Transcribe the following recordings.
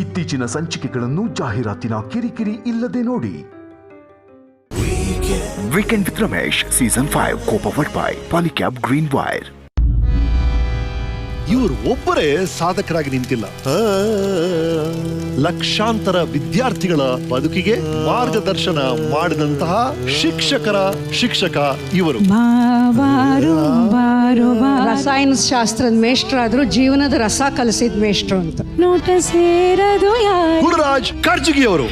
ಇತ್ತೀಚಿನ ಸಂಚಿಕೆಗಳನ್ನು ಜಾಹೀರಾತಿನ ಕಿರಿಕಿರಿ ಇಲ್ಲದೆ ನೋಡಿ. Weekend with Ramesh season 5 co-powered by Polycab Green Wire. ಇವರು ಒಬ್ಬರೇ ಸಾಧಕರಾಗಿ ನಿಂತಿಲ್ಲ, ಲಕ್ಷಾಂತರ ವಿದ್ಯಾರ್ಥಿಗಳ ಬದುಕಿಗೆ ಮಾರ್ಗದರ್ಶನ ಮಾಡಿದಂತಹ ಶಿಕ್ಷಕರ ಶಿಕ್ಷಕ ಇವರು. ರಸಾಯನ ಶಾಸ್ತ್ರದ ಮೇಷ್ಟ್ರಾದ್ರು ಜೀವನದ ರಸ ಕಲಿಸಿದ ಮೇಷ್ಟ್ರು ಅಂತ. ಗುರುರಾಜ್ ಕರ್ಜಗಿ ಅವರು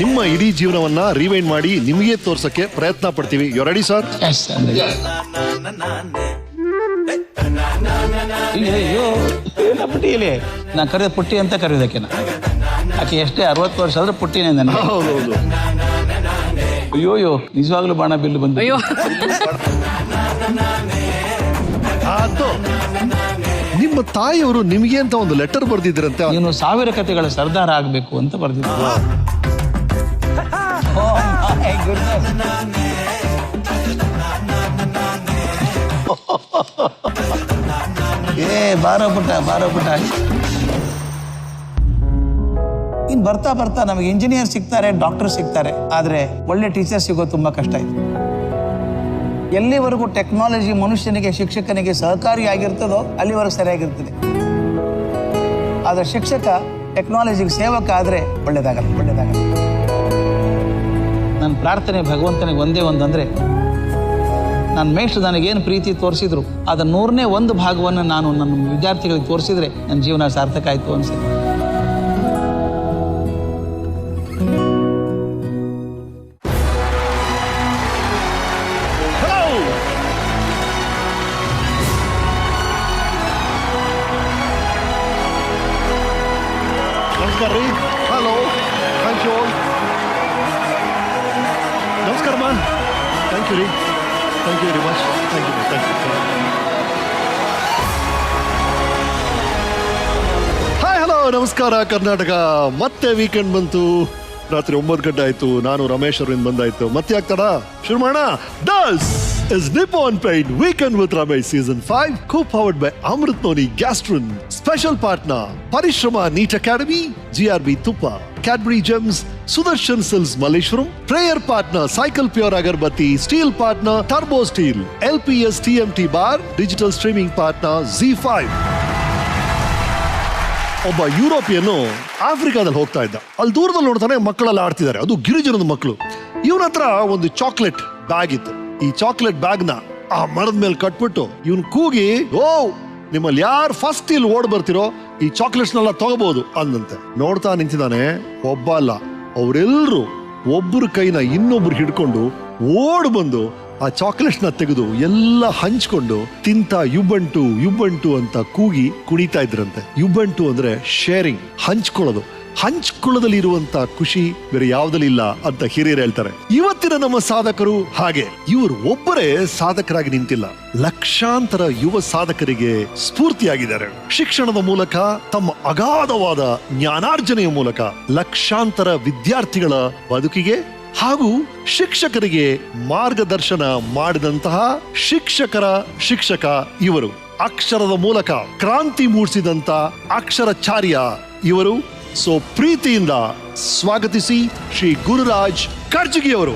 ನಿಮ್ಮ ಇಡೀ ಜೀವನವನ್ನ ರಿವೈಂಡ್ ಮಾಡಿ ನಿಮಗೆ ತೋರ್ಸಕ್ಕೆ ಪ್ರಯತ್ನ ಪಡ್ತೀವಿ. You ready sir? ಅಯ್ಯೋ ಪುಟ್ಟಿಯಲ್ಲಿ ನಾ ಕರೆದ ಪುಟ್ಟಿ ಅಂತ ಕರೆಯೋದಕ್ಕೆ ಆಕೆ ಎಷ್ಟೇ 60 ವರ್ಷ ಆದ್ರೆ ಪುಟ್ಟಿನೇ ನನಗೆ. ಹೌದೌದು. ಅಯ್ಯೋಯ್ಯೋ ನಿಜವಾಗ್ಲೂ ಬಾಣ ಬಿಲ್ಲು ಬಂದು. ಅಯ್ಯೋ ನಿಮ್ಮ ತಾಯಿಯವರು ನಿಮಗೆ ಅಂತ ಒಂದು ಲೆಟರ್ ಬರ್ದಿದ್ರಂತೆ. ನೀನು 1000 ಕಥೆಗಳ ಸರ್ದಾರ ಆಗ್ಬೇಕು ಅಂತ ಬರ್ದಿದ್ರು. ಬಾರೋ ಪುಟ್ಟ ಇನ್ ಬರ್ತಾ ಬರ್ತಾ ನಮಗೆ ಇಂಜಿನಿಯರ್ ಸಿಗ್ತಾರೆ, ಡಾಕ್ಟರ್ ಸಿಗ್ತಾರೆ, ಆದ್ರೆ ಒಳ್ಳೆ ಟೀಚರ್ ಸಿಗೋದು ತುಂಬಾ ಕಷ್ಟ ಇದೆ. ಎಲ್ಲಿವರೆಗೂ ಟೆಕ್ನಾಲಜಿ ಮನುಷ್ಯನಿಗೆ ಶಿಕ್ಷಕನಿಗೆ ಸಹಕಾರಿಯಾಗಿರ್ತದೋ ಅಲ್ಲಿವರೆಗೂ ಸರಿಯಾಗಿರ್ತದೆ. ಆದ್ರೆ ಶಿಕ್ಷಕ ಟೆಕ್ನಾಲಜಿಗೆ ಸೇವಕ ಆದ್ರೆ ಒಳ್ಳೇದಾಗಲ್ಲ. ನನ್ನ ಪ್ರಾರ್ಥನೆ ಭಗವಂತನಿಗೆ ಒಂದೇ ಒಂದಂದ್ರೆ, ನನ್ನ ಮೇಷ್ಟ್ರು ನನಗೇನು ಪ್ರೀತಿ ತೋರಿಸಿದ್ರು ಅದರ 100ನೇ 1 ಭಾಗವನ್ನು ನಾನು ನನ್ನ ವಿದ್ಯಾರ್ಥಿಗಳಿಗೆ ತೋರಿಸಿದ್ರೆ ನನ್ನ ಜೀವನ ಸಾರ್ಥಕ ಆಯ್ತು ಅನ್ಸುತ್ತೆ. ನಮಸ್ಕಾರ ರೀ. Hello, thank you. ನಮಸ್ಕಾರ ಮ್ಯಾಮ್. ಥ್ಯಾಂಕ್ ಯು ರೀ. Thank you very much. Thank you. Hi, hello, ನಮಸ್ಕಾರ ಕರ್ನಾಟಕ. ಮತ್ತೆ ವೀಕೆಂಡ್ ಬಂತು. ರಾತ್ರಿ 9 ಗಂಟೆ ಆಯ್ತು. ನಾನು ರಮೇಶ್ ಅವರಿಂದ ಬಂದಾಯ್ತು. ಮತ್ತೆ ಆಗ್ತಾಡ ಶುರು ಮಾಡೋಣ. This is Nippon Paint Weekend with Ramesh Season 5 co-powered by Amrit Noni Gastrin. Special partner Parishrama Neat Academy, GRB Tuppa, Cadbury Gems, Sudarshan Sills Malleshwaram. Prayer partner Cycle Pure Agarbatti. Steel partner Turbo Steel. LPS TMT Bar. Digital streaming partner Z5. ಒಬ್ಬ ಯುರೋಪಿಯನ್ನು ಆಫ್ರಿಕಾದಲ್ಲಿ ಹೋಗ್ತಾ ಇದ್ದ. ಅಲ್ಲಿ ದೂರದಲ್ಲಿ ನೋಡ್ತಾನೆ ಮಕ್ಕಳೆಲ್ಲ ಆಡ್ತಿದ್ದಾರೆ. ಅದು ಗಿರಿಜನದ ಮಕ್ಕಳು. ಇವನ ಹತ್ರ ಒಂದು ಚಾಕ್ಲೇಟ್ ಬ್ಯಾಗ್ ಇತ್ತು. ಈ ಚಾಕ್ಲೇಟ್ ಬ್ಯಾಗ್ ನ ಆ ಮರದ ಮೇಲೆ ಕಟ್ಬಿಟ್ಟು ಇವನ್ ಕೂಗಿ, ಓ ನಿಮ್ಮಲ್ಲಿ ಯಾರು ಫಸ್ಟ್ ಇಲ್ಲಿ ಓಡ್ ಬರ್ತಿರೋ ಈ ಚಾಕ್ಲೇಟ್ಸ್ನೆಲ್ಲ ತಗೋಬಹುದು ಅಂದಂತೆ. ನೋಡ್ತಾ ನಿಂತಿದ್ದಾನೆ. ಒಬ್ಬ ಅಲ್ಲ, ಅವರೆಲ್ಲರೂ ಒಬ್ಬರ ಕೈನ ಇನ್ನೊಬ್ರು ಹಿಡ್ಕೊಂಡು ಓಡ್ ಬಂದು ಆ ಚಾಕ್ಲೇಟ್ಸ್ ನ ತೆಗೆದು ಎಲ್ಲ ಹಂಚ್ಕೊಂಡು ತಿಂತ ಯುಬಂಟು ಅಂತ ಕೂಗಿ ಕುಣಿತಾ ಇದ್ರಂತೆ. ಯುಬಂಟು ಅಂದ್ರೆ ಶೇರಿಂಗ್, ಹಂಚ್ಕೊಳ್ಳೋದಲ್ಲಿ ಇರುವಂತ ಖುಷಿ ಬೇರೆ ಯಾವ್ದಲ್ಲಿ ಇಲ್ಲ ಅಂತ ಹಿರಿಯರು ಹೇಳ್ತಾರೆ. ಇವತ್ತಿನ ನಮ್ಮ ಸಾಧಕರು ಹಾಗೆ. ಇವರು ಒಬ್ಬರೇ ಸಾಧಕರಾಗಿ ನಿಂತಿಲ್ಲ, ಲಕ್ಷಾಂತರ ಯುವ ಸಾಧಕರಿಗೆ ಸ್ಫೂರ್ತಿಯಾಗಿದ್ದಾರೆ. ಶಿಕ್ಷಣದ ಮೂಲಕ, ತಮ್ಮ ಅಗಾಧವಾದ ಜ್ಞಾನಾರ್ಜನೆಯ ಮೂಲಕ ಲಕ್ಷಾಂತರ ವಿದ್ಯಾರ್ಥಿಗಳ ಬದುಕಿಗೆ ಹಾಗೂ ಶಿಕ್ಷಕರಿಗೆ ಮಾರ್ಗದರ್ಶನ ಮಾಡಿದಂತಹ ಶಿಕ್ಷಕರ ಶಿಕ್ಷಕ ಇವರು. ಅಕ್ಷರದ ಮೂಲಕ ಕ್ರಾಂತಿ ಮೂಡಿಸಿದಂತ ಅಕ್ಷರಚಾರ್ಯ ಇವರು. ಸೊ ಪ್ರೀತಿಯಿಂದ ಸ್ವಾಗತಿಸಿ ಶ್ರೀ ಗುರುರಾಜ್ ಕರ್ಜಗಿ ಅವರು.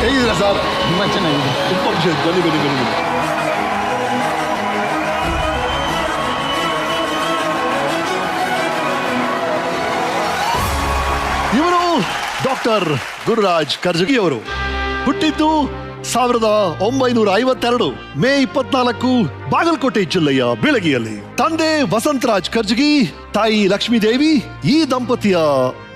ಹೇಗಿದ್ದೀರಾ ಸರ್? ತುಂಬಾ ಚೆನ್ನಾಗಿದೆ. ಬನ್ನಿ. ಇವರು ಡಾಕ್ಟರ್ ಗುರುರಾಜ್ ಕರ್ಜಗಿ ಅವರು. ಹುಟ್ಟಿದ್ದು 1952 ಮೇ 24 ಬಾಗಲಕೋಟೆ ಜಿಲ್ಲೆಯ ಬೀಳಗಿಯಲ್ಲಿ. ತಂದೆ ವಸಂತರಾಜ್ ಕರ್ಜಗಿ, ತಾಯಿ ಲಕ್ಷ್ಮೀದೇವಿ. ಈ ದಂಪತಿಯ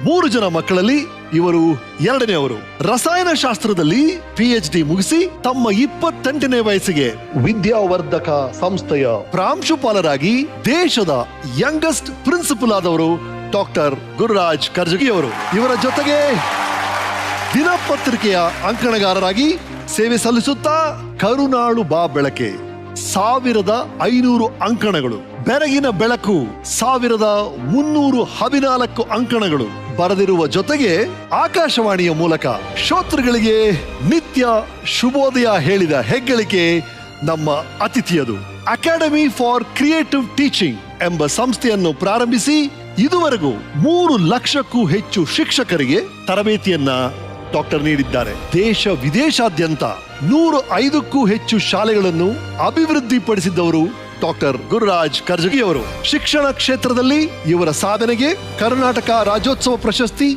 3 ಜನ ಮಕ್ಕಳಲ್ಲಿ ಇವರು 2ನೇವರು. ರಸಾಯನ ಶಾಸ್ತ್ರದಲ್ಲಿ PhD ಮುಗಿಸಿ ತಮ್ಮ 28ನೇ ವಯಸ್ಸಿಗೆ ವಿದ್ಯಾವರ್ಧಕ ಸಂಸ್ಥೆಯ ಪ್ರಾಂಶುಪಾಲರಾಗಿ ದೇಶದ ಯಂಗೆಸ್ಟ್ ಪ್ರಿನ್ಸಿಪಲ್ ಆದವರು ಡಾಕ್ಟರ್ ಗುರುರಾಜ್ ಕರ್ಜಗಿ ಅವರು. ಇವರ ಜೊತೆಗೆ ದಿನಪತ್ರಿಕೆಯ ಅಂಕಣಗಾರರಾಗಿ ಸೇವೆ ಸಲ್ಲಿಸುತ್ತಾ ಕರುನಾಳು ಬಾ ಬೆಳಕೆ 1500 ಅಂಕಣಗಳು, ಬೆರಗಿನ ಬೆಳಕು 1314 ಅಂಕಣಗಳು, ಬರೆದಿರುವ ಜೊತೆಗೆ ಆಕಾಶವಾಣಿಯ ಮೂಲಕ ಶ್ರೋತೃಗಳಿಗೆ ನಿತ್ಯ ಶುಭೋದಯ ಹೇಳಿದ ಹೆಗ್ಗಳಿಕೆ ನಮ್ಮ ಅತಿಥಿಯದು. ಅಕಾಡೆಮಿ ಫಾರ್ ಕ್ರಿಯೇಟಿವ್ ಟೀಚಿಂಗ್ ಎಂಬ ಸಂಸ್ಥೆಯನ್ನು ಪ್ರಾರಂಭಿಸಿ ಇದುವರೆಗೂ 3 ಲಕ್ಷಕ್ಕೂ ಹೆಚ್ಚು ಶಿಕ್ಷಕರಿಗೆ ತರಬೇತಿಯನ್ನ ಡಾಕ್ಟರ್ ನೀಡಿದ್ದಾರೆ. ದೇಶ ವಿದೇಶಾದ್ಯಂತ 105ಕ್ಕೂ ಹೆಚ್ಚು ಶಾಲೆಗಳನ್ನು ಅಭಿವೃದ್ಧಿಪಡಿಸಿದವರು ಡಾಕ್ಟರ್ ಗುರುರಾಜ್ ಕರ್ಜಗಿ ಅವರು. ಶಿಕ್ಷಣ ಕ್ಷೇತ್ರದಲ್ಲಿ ಇವರ ಸಾಧನೆಗೆ ಕರ್ನಾಟಕ ರಾಜ್ಯೋತ್ಸವ ಪ್ರಶಸ್ತಿ,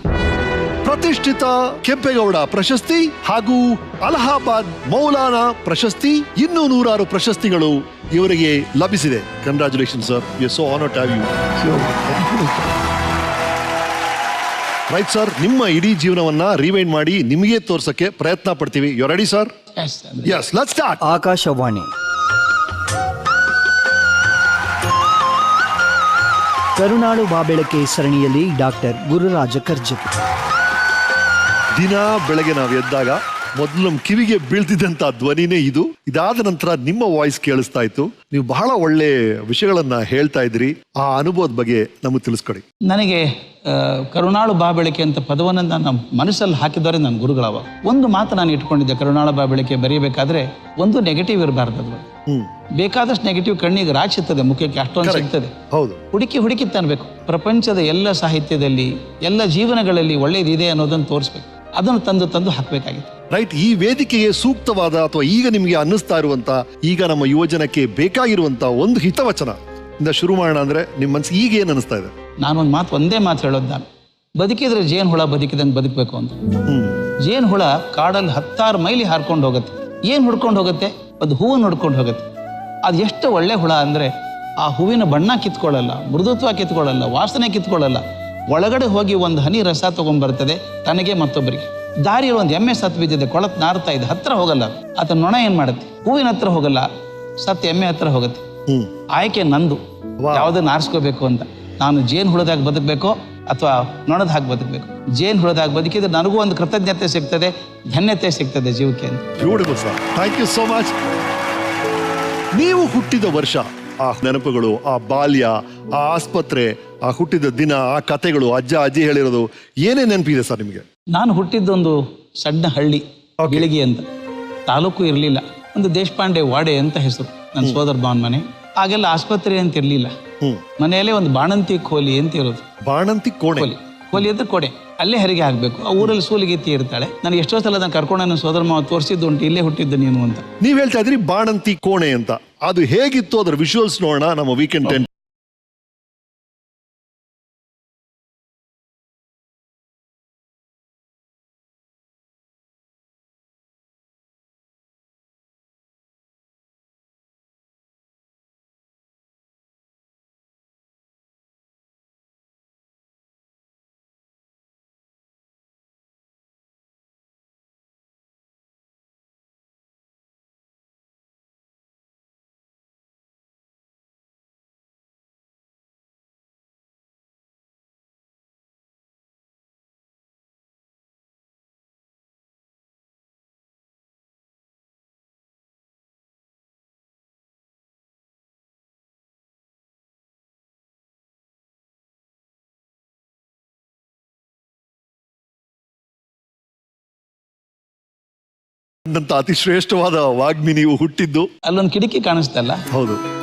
ಪ್ರತಿಷ್ಠಿತ ಕೆಂಪೇಗೌಡ ಪ್ರಶಸ್ತಿ ಹಾಗೂ ಅಲಹಾಬಾದ್ ಮೌಲಾನಾ ಪ್ರಶಸ್ತಿ, ಇನ್ನೂ 100 ಪ್ರಶಸ್ತಿಗಳು ಇವರಿಗೆ ಲಭಿಸಿದೆ. Congratulation sir, we are so honoured to have you. Right sir, ನಿಮ್ಮ ಇಡೀ ಜೀವನವನ್ನ ರಿವೈಂಡ್ ಮಾಡಿ ನಿಮಗೆ ತೋರ್ಸಕ್ಕೆ ಪ್ರಯತ್ನ ಪಡ್ತೀವಿ. You ready sir? Yes, let's start. Akashvani ಕರುನಾಳು ಬಾಬೆಳಕೆ ಸರಣಿಯಲ್ಲಿ ಡಾಕ್ಟರ್ ಗುರುರಾಜ ಕರ್ಜಗಿ. ದಿನ ಬೆಳಗ್ಗೆ ನಾವು ಎದ್ದಾಗ ಮೊದಲು ನಮ್ಮ ಕಿವಿಗೆ ಬೀಳ್ತಿದ್ದಂತ ಧ್ವನಿನೇ ಇದು. ಇದಾದ ನಂತರ ನಿಮ್ಮ ವಾಯ್ಸ್ ಕೇಳಿಸ್ತಾ ಇತ್ತು. ನೀವು ಬಹಳ ಒಳ್ಳೆ ವಿಷಯಗಳನ್ನ ಹೇಳ್ತಾ ಇದ್ರಿ. ಆ ಅನುಭವದ ಬಗ್ಗೆ ನಮಗೆ ತಿಳಿಸ್ಕೊಡಿ. ನನಗೆ ಕರುನಾಳು ಬಾಬೆಳಕೆ ಅಂತ ಪದವನ್ನು ನನ್ನ ಮನಸ್ಸಲ್ಲಿ ಹಾಕಿದವರೆ ನನ್ನ ಗುರುಗಳವ. ಒಂದು ಮಾತು ನಾನು ಇಟ್ಕೊಂಡಿದ್ದೆ, ಕರುನಾಳು ಬಾಬೆಳಕೆ ಬರೀಬೇಕಾದ್ರೆ ಒಂದು ನೆಗೆಟಿವ್ ಇರಬಾರ್ದು. ಅದು ಬೇಕಾದಷ್ಟು ನೆಗೆಟಿವ್ ಕಣ್ಣಿಗೆ ರಾಚಿರ್ತದೆ, ಮುಖಕ್ಕೆ ಅಷ್ಟೊಂದು ಸಿಗ್ತದೆ. ಹೌದು, ಹುಡುಕಿ ತನ್ಬೇಕು. ಪ್ರಪಂಚದ ಎಲ್ಲ ಸಾಹಿತ್ಯದಲ್ಲಿ, ಎಲ್ಲ ಜೀವನಗಳಲ್ಲಿ ಒಳ್ಳೇದಿದೆ ಅನ್ನೋದನ್ನು ತೋರಿಸ್ಬೇಕು. ಅದನ್ನು ತಂದು ಹಾಕಬೇಕಾಗಿತ್ತು. ರೈಟ್. ಈ ವೇದಿಕೆಗೆ ಸೂಕ್ತವಾದ ಅಥವಾ ಈಗ ನಿಮಗೆ ಅನ್ನಿಸ್ತಾ ಇರುವಂತ, ಈಗ ನಮ್ಮ ಯುವಜನಕ್ಕೆ ಬೇಕಾಗಿರುವಂತ ಒಂದು ಹಿತವಚನ ಇಂದ ಶುರು ಮಾಡೋಣ ಅಂದ್ರೆ ನಿಮ್ಮ ಮನಸ್ಸಿಗೆ ಈಗ ಏನ್ ಅನಿಸ್ತಾ ಇದೆ? ಒಂದೇ ಮಾತು ಹೇಳೋದು, ನಾನು ಬದುಕಿದ್ರೆ ಜೇನು ಹುಳ ಬದುಕಿದಂಗೆ ಬದುಕಬೇಕು ಅಂತ. ಜೇನು ಹುಳ ಕಾಡಲ್ಲಿ 10 ಮೈಲಿ ಹಾರ್ಕೊಂಡು ಹೋಗುತ್ತೆ. ಏನ್ ಹುಡ್ಕೊಂಡು ಹೋಗುತ್ತೆ? ಅದು ಹೂವನ್ನು ಹುಡ್ಕೊಂಡು ಹೋಗುತ್ತೆ. ಅದು ಎಷ್ಟು ಒಳ್ಳೆ ಹುಳ ಅಂದ್ರೆ, ಆ ಹೂವಿನ ಬಣ್ಣ ಕಿತ್ಕೊಳ್ಳಲ್ಲ, ಮೃದುತ್ವ ಕಿತ್ಕೊಳ್ಳಲ್ಲ, ವಾಸನೆ ಕಿತ್ಕೊಳ್ಳಲ್ಲ. ಒಳಗಡೆ ಹೋಗಿ ಒಂದು ಹನಿ ರಸ ತಗೊಂಡ್ಬರ್ತದೆ ತನಗೆ ಮತ್ತೊಬ್ಬರಿಗೆ. ದಾರಿಯಲ್ಲಿ ಒಂದು ಎಮ್ಮೆ ಸತ್ತು ಬಿದ್ದಿದೆ, ಕೊಳತ್ ನಾರ್ತಾ ಇದೆ, ಹತ್ರ ಹೋಗಲ್ಲ. ಆತ ನೊಣ ಏನ್ ಮಾಡುತ್ತೆ? ಹೂವಿನ ಹತ್ರ ಹೋಗಲ್ಲ, ಸತ್ತು ಎಮ್ಮೆ ಹತ್ರ ಹೋಗುತ್ತೆ. ಆಯ್ಕೆ ನಂದು, ಯಾವ್ದನ್ನ ಆರಿಸ್ಕೋಬೇಕು ಅಂತ. ನಾನು ಜೇನು ಹುಳದಾಗ ಬದುಕಬೇಕೋ ಅಥವಾ ನೊಣದ ಹಾಕಿ ಬದುಕಬೇಕು? ಜೇನು ಹುಳದಾಗ ಬದುಕಿದ್ರೆ ನನಗೂ ಒಂದು ಕೃತಜ್ಞತೆ ಸಿಗ್ತದೆ, ಧನ್ಯತೆ ಸಿಗ್ತದೆ ಜೀವಕ್ಕೆ ಅಂತ. Beautiful sir, thank you so much. ನೀವು ಹುಟ್ಟಿದ ವರ್ಷ, ಆ ನೆನಪುಗಳು, ಆ ಬಾಲ್ಯ, ಆ ಆಸ್ಪತ್ರೆ, ಆ ಹುಟ್ಟಿದ ದಿನ, ಆ ಕತೆಗಳು, ಅಜ್ಜ ಅಜ್ಜಿ ಹೇಳಿರೋದು ಏನೇ ನೆನಪಿದೆ ಸರ್ ನಿಮಗೆ? ನಾನು ಹುಟ್ಟಿದ್ದೊಂದು ಸಣ್ಣ ಹಳ್ಳಿ, ಗಿಳಿಗಿ ಅಂತ. ತಾಲೂಕು ಇರಲಿಲ್ಲ, ಒಂದು ದೇಶಪಾಂಡೆ ವಾಡೆ ಅಂತ ಹೆಸರು. ನನ್ನ ಸೋದರ ಭಾವನ ಮನೆ. ಆಗೆಲ್ಲ ಆಸ್ಪತ್ರೆ ಅಂತ ಇರಲಿಲ್ಲ. ಮನೆಯಲ್ಲೇ ಒಂದು ಬಾಣಂತಿ ಕೋಲಿ ಅಂತ ಇರೋದು. ಬಾಣಂತಿ ಕೋಣೆ? ಕೋಲಿ ಅಂದ್ರೆ ಕೋಡೆ, ಅಲ್ಲೇ ಹೆರಿಗೆ ಆಗ್ಬೇಕು. ಆ ಊರಲ್ಲಿ ಸೂಲಿಗೆತ್ತಿ ಇರ್ತಾಳೆ. ನಾನು ಎಷ್ಟೋ ಸಲ ನಾನು ಕರ್ಕೊಂಡು ನನ್ನ ಸೋದರ ಮಾವ ತೋರಿಸಿದ್ದು ಉಂಟು, ಇಲ್ಲೇ ಹುಟ್ಟಿದ್ದು ನೀನು ಅಂತ. ನೀವ್ ಹೇಳ್ತಾ ಇದ್ರಿ ಬಾಣಂತಿ ಕೋಣೆ ಅಂತ. ಅದು ಹೇಗಿತ್ತು, ಅದರ ವಿಜುವಲ್ಸ್ ನೋಡೋಣ ನಮ್ಮ ವೀಕೆಂಡ್ 10. ಅತಿ ಶ್ರೇಷ್ಠವಾದ ವಾಗ್ಮಿ ನೀವು ಹುಟ್ಟಿದ್ದು. ಅಲ್ಲೊಂದು ಕಿಟಕಿ ಕಾಣಿಸ್ತಲ್ಲ? ಹೌದು.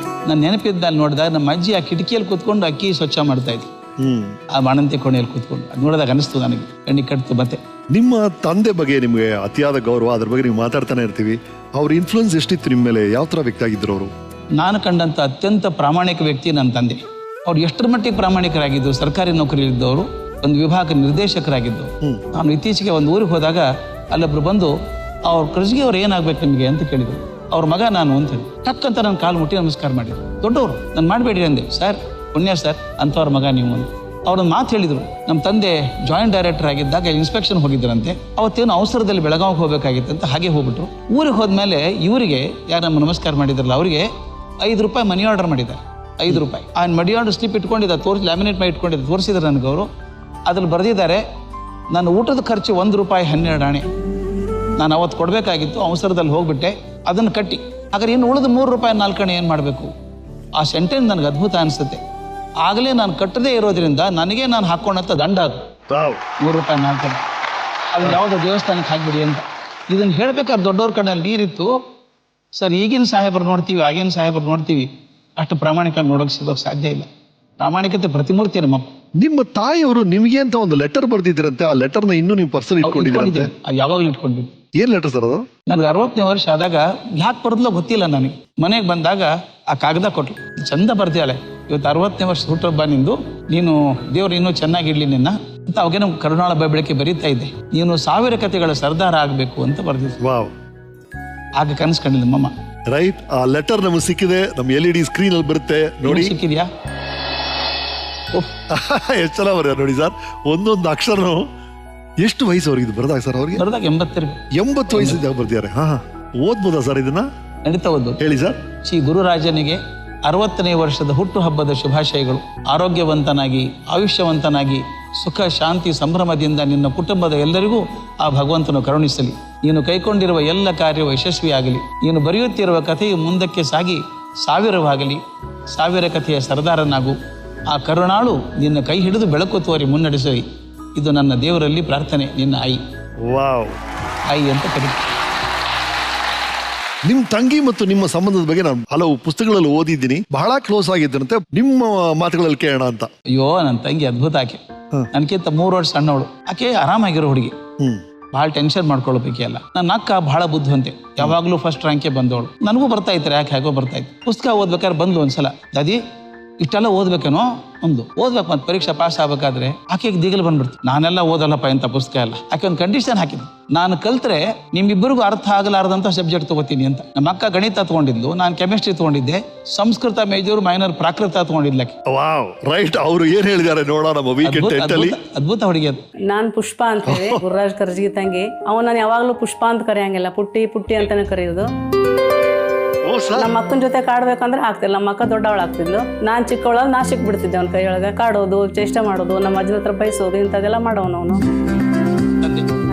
ನಾನು ನೆನಪಿದ್ದ ಅಲ್ಲಿ ನೋಡಿದಾಗ ನಮ್ಮ ಅಜ್ಜಿ ಆ ಕಿಟಕಿಯಲ್ಲಿ ಕೂತ್ಕೊಂಡು ಅಕ್ಕಿ ಸ್ವಚ್ಛ ಮಾಡ್ತಾ ಇದ್ವಿ. ಆ ಬಾಣಂತಿ ಕೋಣೆಯಲ್ಲಿ ಕೂತ್ಕೊಂಡು ಅದು ನೋಡಿದಾಗ ಅನಿಸ್ತು ನನಗೆ, ಕಣ್ಣಿಗೆ ಕಟ್ತು. ಮತ್ತೆ ನಿಮ್ಮ ತಂದೆ ಬಗ್ಗೆ ನಿಮಗೆ ಅತಿಯಾದ ಗೌರವ, ಅದ್ರ ಬಗ್ಗೆ ನೀವು ಮಾತಾಡ್ತಾನೆ ಇರ್ತೀವಿ. ಅವ್ರ ಇನ್ಫ್ಲುಯೆನ್ಸ್ ಎಷ್ಟಿತ್ತು ನಿಮ್ಮ ಮೇಲೆ? ಯಾವ ತರ ವ್ಯಕ್ತಿ ಆಗಿದ್ರು ಅವರು? ನಾನು ಕಂಡಂತ ಅತ್ಯಂತ ಪ್ರಾಮಾಣಿಕ ವ್ಯಕ್ತಿ ನನ್ನ ತಂದೆ. ಅವ್ರು ಎಷ್ಟರ ಮಟ್ಟಿಗೆ ಪ್ರಾಮಾಣಿಕರಾಗಿದ್ದು, ಸರ್ಕಾರಿ ನೌಕರಿಯಲ್ಲಿದ್ದವರು, ಒಂದು ವಿಭಾಗ ನಿರ್ದೇಶಕರಾಗಿದ್ದು. ನಾನು ಇತ್ತೀಚೆಗೆ ಒಂದು ಊರಿಗೆ ಹೋದಾಗ ಅಲ್ಲೊಬ್ರು ಬಂದು, ಅವ್ರ ಕರ್ಜಿಗೆ ಅವ್ರು ಏನಾಗ್ಬೇಕು ನಿಮಗೆ ಅಂತ ಕೇಳಿದ್ರು. ಅವ್ರ ಮಗ ನಾನು ಅಂತ ಹೇಳಿ ಟಕ್ ಅಂತ ನನ್ನ ಕಾಲು ಮುಟ್ಟಿ ನಮಸ್ಕಾರ ಮಾಡಿದ್ರು. ದೊಡ್ಡವರು, ನಾನು ಮಾಡಬೇಡಿ ಅಂದೆ. ಸರ್ ಪುಣ್ಯ ಸರ್, ಅಂಥವ್ರ ಮಗ ನೀವು ಅಂತ. ಅವ್ರೊಂದು ಮಾತು ಹೇಳಿದ್ರು. ನಮ್ಮ ತಂದೆ ಜಾಯಿಂಟ್ ಡೈರೆಕ್ಟರ್ ಆಗಿದ್ದಾಗ ಇನ್ಸ್ಪೆಕ್ಷನ್ ಹೋಗಿದ್ರಂತೆ. ಅವತ್ತೇನು ಅವಸರದಲ್ಲಿ ಬೆಳಗಾವಿಗೆ ಹೋಗ್ಬೇಕಾಗಿತ್ತಂತ ಹಾಗೆ ಹೋಗ್ಬಿಟ್ರು. ಊರಿಗೆ ಹೋದ್ಮೇಲೆ ಇವರಿಗೆ ಯಾರು ನಮ್ಮ ನಮಸ್ಕಾರ ಮಾಡಿದ್ರಲ್ಲ ಅವರಿಗೆ ₹5 ಮನಿ ಆರ್ಡರ್ ಮಾಡಿದ್ದಾರೆ. ₹5 ಆ ಮನಿ ಆರ್ಡರ್ ಸ್ಲಿಪ್ ಇಟ್ಕೊಂಡಿದ್ದ, ಲ್ಯಾಮಿನೇಟ್ ಮಾಡಿ ಇಟ್ಕೊಂಡಿದ್ದ, ತೋರಿಸಿದ್ರು ನನಗೆ ಅವರು. ಅದ್ರಲ್ಲಿ ಬರೆದಿದ್ದಾರೆ, ನನ್ನ ಊಟದ ಖರ್ಚು ₹1 12 ಆಣೆ. ನಾನು ಅವತ್ತು ಕೊಡಬೇಕಾಗಿತ್ತು, ಅವಸರದಲ್ಲಿ ಹೋಗ್ಬಿಟ್ಟೆ, ಅದನ್ನು ಕಟ್ಟಿ. ಹಾಗಾದ್ರೆ ಇನ್ನು ಉಳಿದ ₹3 4 ಆಣೆ ಏನು ಮಾಡಬೇಕು? ಆ ಸೆಂಟೆನ್ಸ್ ನನಗೆ ಅದ್ಭುತ ಅನಿಸುತ್ತೆ. ಆಗಲೇ ನಾನು ಕಟ್ಟದೇ ಇರೋದ್ರಿಂದ ನನಗೆ ನಾನು ಹಾಕ್ಕೊಂಡಂಥ ದಂಡ ಅದು. 100 ರೂಪಾಯಿ 4 ಅದು ಯಾವುದೋ ದೇವಸ್ಥಾನಕ್ಕೆ ಹಾಕ್ಬಿಡಿ ಅಂತ. ಇದನ್ನು ಹೇಳ್ಬೇಕಾದ್ರೆ ದೊಡ್ಡವ್ರ ಕಣ್ಣಲ್ಲಿ ನೀರಿತ್ತು. ಸರ್, ಈಗಿನ ಸಾಹೇಬರು ನೋಡ್ತೀವಿ, ಆಗಿನ ಸಾಹೇಬರು ನೋಡ್ತೀವಿ, ಅಷ್ಟು ಪ್ರಾಮಾಣಿಕ ನೋಡೋಕೆ ಸಿಗೋಕೆ ಸಾಧ್ಯ ಇಲ್ಲ. ಪ್ರಾಮಾಣಿಕತೆ ಪ್ರತಿಮೂರ್ತಿ ನಮ್ಮಪ್ಪ. ನಿಮ್ಮ ತಾಯಿಯವರು ನಿಮಗೆ ಅಂತ ಒಂದು ಲೆಟರ್ ಬರ್ದಿದ್ರಂತೆ, ಆ ಲೆಟರ್ನ ಇನ್ನೂ ನೀವು ಪರ್ಸನ್ ಇಟ್ಕೊಂಡಿದ್ದೀರಂತೆ. ಯಾವಾಗಲೂ ಇಟ್ಕೊಂಡಿದ್ದೆ. ಏನ್ ಲೆಟರ್ ಸರ್ ಅದು? ನನಗೆ 60ನೇ ವರ್ಷ ಆದಾಗ ಯಾಕೆ ಬರ್ದಲೋ ಗೊತ್ತಿಲ್ಲ ನನಗೆ. ಮನೆಗೆ ಬಂದಾಗ ಆ ಕಾಗದ ಕೊಟ್ಲು, ಚಂದ ಬರ್ದಿಯಾಳೆ, ಇವತ್ತು 60ನೇ ವರ್ಷ ಹುಟ್ಟುಹಬ್ಬ ನಿಂದು, ನೀನು ದೇವ್ರು ಇನ್ನೂ ಚೆನ್ನಾಗಿರ್ಲಿ ನಿನ್ನ ಅಂತ. ಅವಾಗೇನೋ ಕರುಣಾಳ ಬೆಳಕೆ ಬರೀತಾ ಇದ್ದೆ, ನೀನು 1000 ಕಥೆಗಳ ಸರ್ದಾರ ಆಗಬೇಕು ಅಂತ ಬರ್ದಿದ್ದೆ. ವಾವ್, ಆಗ ಕನಸು ಕಂಡಿಲ್ಲ ಮಮ್ಮ. ರೈಟ್. ಆ ಲೆಟರ್ ನಮಗೆ ಸಿಕ್ಕಿದೆ, ನಮ್ಮ LED ಸ್ಕ್ರೀನ್ ಅಲ್ಲಿ ಬರುತ್ತೆ ನೋಡಿ. ಸಿಕ್ಕಿದ್ಯಾ? ಎಷ್ಟು ಚೆನ್ನಾಗಿ ಬರ್ಯಾರ ನೋಡಿ ಸರ್. ಒಂದೊಂದು ಅಕ್ಷರನು ಎಷ್ಟು ವಯಸ್ಸು ಅವ್ರಿಗೆ ಇದು ಬರ್ದಾಗ ಸರ್? ಅವ್ರಿಗೆ ಬರ್ದಾಗ 80 ವಯಸ್ಸಿದ್ದಾಗ ಬರ್ದಿದ್ದಾರೆ. ಹಾ, ಓದ್ಬೋದಾ ಸರ್ ಇದನ್ನ? ನಡೀತಾ ಓದು. ಹೇಳಿ ಸರ್. ಶ್ರೀ ಗುರುರಾಜನಿಗೆ 60ನೇ ವರ್ಷದ ಹುಟ್ಟುಹಬ್ಬದ ಶುಭಾಶಯಗಳು. ಆರೋಗ್ಯವಂತನಾಗಿ, ಆಯುಷ್ಯವಂತನಾಗಿ, ಸುಖ ಶಾಂತಿ ಸಂಭ್ರಮದಿಂದ ನಿನ್ನ ಕುಟುಂಬದ ಎಲ್ಲರಿಗೂ ಆ ಭಗವಂತನು ಕರುಣಿಸಲಿ. ನೀನು ಕೈಕೊಂಡಿರುವ ಎಲ್ಲ ಕಾರ್ಯವು ಯಶಸ್ವಿಯಾಗಲಿ. ನೀನು ಬರೆಯುತ್ತಿರುವ ಕಥೆಯು ಮುಂದಕ್ಕೆ ಸಾಗಿ 1000ವಾಗಲಿ. 1000 ಕಥೆಯ ಸರ್ದಾರನಾಗು. ಆ ಕರುಣಾಳು ನಿನ್ನ ಕೈ ಹಿಡಿದು ಬೆಳಕು ತೋರಿ ಮುನ್ನಡೆಸಲಿ. ಇದು ನನ್ನ ದೇವರಲ್ಲಿ ಪ್ರಾರ್ಥನೆ. ನಿನ್ನ ಆಯಿ. ವಾವ್. ಆಯಿ ಅಂತ ಕರೀತಾರೆ. ನಿಮ್ ತಂಗಿ ಮತ್ತು ನಿಮ್ಮ ಸಂಬಂಧದ ಬಗ್ಗೆ ನಾನು ಹಲವು ಪುಸ್ತಕಗಳಲ್ಲಿ ಓದಿದ್ದೀನಿ. ಬಹಳ ಕ್ಲೋಸ್ ಆಗಿದ್ದರಂತೆ. ನಿಮ್ಮ ಮಾತುಗಳಲ್ಲಿ ಕೇಳೋಣ ಅಂತ. ಅಯ್ಯೋ, ನನ್ನ ತಂಗಿ ಅದ್ಭುತ. ಆಕೆ ನನ್ಕಿಂತ 3 ವರ್ಷ ಸಣ್ಣವಳು. ಆಕೆ ಆರಾಮಾಗಿರೋ ಹುಡುಗಿ, ಬಹಳ ಟೆನ್ಷನ್ ಮಾಡ್ಕೊಳ್ಬೇಕಲ್ಲ. ನನ್ನ ಅಕ್ಕ ಬಹಳ ಬುದ್ಧಿವಂತೆ, ಯಾವಾಗ್ಲೂ ಫಸ್ಟ್ ರ್ಯಾಂಕೆ ಬಂದವಳು. ನನಗೂ ಬರ್ತಾ ಇತ್ತು, ಯಾಕೆ ಹೇಗೋ ಬರ್ತಾ ಇತ್ತು. ಪುಸ್ತಕ ಓದ್ಬೇಕಾದ್ರೆ ಬಂದ್ಲು ಒಂದ್ಸಲ, ದಾದಿ ಇಷ್ಟೆಲ್ಲ ಓದ್ಬೇಕೇನೋ ಒಂದು ಓದ್ಬೇಕು, ಮತ್ತೆ ಪರೀಕ್ಷೆ ಪಾಸ್ ಆಗ್ಬೇಕಾದ್ರೆ ಆಕೆಗೆ ದಿಗಲು ಬಂದ್ಬಿಡ್ತು. ನಾನೆಲ್ಲ ಓದಲ್ಲಪ್ಪ ಇಂಥ ಪುಸ್ತಕ ಎಲ್ಲ. ಆಕೆ ಒಂದು ಕಂಡೀಷನ್ ಹಾಕಿದ್ಲು, ನಾನು ಕಲ್ತ್ರೆ ನಿಮ್ಮಿಬ್ಬರಿಗೂ ಅರ್ಥ ಆಗಲಾರದಂತ ಸಬ್ಜೆಕ್ಟ್ ತಗೋತೀನಿ ಅಂತ. ನಮ್ಮ ಅಕ್ಕ ಗಣಿತ ತಗೊಂಡಿದ್ಲು, ನಾನು ಕೆಮಿಸ್ಟ್ರಿ ತಗೊಂಡಿದ್ದೆ, ಸಂಸ್ಕೃತ ಮೇಜರ್, ಮೈನರ್ ಪ್ರಾಕೃತ ತಗೊಂಡಿದ್ಲಕ್ಕೆ. Wow, right. ಅವರು ಏನ್ ಹೇಳಿದ್ದಾರೆ ನೋಡೋಣ ನಮ್ಮ ವೀಕೆಂಡ್ ಟೆಂಟಲ್ಲಿ. ಅದ್ಭುತ ಹುಡುಗಿ ಅದು. ನಾನ್ ಪುಷ್ಪ ಅಂತ ಹೇಳಿ ಗುರುರಾಜ್ ಕರ್ಜಗಿ ತಂಗಿ. ಅವನು ನಾನು ಯಾವಾಗ್ಲೂ ಪುಷ್ಪ ಅಂತ ಕರೆಯಂಗಿಲ್ಲ, ಪುಟ್ಟಿ ಪುಟ್ಟಿ ಅಂತಾನೆ ಕರೆಯೋದು. ನಮ್ಮ ಅಕ್ಕನ ಜೊತೆ ಕಾಡ್ಬೇಕಂದ್ರೆ ಆಗ್ತಿಲ್ಲ. ನಮ್ಮ ಅಕ್ಕ ದೊಡ್ಡವಳು ಆಗ್ತಿದ್ಲು, ನಾನ್ ಚಿಕ್ಕವಳಲ್ಲಿ ನಾ ಸಿಕ್ ಬಿಡ್ತಿದ್ದೆ ಅವ್ನ ಕೈಯೊಳಗೆ. ಕಾಡೋದು, ಚೇಷ್ಟೆ ಮಾಡೋದು, ನಮ್ಮ ಅಜ್ಜನ ಹತ್ರ ಬಯಸೋದು, ಇಂಥದ್ದೆಲ್ಲ ಮಾಡೋನು ಅವನು.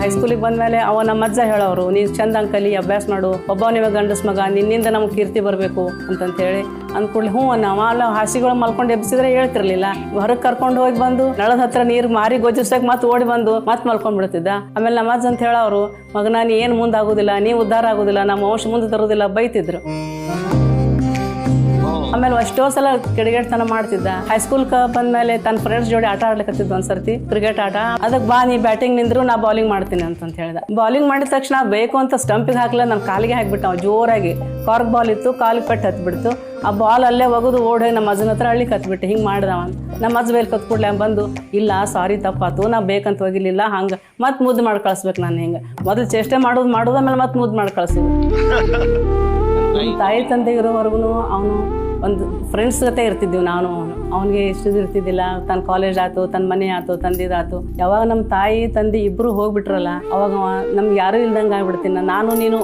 ಹೈಸ್ಕೂಲಿಗೆ ಬಂದ್ಮೇಲೆ ನಮ್ಮ ಅಜ್ಜ ಹೇಳೋರು, ನೀನು ಚಂದ ಕಲಿ, ಅಭ್ಯಾಸ ಮಾಡು, ಒಬ್ಬನಿವೆ ಗಂಡಸ್ ಮಗ, ನಿನ್ನಿಂದ ನಮ್ಗೆ ಕೀರ್ತಿ ಬರಬೇಕು ಅಂತಂತೇಳಿ ಅಂದ್ಕೊಳ್ಳಿ. ಹ್ಞೂ ನಾವು ಹಾಸಿಗಳು ಮಲ್ಕೊಂಡು ಎಬ್ಸಿದ್ರೆ ಹೇಳ್ತಿರ್ಲಿಲ್ಲ. ಹೊರಗೆ ಕರ್ಕೊಂಡು ಹೋಗಿ ಬಂದು ನಳದ ಹತ್ರ ನೀರು ಮಾರಿ ಗೊಜ್ಜಿಸಕ್ಕೆ ಮತ್ತೆ ಓಡಿ ಬಂದು ಮತ್ತೆ ಮಲ್ಕೊಂಡ್ಬಿಡ್ತಿದ್ದ. ಆಮೇಲೆ ನಮ್ಮ ಅಜ್ಜ ಅಂತ ಹೇಳೋರು, ಮಗನ ನೀ ಏನು ಮುಂದಾಗೋದಿಲ್ಲ, ನೀ ಉದ್ಧಾರ ಆಗೋದಿಲ್ಲ, ನಮ್ಮ ವಂಶ ಮುಂದೆ ತರೋದಿಲ್ಲ, ಬೈತಿದ್ರು. ಆಮೇಲೆ ಎಷ್ಟೋ ಸಲ ಕಿಡಿಗೇಡ್ತನ ಮಾಡ್ತಿದ್ದ. ಹೈಸ್ಕೂಲ್ಗೆ ಬಂದ್ಮೇಲೆ ತನ್ನ ಫ್ರೆಂಡ್ಸ್ ಜೋಡಿ ಆಟ ಆಡ್ಲಿಕ್ಕತ್ತಿದ್ದ ಒಂದ್ಸರ್ತಿ, ಕ್ರಿಕೆಟ್ ಆಟ. ಅದಕ್ಕೆ ಬಾ ನೀ ಬ್ಯಾಟಿಂಗ್ ನಿಂದ್ರು, ನಾ ಬಾಲಿಂಗ್ ಮಾಡ್ತೀನಿ ಅಂತ ಹೇಳ್ದ. ಬಾಲಿಂಗ್ ಮಾಡಿದ ತಕ್ಷಣ ಬೇಕು ಅಂತ ಸ್ಟಂಪಿಗೆ ಹಾಕ್ಲ, ನನ್ನ ಕಾಲಿಗೆ ಹಾಕ್ಬಿಟ್ಟು ನಾವು ಜೋರಾಗಿ. ಕಾರ್ಕ್ ಬಾಲ್ ಇತ್ತು, ಕಾಲಿಗೆ ಪೆಟ್ಟು ಹತ್ಬಿಡ್ತು. ಆ ಬಾಲ್ ಅಲ್ಲೇ ಒಗದು ಓಡಿ ನಮ್ಮ ಅಜ್ಜನ ಹತ್ರ ಹಳ್ಳಿಗೆ ಹತ್ಬಿಟ್ಟು ಹಿಂಗೆ ಮಾಡ್ದವ. ನಮ್ಮ ಅಜ್ಜ ಬೇಲ್ ಕತ್ಕೊಡ್ಲೆ ಬಂದು, ಇಲ್ಲ ಸಾರಿ ತಪ್ಪಾತು, ನಾ ಬೇಕಂತ ಹೋಗಿರ್ಲಿಲ್ಲ, ಹಂಗೆ ಮತ್ತೆ ಮುದ್ದು ಮಾಡಿ ಕಳಿಸ್ಬೇಕು. ನಾನು ಹಿಂಗೆ ಮೊದಲು ಚೇಷ್ಟೆ ಮಾಡೋದು ಆಮೇಲೆ ಮತ್ತೆ ಮುದ್ದು ಮಾಡಿ ಕಳಿಸೋದು. ತಾಯಿ ತಂದೆ ಇರೋವರೆಗೂ ಅವನು ಒಂದು ಫ್ರೆಂಡ್ಸ್ ಜೊತೆ ಇರ್ತಿದ್ದೀವಿ. ನಾನು ಅವನಿಗೆ ಇಷ್ಟು ಇರ್ತಿದ್ದಿಲ್ಲ. ತನ್ನ ಕಾಲೇಜ್ ಆಯ್ತು, ತನ್ನ ಮನೆ ಆಯ್ತು, ತಂದಿದಾಯ್ತು. ಯಾವಾಗ ನಮ್ಮ ತಾಯಿ ತಂದೆ ಇಬ್ಬರು ಹೋಗ್ಬಿಟ್ರಲ್ಲ, ಅವಾಗ ನಮ್ಗೆ ಯಾರೂ ಇಲ್ದಂಗೆ ಆಗ್ಬಿಡ್ತೀನಿ. ನಾನು ನೀನು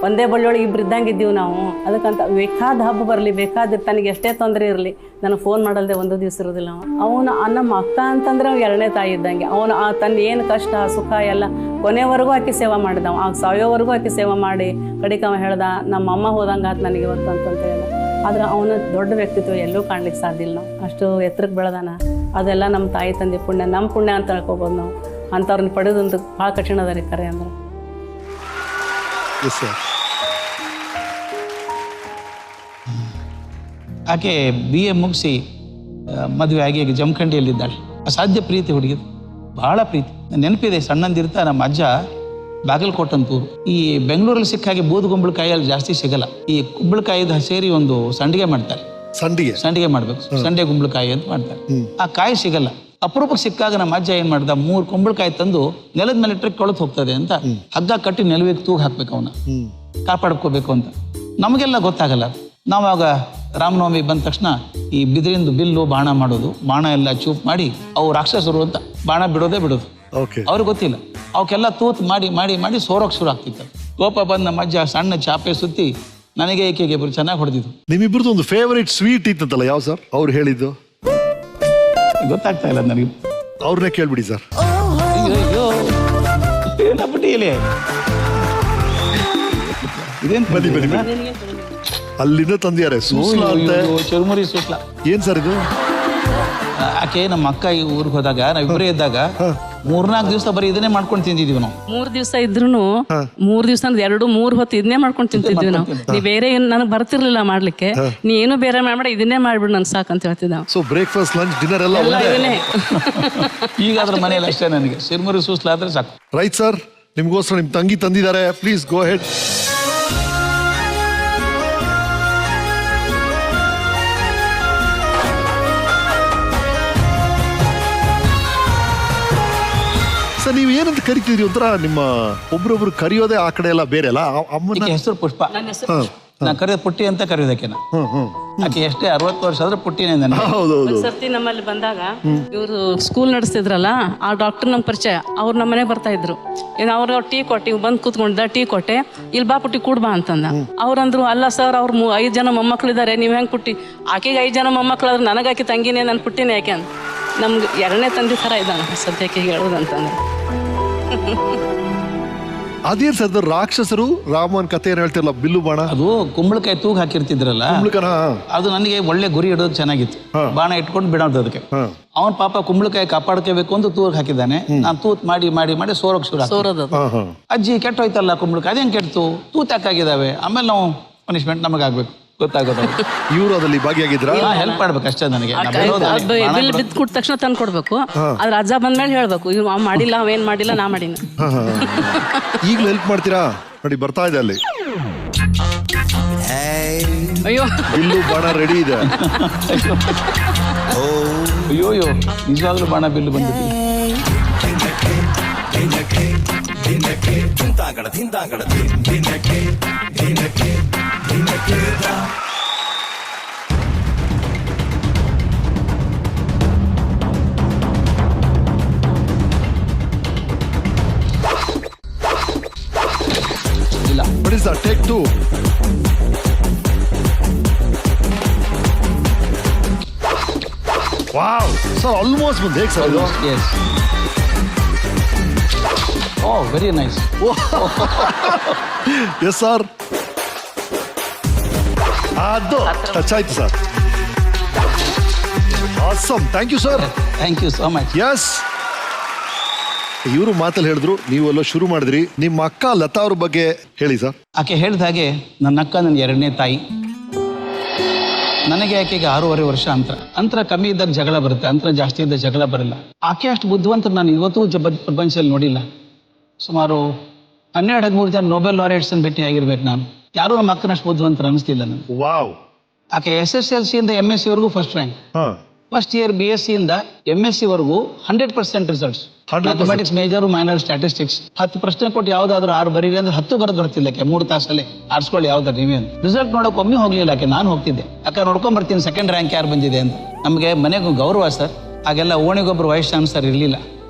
ಒಂದೇ ಬಳ್ಳಿಯೊಳಗೆ ಇಬ್ರು ಇದ್ದಂಗೆ ಇದ್ದೀವಿ ನಾವು. ಅದಕ್ಕಂತ ಬೇಕಾದ ಹಬ್ಬ ಬರಲಿ, ಬೇಕಾದ ತನಗೆ ಎಷ್ಟೇ ತೊಂದರೆ ಇರಲಿ, ನನಗೆ ಫೋನ್ ಮಾಡಲ್ದೆ ಒಂದು ದಿವಸ ಇರೋದಿಲ್ಲ. ಅವನು ನಮ್ಮ ಅಕ್ಕ ಅಂತಂದ್ರೆ ಅವ್ನು 2ನೇ ತಾಯಿ ಇದ್ದಂಗೆ. ಅವನು ತನ್ನ ಏನು ಕಷ್ಟ ಸುಖ ಎಲ್ಲ ಕೊನೆವರೆಗೂ ಆಕೆ ಸೇವೆ ಮಾಡಿದ. ಆಗ ಸಾಯೋವರೆಗೂ ಆಕೆ ಸೇವೆ ಮಾಡಿ ಕಡಿಕ ಅವ ಹೇಳ್ದ, ನಮ್ಮ ಅಮ್ಮ ಹೋದಂಗೆ ಆಯ್ತು ನನಗೆ ಇವತ್ತು ಅಂತಂತ ಹೇಳ್ದ. ಆದ್ರೆ ಅವನ ದೊಡ್ಡ ವ್ಯಕ್ತಿತ್ವ ಎಲ್ಲೂ ಕಾಣ್ಲಿಕ್ಕೆ ಸಾಧ್ಯ ಇಲ್ಲ. ನಾವು ಅಷ್ಟು ಎತ್ತರಕ್ಕೆ ಬೆಳೆದಾನ. ಅದೆಲ್ಲ ನಮ್ಮ ತಾಯಿ ತಂದೆ ಪುಣ್ಯ, ನಮ್ಮ ಪುಣ್ಯ ಅಂತ ಹೇಳ್ಕೊಬೋದು ನಾವು. ಅಂಥವ್ರನ್ನ ಪಡೆದಂತ ಭಾಳ ಕಠಿಣ ಅದ ರೀ ಕರೆ ಅಂದ್ರೆ. ಆಕೆ BA ಮುಗಿಸಿ ಮದುವೆ ಆಗಿ ಈಗ ಜಮಖಂಡಿಯಲ್ಲಿದ್ದಾಳೆ. ಅಸಾಧ್ಯ ಪ್ರೀತಿ ಹುಡುಗಿದು, ಬಹಳ ಪ್ರೀತಿ. ನೆನಪಿದೆ, ಸಣ್ಣಂದಿರ್ತಾ ನಮ್ಮ ಅಜ್ಜ ಬಾಗಲಕೋಟಂತೂರು. ಈ ಬೆಂಗಳೂರಲ್ಲಿ ಸಿಕ್ಕ ಹಾಗೆ ಬೂದುಗುಂಬಳಕಾಯಲ್ಲಿ ಜಾಸ್ತಿ ಸಿಗಲ್ಲ. ಈ ಕುಂಬಳಕಾಯಿದ ಸೇರಿ ಒಂದು ಸಂಡಿಗೆ ಮಾಡ್ತಾರೆ. ಸಂಡಿಗೆ ಮಾಡ್ಬೇಕು, ಸಂಡೆ ಕುಂಬಳಕಾಯಿ ಅಂತ ಮಾಡ್ತಾರೆ. ಆ ಕಾಯಿ ಸಿಗಲ್ಲ. ಅಪರೂಪಕ್ಕೆ ಸಿಕ್ಕಾಗ ನಮ್ಮ ಅಜ್ಜ ಏನ್ ಮಾಡ್ದ, 3 ಕುಂಬಳಕಾಯಿ ತಂದು ನೆಲದ ಮೇಲೆ ಇಟ್ಟರೆ ಕೊಳತು ಹೋಗ್ತದೆ ಅಂತ ಹಗ್ಗ ಕಟ್ಟಿ ನೆಲವಿಗೆ ತೂಗ್ ಹಾಕ್ಬೇಕು, ಅವನ್ನ ಕಾಪಾಡ್ಕೋಬೇಕು ಅಂತ. ನಮಗೆಲ್ಲ ಗೊತ್ತಾಗಲ್ಲ. ನಾವಾಗ ರಾಮನವಮಿ ಬಂದ ತಕ್ಷಣ ಈ ಬಿದಿರಿಂದ ಬಿಲ್ಲು ಬಾಣ ಮಾಡೋದು, ಬಾಣ ಎಲ್ಲ ಚೂಪ್ ಮಾಡಿ ಅವು ರಾಕ್ಷಸರು ಅಂತ ಬಾಣ ಬಿಡೋದೇ ಬಿಡೋದು. ಅವ್ರಿಗೆ ಗೊತ್ತಿಲ್ಲ. ಅವಕ್ಕೆಲ್ಲ ತೂತ್ ಮಾಡಿ ಮಾಡಿ ಮಾಡಿ ಸೋರೋಕ್ ಶುರು ಆಗ್ತಿತ್ತು. ಕೋಪ ಬಂದ ನಮ್ಮ ಅಜ್ಜ ಸಣ್ಣ ಚಾಪೆ ಸುತ್ತಿ ನನಗೆ ಏಕೆಗೆ ಇಬ್ರು ಚೆನ್ನಾಗಿ ಹೊಡೆದಿದ್ದು. ನಿಮ್ಮಿಬ್ರದ್ದು ಒಂದು ಫೇವರೇಟ್ ಸ್ವೀಟ್ ಇತ್ತಲ್ಲ, ಯಾವ ಸರ್ ಅವ್ರು ಹೇಳಿದ್ದು? ಗೊತ್ತಾಗ್ತಾ ಇಲ್ಲ ನನಗೆ. ಅವ್ರನ್ನೇ ಕೇಳ್ಬಿಡಿ ಸರ್. ಇದೇನ್ ಬನ್ನಿ ಬನ್ನಿ ಅಲ್ಲಿಂದ ತಂದಿದ್ದಾರೆ ಸೂಸ್ಲಾ ಅಂತ. ಚುರುಮುರಿ ಸೂಸ್ಲಾ ಏನ್ ಸರ್ ಇದು? ಆಕೆ ನಮ್ಮ ಅಕ್ಕ ಈ ಊರಿಗೆ ಹೋದಾಗ ನಾವಿಬ್ಬರೇ ಇದ್ದಾಗ 4-4 ದಿವಸ ಬರೀ ಇದನ್ನೇ ಮಾಡ್ಕೊಂಡು ತಿಂದಿದೀವಿ ನಾವು. 3 ದಿವಸ ಇದ್ರು 3 ದಿವಸ 2-3 ಹೊತ್ತು ಇದನ್ನೇ ಮಾಡ್ಕೊಂಡು ತಿಂತಿದ್ವಿ ನಾವು. ನೀ ಬೇರೆ ಏನು ನನಗೆ ಬರ್ತಿರ್ಲಿಲ್ಲ ಮಾಡ್ಲಿಕ್ಕೆ, ನೀ ಏನು ಬೇರೆ ಮಾಡ್ಬೇಡ, ಇದನ್ನೇ ಮಾಡ್ಬಿಡು ನನ್ ಸಾಕಂತ ಹೇಳ್ತಿದ್ದ. ಸೊ ಬ್ರೇಕ್ಫಾಸ್ಟ್, ಲಂಚ್, ಡಿನ್ನರ್ ಎಲ್ಲ ಇದನ್ನೇ. ಈಗ ಅದ್ರ ಮನೇಲಿ ಅಷ್ಟೇ ನನಗೆ ಶಿರ್ಮುರಿ ಸೂಸ್ಲಾದ್ರೆ ಸಾಕು. ರೈಟ್ ಸರ್, ನಿಮ್ಗೋಸ್ಕರ ನಿಮ್ ತಂಗಿ ತಂದಿದ್ದಾರೆ, ಪ್ಲೀಸ್ ಗೋ ಹೆಡ್. ಸರ್ ನೀವು ಏನಂತ ಕರಿತಿದ್ರಿ? ಒಂಥರ ನಿಮ್ಮ ಒಬ್ರೊಬ್ರು ಕರೆಯೋದೇ ಆ ಕಡೆ ಎಲ್ಲ ಬೇರೆ ಅಲ್ಲ. ಅಮ್ಮನ ಆಕೆ ಹೆಸರು ಪುಷ್ಪ, ನಾ ಕರೆಯೋದು ಪುಟ್ಟಿ ಅಂತ ಕರೆಯೋದಕ್ಕೆ. ಆಕೆ ಎಷ್ಟೇ 60 ವರ್ಷ ಆದ್ರೆ ಪುಟ್ಟಿನೇ ನನಗೆ. ಹೌದೌದು. ಸರ್ತಿ ನಮ್ಮಲ್ಲಿ ಬಂದಾಗ ಇವರು ಸ್ಕೂಲ್ ನಡೆಸ್ತಿದ್ರಲ್ಲ, ಆ ಡಾಕ್ಟರ್ ನಮ್ ಪರಿಚಯ, ಅವ್ರು ನಮ್ಮ ಮನೆಗೆ ಬರ್ತಾ ಇದ್ರು. ಏನ್ ಅವ್ರ ಟೀ ಕೊಟ್ಟಿ ಬಂದ್ ಕೂತ್ಕೊಂಡಿದ್ದ, ಟೀ ಕೊಟ್ಟೆ, ಇಲ್ಲಿ ಬಾ ಪುಟ್ಟಿ ಕೂಡ್ ಬಾ ಅಂತಂದ. ಅವ್ರಂದ್ರು ಅಲ್ಲ ಸರ್, ಅವ್ರು 5 ಜನ ಮೊಮ್ಮಕ್ಳಿದ್ದಾರೆ, ನೀವ್ ಹೆಂಗ್ ಪುಟ್ಟಿ? ಆಕೆಗೆ 5 ಜನ ಮೊಮ್ಮಕ್ಳಾದ್ರೆ ನನಗೆ ಆಕೆ ತಂಗಿನೇ, ನನ್ನ ಪುಟ್ಟಿನೇ ಯಾಕೆ ಅಂತ. ನಮ್ಗೆ 2ನೇ ತಂದೆ ತರ ಇದ್ದಾನೆ ಸದ್ಯಕ್ಕೆ ಹೇಳೋದಂತಂದ್ರೆ. ಅದೇ ಸರ್ ರಾಕ್ಷಸರು ರಾಮನ್ ಕಥೆ ಏನ್ ಹೇಳ್ತಿರಲ್ಲ, ಬಿಲ್ಲು ಬಾಣ, ಅದು ಕುಂಬಳಕಾಯಿ ತೂಗ್ ಹಾಕಿರ್ತಿದ್ರಲ್ಲ, ಅದು ನನಗೆ ಒಳ್ಳೆ ಗುರಿ ಇಡೋದು ಚೆನ್ನಾಗಿತ್ತು. ಬಾಣ ಇಟ್ಕೊಂಡು ಬಿಡೋದು ಅದಕ್ಕೆ. ಅವನ್ ಪಾಪ ಕುಂಬಳಕಾಯಿ ಕಾಪಾಡ್ಕೋಬೇಕು ಅಂತ ತೂಗ್ ಹಾಕಿದ್ದಾನೆ. ನಾನು ತೂತ್ ಮಾಡಿ ಮಾಡಿ ಮಾಡಿ ಸೋರೋಕ್ ಶುರು ಸೋರೋದು. ಅಜ್ಜಿ ಕೆಟ್ಟೋಯ್ತಲ್ಲ ಕುಂಬಳಕಾಯಿ, ಅದೇನ್ ಕೆಡ್ತು, ತೂತ್ ಯಾಕಾಗಿದ್ದಾವೆ, ಆಮೇಲೆ ನಾವು ಪನಿಷ್ಮೆಂಟ್ ನಮಗಾಗ್ಬೇಕು, ಗೊತ್ತಾಗೋದು. ಇವರು ಅದಲ್ಲಿ ಭಾಗಿಯಾಗಿದ್ರ, ಹೆಲ್ಪ್ ಮಾಡ್ಬೇಕು ಅಷ್ಟೇ ನನಗೆ. ಬಿಲ್ ಬಿದ್ದು ಕೊಟ್ಟ ತಕ್ಷಣ ತಂದು ಕೊಡ್ಬೇಕು. ಅದ್ರ ಅಜ್ಜ ಬಂದ್ಮೇಲೆ ಹೇಳ್ಬೇಕು, ಇವ್ ಮಾಡಿಲ್ಲ, ಅವೇನ್ ಮಾಡಿಲ್ಲ, ನಾ ಮಾಡಿನ. ಈಗಲೂ ಹೆಲ್ಪ್ ಮಾಡ್ತೀರಾ ನೋಡಿ, ಬರ್ತಾ ಇದೆ ಅಲ್ಲಿ. ಅಯ್ಯೋ, ಬಿಲ್ಲು ಬಾಣ ರೆಡಿ ಇದೆ. ಅಯ್ಯೋಯ್ಯೋ, ನಿಜವಾಗ್ಲೂ ಬಾಣ ಬಿಲ್ಲು ಬಂದಿದೆ. What is that? Take 2. Wow! Sir, almost ಬಂದೆ ಹೇಗೆ ಸರ್ ಇದು? Yes. Oh, very nice. Yes sir, ಅದು ಟಚ್ ಆಯ್ತು sir. Awesome, thank you sir. Thank you so much. Yes, ಇವರು ಮಾತಲ್ಲಿ ಹೇಳಿದ್ರು, ನೀವೆಲ್ಲ ಶುರು ಮಾಡಿದ್ರಿ. ನಿಮ್ಮ ಅಕ್ಕ ಲತಾ ಅವ್ರ ಬಗ್ಗೆ ಹೇಳಿ ಸರ್. ಆಕೆ ಹೇಳಿದ ಹಾಗೆ ನನ್ನ ಅಕ್ಕ ನನ್ನ 2ನೇ ತಾಯಿ. ನನಗೆ ಆಕೆಗೆ 6.5 ವರ್ಷ ಅಂತರ ಕಮ್ಮಿ ಇದ್ದಾಗ ಜಗಳ ಬರುತ್ತೆ, ಅಂತರ ಜಾಸ್ತಿ ಇದ್ದಾಗ ಜಗಳ ಬರಲ್ಲ. ಆಕೆ ಅಷ್ಟು ಬುದ್ಧಿವಂತ ನಾನು ಇವತ್ತೂ ಪ್ರಪಂಚದಲ್ಲಿ ನೋಡಿಲ್ಲ. ಸುಮಾರು 12-13 ಜನ ನೊಬೆಲ್ ಲಾರೆಟ್ಸ್ ಅನ್ನು ಭೇಟಿ ಆಗಿರ್ಬೇಕು ನಾನು. ಯಾರು ನಮ್ಮ ಅಕ್ಕನಷ್ಟು ಬುದ್ಧಿವಂತರು ಅನಿಸ್ತಿಲ್ಲ ನನಗೆ. ವಾವ್. ಆಕೆ SSLC ಇಂದ MSc ವರೆಗೂ first rank. First year BSc ಇಂದ MSc ವರೆಗೂ 100% results. Mathematics major, minor, statistics. 10 ಪ್ರಶ್ನೆ ಕೊಟ್ಟು ಯಾವ್ದಾದ್ರು 6 ಬರೀರಿ ಅಂದ್ರೆ 10 ಬರೋದು ಬರ್ತಿಲ್ಲ. 3 ತಾಸಲ್ಲಿ ಆರಿಸ್ಕೊಳ್ಳಿ ಯಾವ್ದಾರು ನೀವೇನು. ರಿಸಲ್ಟ್ ನೋಡೋಕೆ ಒಮ್ಮೆ ಹೋಗ್ಲಿಲ್ಲ ಆಕೆ, ನಾನು ಹೋಗ್ತಿದ್ದೆ. ಅಕ್ಕ ನೋಡ್ಕೊಂಡ್ ಬರ್ತೀನಿ ಸೆಕೆಂಡ್ ರ್ಯಾಂಕ್ ಯಾರು ಬಂದಿದೆ ಅಂತ. ನಮಗೆ ಮನೆಗೂ ಗೌರವ ಸರ್. ಆಗೆಲ್ಲ ಓಣಿಗೊಬ್ಬರು ವೈಸ್ ಚಾನ್ಸಲರ್ ಇರಲಿಲ್ಲ.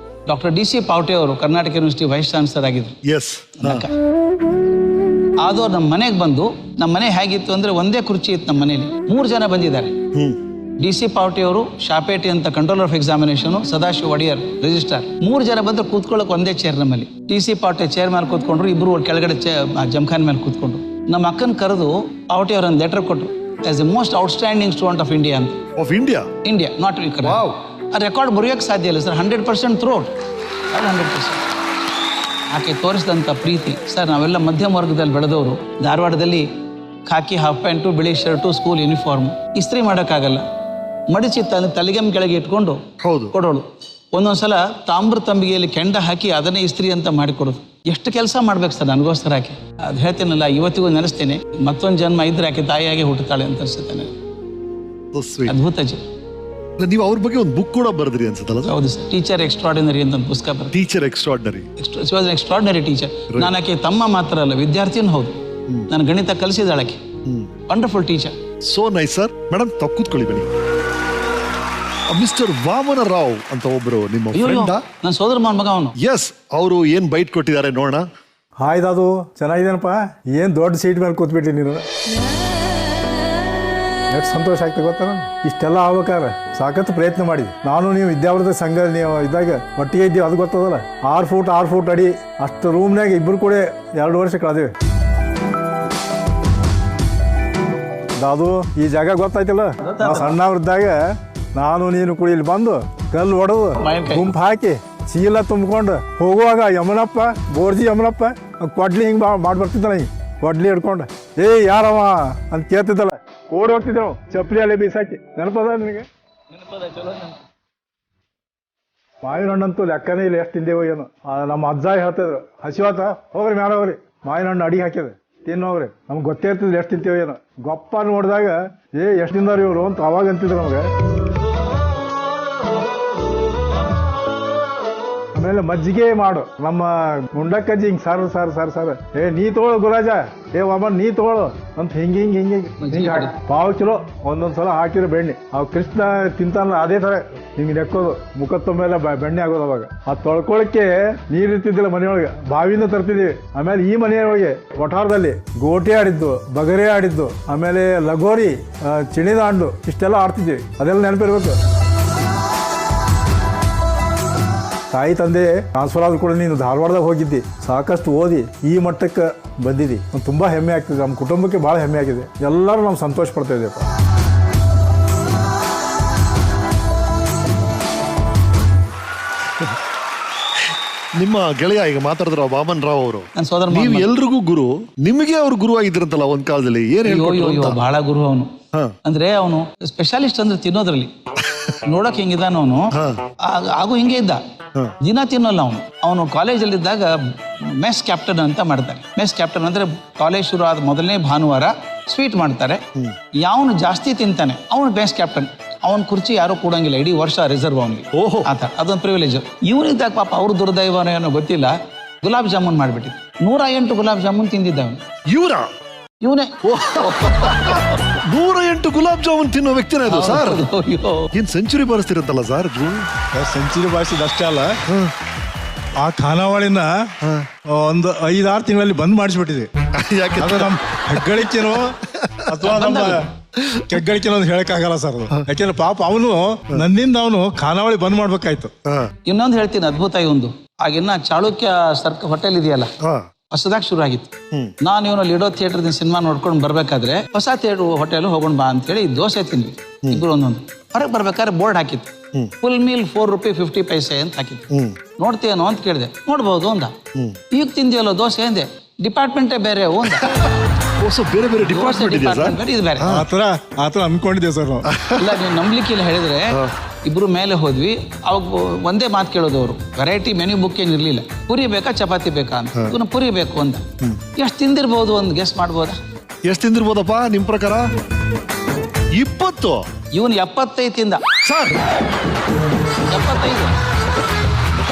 ಡಾಕ್ಟರ್ DC ಪಾವಟೆ ಅವರು ಕರ್ನಾಟಕ ಯೂನಿವರ್ಸಿಟಿ ವೈಸ್ ಚಾನ್ಸಲರ್ ಆಗಿದ್ರು. ಎಸ್. ಆದವ್ರು ನಮ್ಮ ಮನೆಗೆ ಬಂದು, ನಮ್ಮ ಮನೆ ಹೇಗಿತ್ತು ಅಂದ್ರೆ ಒಂದೇ ಕುರ್ಚಿ ಇತ್ತು ನಮ್ಮ ಮನೇಲಿ. 3 ಜನ ಬಂದಿದ್ದಾರೆ. DC ಪಾವಟೆ ಅವರು, ಶಾಪೇಟಿ ಅಂತ controller of examination, Sadashiv Odeyar registrar. 3 ಜನ ಬಂದ್ರೆ ಕೂತ್ಕೊಳ್ಳೋಕೆ ಒಂದೇ ಚೇರ್ ನಮ್ಮಲ್ಲಿ. DC ಪಾವಟೆ ಚೇರ್ ಮೇಲೆ ಕೂತ್ಕೊಂಡ್ರು, ಇಬ್ರು ಕೆಳಗಡೆ ಜಮಖಾನ್ ಮೇಲೆ ಕೂತ್ಕೊಂಡ್ರು. ನಮ್ಮ ಅಕ್ಕನ ಕರೆದು ಪಾವಟೆ ಅವ್ರ ಒಂದು ಲೆಟರ್ ಕೊಟ್ಟರು, as a most outstanding student of India ಅಂತ. Of India? ಇಂಡಿಯಾ, ನಾಟ್ ವಿಕರ್. ಆ ರೆಕಾರ್ಡ್ ಮುರಿಯೋಕ್ಕೆ ಸಾಧ್ಯ ಇಲ್ಲ ಸರ್. 100% ಥ್ರೋಟ್. 100%. ಆಕೆ ತೋರಿಸಿದಂಥ ಪ್ರೀತಿ ಸರ್. ನಾವೆಲ್ಲ ಮಧ್ಯಮ ವರ್ಗದಲ್ಲಿ ಬೆಳೆದವರು. ಧಾರವಾಡದಲ್ಲಿ ಖಾಕಿ ಹಾಫ್ ಪ್ಯಾಂಟು, ಬಿಳಿ ಶರ್ಟು, ಸ್ಕೂಲ್ ಯೂನಿಫಾರ್ಮು. ಇಸ್ತ್ರಿ ಮಾಡೋಕ್ಕಾಗಲ್ಲ, ಮಡಿಚಿ ತಲೆಗೆಮ್ ಕೆಳಗೆ ಇಟ್ಕೊಂಡು ಕೊಡೋಳು. ಒಂದೊಂದ್ಸಲ ತಾಮ್ರ ತಂಬಿಗೆಯಲ್ಲಿ ಕೆಂಡ ಹಾಕಿ ಅದನ್ನೇ ಇಸ್ತ್ರಿ ಅಂತ ಮಾಡಿಕೊಡೋದು. ಎಷ್ಟು ಕೆಲಸ ಮಾಡ್ಬೇಕು ಸರ್ ನನಗೋಸ್ಕರ ಆಕೆ. ಅದು ಹೇಳ್ತೇನಲ್ಲ, ಇವತ್ತಿಗೂ ನೆನೆಸ್ತೇನೆ. ಮತ್ತೊಂದು ಜನ್ಮ ಇದ್ರೆ ಆಕೆ ತಾಯಿಯಾಗಿ ಹುಟ್ಟುತ್ತಾಳೆ ಅಂತ ಅನ್ಸುತ್ತೆ ನನಗೆ. ಅದ್ಭುತ ಜಿ. ನೀವು ಅವ್ರ ಬಗ್ಗೆ ಒಂದು ಬುಕ್ ಕೂಡ ಬರೆದ್ರಿ ಅನ್ಸುತ್ತಲ್ಲ? ಹೌದು ಸರ್, ಟೀಚರ್ ಎಕ್ಸ್ಟ್ರಾರ್ಡಿನರಿ ಅಂತ ಒಂದು ಪುಸ್ತಕ ಬರೆದ. Teacher extraordinary. Extraordinary teacher. ನಾನು ಆಕೆ ತಮ್ಮ ಮಾತ್ರ ಅಲ್ಲ, ವಿದ್ಯಾರ್ಥಿನೂ ಹೌದು. ನಾನು ಗಣಿತ ಕಲಿಸಿದಾಳೆ ಆಕೆ. Wonderful teacher. So nice sir. Madam ತಾವು ಕೂತ್ಕೊಳ್ಳಿ ಬನ್ನಿ. ಮಿಸ್ಟರ್ ವಾಮನ ರಾವ್ ಅಂತ ಒಬ್ರು ನಿಮ್ಮ ಫ್ರೆಂಡ್? ನನ್ನ ಸೋದರ ಮಗ ಅವನು. ಎಸ್, ಅವರು ಏನ್ ಬೈಟ್ ಕೊಟ್ಟಿದ್ದಾರೆ ನೋಡೋಣ. ಹಾಯ್ ದಾದು, ಚೆನ್ನಾಗಿದ್ದೇನಪ್ಪ. ಏನು ದೊಡ್ಡ ಸೀಟ್ ಮೇಲೆ ಕೂತ್ಬಿಟ್ಟಿ ನೀನು. ಎಷ್ಟು ಸಂತೋಷ ಆಗ್ತದೆ ಗೊತ್ತಾ. ಇಷ್ಟೆಲ್ಲ ಆಗ್ಬೇಕಾದ್ರೆ ಸಾಕಷ್ಟು ಪ್ರಯತ್ನ ಮಾಡಿದ್ವಿ. ನಾನು ನೀವು ವಿದ್ಯಾವರ್ಧಕ ಸಂಘ ನೀವು ಇದ್ದಾಗ ಒಟ್ಟಿಗೆ ಇದ್ದೀವಿ, ಅದು ಗೊತ್ತದಲ್ಲ. 6 ಫೂಟ್ ಅಡಿ ಅಷ್ಟು ರೂಮ್ನಾಗ ಇಬ್ಬರು ಕೂಡ 2 ವರ್ಷ ಕಳೆದೇವೆ. ದಾದು, ಈ ಜಾಗ ಗೊತ್ತಾಯ್ತಿಲ್ಲ. ನಾವು ಸಣ್ಣವ್ರಿದ್ದಾಗ ನಾನು ನೀನು ಕೂಡ ಇಲ್ಲಿ ಬಂದು ಕಲ್ಲು ಹೊಡೆದು ಗುಂಪು ಹಾಕಿ ಚೀಲ ತುಂಬ್ಕೊಂಡು ಹೋಗುವಾಗ ಯಮನಪ್ಪ ಬೋರ್ಜಿ ಯಮನಪ್ಪ ಕೊಡ್ಲಿ ಹಿಂಗೆ ಮಾಡಿ ಬರ್ತಿದ್ದಲ್ಲ ಹಿಂಗೆ ಕೊಡ್ಲಿ ಹಿಡ್ಕೊಂಡು ಯಾರವ ಅಂತ ಕೇಳ್ತಿದ್ದಲ್ಲ ಓಡಿ ಹೋಗ್ತಿದ್ದೆವು ಚಪ್ಪಲಿ ಅಲ್ಲೇ ಬೀಸಾಕಿ ನೆನಪದ ನಿನಗೆ? ಮಾವಿನ ಹಣ್ಣಂತೂ ಲೆಕ್ಕನೇ ಇಲ್ಲ ಎಷ್ಟು ತಿಂದೇವು ಏನು. ನಮ್ಮ ಅಜ್ಜ ಹೇಳ್ತಿದ್ರು ಹಸಿವಾತ ಹೋಗ್ರಿ ಮ್ಯಾಲ ಹೋಗ್ರಿ ಮಾವಿನ ಹಣ್ಣು ಅಡಿಗೆ ಹಾಕಿದೆ ತಿನ್ನೋಗ್ರಿ. ನಮ್ಗೆ ಗೊತ್ತೇ ಇರ್ತಿದ್ರು ಎಷ್ಟು ತಿಂತೇವೆ ಏನೋ. ಗೊಪ್ಪ ನೋಡಿದಾಗ ಎಷ್ಟು ತಿಂದವ್ರು ಇವರು ಅಂತ ಅವಾಗ ಅಂತಿದ್ರು ನಮ್ಗೆ. ಆಮೇಲೆ ಮಜ್ಜಿಗೆ ಮಾಡು ನಮ್ಮ ಗುಂಡಕ್ಕಜ್ಜಿ ಹಿಂಗ್ ಸರ್ ನೀ ತಗೊಳು ಗುರಾಜ ವಾಮನ್ ನೀ ತಗೊಳು ಅಂತ ಹಿಂಗೆ ಹಾಕಿ ಪಾವು ಕಿಲೋ ಒಂದೊಂದ್ಸಲ ಹಾಕಿರೋ ಬೆಣ್ಣೆ ಅವ್ ಕೃಷ್ಣ ತಿಂತಾನ ಅದೇ ತರ ಹಿಂಗೆ ನೆಕ್ಕೋದು ಮುಖದ ತುಂಬೆಲ್ಲ ಬೆಣ್ಣೆ ಆಗೋದು. ಅವಾಗ ಅದು ತೊಳ್ಕೊಳಕ್ಕೆ ನೀರ್ ಇರ್ತಿದ್ದಿಲ್ಲ ಮನೆಯೊಳಗೆ, ಬಾವಿಯಿಂದ ತರ್ತಿದೀವಿ. ಆಮೇಲೆ ಈ ಮನೆಯೊಳಗೆ ಒಠಾರದಲ್ಲಿ ಗೋಟೆ ಆಡಿದ್ದು, ಬಗರೆ ಆಡಿದ್ದು, ಆಮೇಲೆ ಲಗೋರಿ, ಚಿಣಿದಾಂಡು ಇಷ್ಟೆಲ್ಲ ಆಡ್ತಿದ್ವಿ. ಅದೆಲ್ಲ ನೆನಪಿರ್ಬೇಕು. ತಾಯಿ ತಂದೆ ಟ್ರಾನ್ಸ್ಫರ್ ಆದ್ರೂ ಕೂಡ ನೀನು ಧಾರವಾಡದಾಗ ಹೋಗಿದ್ದಿ, ಸಾಕಷ್ಟು ಓದಿ ಈ ಮಟ್ಟಕ್ಕೆ ಬಂದಿದ್ದಿ. ತುಂಬ ಹೆಮ್ಮೆ ಆಗ್ತಿದೆ. ನಮ್ಮ ಕುಟುಂಬಕ್ಕೆ ಭಾಳ ಹೆಮ್ಮೆ ಆಗಿದೆ. ಎಲ್ಲರೂ ನಾವು ಸಂತೋಷ ಪಡ್ತಾ ಇದ್ದೀವಪ್ಪ. ನಿಮ್ಮ ಗೆಳೆಯ ಈಗ ಮಾತಾಡಿದ್ರ ವಾಮನ್ ರಾವ್ ಅವರು, ನನ್ನ ಸೋದರ ನೀವು ಎಲ್ರಿಗೂ ಗುರು, ನಿಮಗೆ ಅವ್ರು ಗುರು ಆಗಿದ್ರಂತಲ್ಲ ಒಂದ್ ಕಾಲದಲ್ಲಿ. ಏನ್ ಬಹಳ ಗುರು ಅವನು. ಅಂದ್ರೆ ಅವನು ಸ್ಪೆಷಲಿಸ್ಟ್ ಅಂದ್ರೆ ತಿನ್ನೋದ್ರಲ್ಲಿ. ನೋಡಕ್ ಹಿಂಗಿದ್ದಾನ ಅವನು, ಹಾಗೂ ಹಿಂಗೆ ಇದ್ದ. ದಿನ ತಿನ್ನೋಲ್ಲ ಅವನು ಕಾಲೇಜಲ್ಲಿ ಇದ್ದಾಗ ಮೆಸ್ ಕ್ಯಾಪ್ಟನ್ ಅಂತ ಮಾಡ್ತಾರೆ. ಮೆಸ್ ಕ್ಯಾಪ್ಟನ್ ಅಂದ್ರೆ ಕಾಲೇಜ್ ಶುರು ಆದ ಮೊದಲನೇ ಭಾನುವಾರ ಸ್ವೀಟ್ ಮಾಡ್ತಾರೆ. ಯಾವನು ಜಾಸ್ತಿ ತಿಂತಾನೆ ಅವನು ಮೆಸ್ ಕ್ಯಾಪ್ಟನ್. ಅವನ ಕುರ್ಚಿ ಯಾರು ಕೂಡಂಗಿಲ್ಲ, ಇಡೀ ವರ್ಷ ರಿಸರ್ವ್ ಅವನಿಗೆ. ಆತ ಅದೊಂದು ಪ್ರಿವಿಲೇಜ್. ಇವನಿದ್ದಾಗ ಪಾಪ ಅವ್ರ ದುರ್ದೈವನೋ ಏನೋ ಗೊತ್ತಿಲ್ಲ, ಗುಲಾಬ್ ಜಾಮೂನ್ ಮಾಡ್ಬಿಟ್ಟಿದ್ದು. 108 ಗುಲಾಬ್ ಜಾಮೂನ್ ತಿಂದಿದ್ದ ಅವನು. ಇವನೇ 108 ಗುಲಾಬ್ ಜಾಮೂನ್ ತಿನ್ನೋ ವ್ಯಕ್ತಿನ ಇದು ಸರ್. ಏನ್ ಸೆಂಚುರಿ ಬಾರಿಸ್ತಿರತ್ತಲ್ಲ ಸರ್. ಸೆಂಚುರಿ ಬಾರಿಸಿದ ಅಷ್ಟೇ ಅಲ್ಲ, ಆ ಖಾನಾವಳಿನ ಒಂದು 5-6 ತಿಂಗಳಲ್ಲಿ ಬಂದ್ ಮಾಡಿಸ್ಬಿಟ್ಟಿದೆ. ಅದು ನಮ್ಮ ಹೆಗ್ಗಳಿಕೆನೋ ಅಥವಾ ನಮ್ಮ ಕೆಗ್ಗಳಿಕೆನೋ ಅಂತ ಹೇಳಕ್ಕಾಗಲ್ಲ ಸರ್. ಯಾಕೆಂದ್ರೆ ಪಾಪ ಅವನು ನನ್ನಿಂದ ಅವನು ಖಾನಾವಳಿ ಬಂದ್ ಮಾಡ್ಬೇಕಾಯ್ತು. ಇನ್ನೊಂದು ಹೇಳ್ತೀನಿ ಅದ್ಭುತ ಇವಂದು. ಆಗಿನ್ನ ಚಾಳುಕ್ಯ ಹೋಟೆಲ್ ಇದೆಯಲ್ಲ, ಹೊಸದಾಗಿ ಶುರು ಆಗಿತ್ತು. ನಾನು ಇವನು ಲಿಡೋ ಥಿಯೇಟರ್ ಸಿನಿಮಾ ನೋಡ್ಕೊಂಡು ಬರ್ಬೇಕಾದ್ರೆ ಹೊಸ ಥಿಯೇಟರ್ ಹೋಟೆಲ್ ಹೋಗೋಣ ಬಾ ಅಂತ ಹೇಳಿ ದೋಸೆ ತಿಂದ್ವಿ ಇಬ್ರು ಒಂದೊಂದು. ಹೊರಗೆ ಬರ್ಬೇಕಾದ್ರೆ ಬೋರ್ಡ್ ಹಾಕಿತ್ತು, ಫುಲ್ ಮೀಲ್ 4 ರೂಪಾಯಿ 50 ಪೈಸೆ ಅಂತ ಹಾಕಿತ್ತು. ನೋಡ್ತೀಯನೋ ಅಂತ ಕೇಳಿದೆ. ನೋಡ್ಬೋದು ಅಂದ. ಈಗ ತಿಂದಿಯಲ್ಲೋ ದೋಸೆ ಅಂದೆ. ಡಿಪಾರ್ಟ್ಮೆಂಟೇ ಬೇರೆ ಒಂದ. ಬೇರೆ ಬೇರೆ ಡಿಪಾರ್ಟ್ಮೆಂಟ್ ಇದು ಬೇರೆ ಆತರ ಅನ್ಕೊಂಡಿದ್ದೆ ಸರ್. ಇಲ್ಲ ನೀವು ನಂಬ್ಲಿಕ್ಕಿಲ್ಲ ಹೇಳಿದ್ರೆ ಇಬ್ರು ಮೇಲೆ ಹೋದ್ವಿ. ಅವಾಗ ಒಂದೇ ಮಾತು ಕೇಳೋದು ಅವರು, ವೆರೈಟಿ ಮೆನ್ಯೂ ಬುಕ್ ಏನ್ ಇರ್ಲಿಲ್ಲ. ಪುರಿ ಬೇಕಾ ಚಪಾತಿ ಬೇಕಾ ಅಂತ. ಇವನು ಪುರಿ ಬೇಕು ಅಂತ. ಎಷ್ಟು ತಿಂದಿರ್ಬೋದು ಒಂದು ಗೆಸ್ ಮಾಡ್ಬೋದಾ? ಎಷ್ಟು ತಿಂದಿರ್ಬೋದಪ್ಪ ನಿಮ್ ಪ್ರಕಾರ? 20. ಇವನು 75 ತಿಂದ ಸರ್. 75.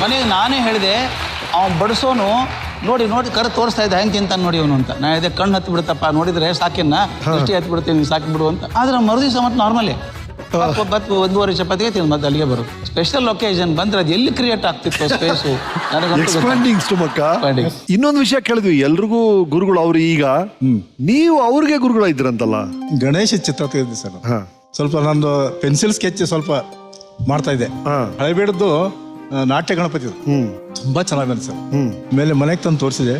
ಮನೆಗೆ ನಾನೇ ಹೇಳಿದೆ, ಅವನ್ ಬಡಿಸೋನು ನೋಡಿ ಕರೆ ತೋರಿಸ್ತಾ ಇದ್ದ ಹೆಂಗೆ ತಿಂತಾನೆ ನೋಡಿ ಅವನು ಅಂತ. ನಾ ಇದೇ ಕಣ್ಣು ಹತ್ತಿ ಬಿಡುತ್ತಪ್ಪ, ನೋಡಿದ್ರೆ ಸಾಕಿನ ದೃಷ್ಟಿ ಹತ್ತಿ ಬಿಡ್ತೀನಿ, ಸಾಕಿ ಬಿಡು ಅಂತ. ಆದ್ರೆ ಮರುದಿವಸ ಮತ್ತೆ ನಾರ್ಮಲೇ 1.5 ಚಪಾತಿಗೆ ತಿಂದು ಮತ್ತೆ ಅಲ್ಲಿಗೆ ಬರೋದು. ಸ್ಪೆಷಲ್ ಒಕೇಶನ್ ಬಂದ್ರೆ ಅದು ಎಲ್ಲಿ ಕ್ರಿಯೇಟ್ ಆಗ್ತಿತ್ತು ಸ್ಪೇಸು. ಇನ್ನೊಂದು ವಿಷಯ ಕೇಳಿದ್ವಿ, ಎಲ್ರಿಗೂ ಗುರುಗಳು ಅವ್ರು. ಈಗ ನೀವು ಅವ್ರಿಗೆ ಗುರುಗಳು ಇದ್ರಂತಲ್ಲ? ಗಣೇಶ ಚಿತ್ರ ತೆಗೆದಿದ್ದೆ ಸರ್. ಸ್ವಲ್ಪ ನಂದು ಪೆನ್ಸಿಲ್ ಸ್ಕೆಚ್ ಸ್ವಲ್ಪ ಮಾಡ್ತಾ ಇದ್ದೆ. ಹಳೆಬೇಡದ್ದು ನಾಟ್ಯ ಗಣಪತಿ ತುಂಬಾ ಚೆನ್ನಾಗಿ ಬಂತು ಸರ್. ಮೇಲೆ ಮನೆಗೆ ತಂದು ತೋರಿಸಿದೆ.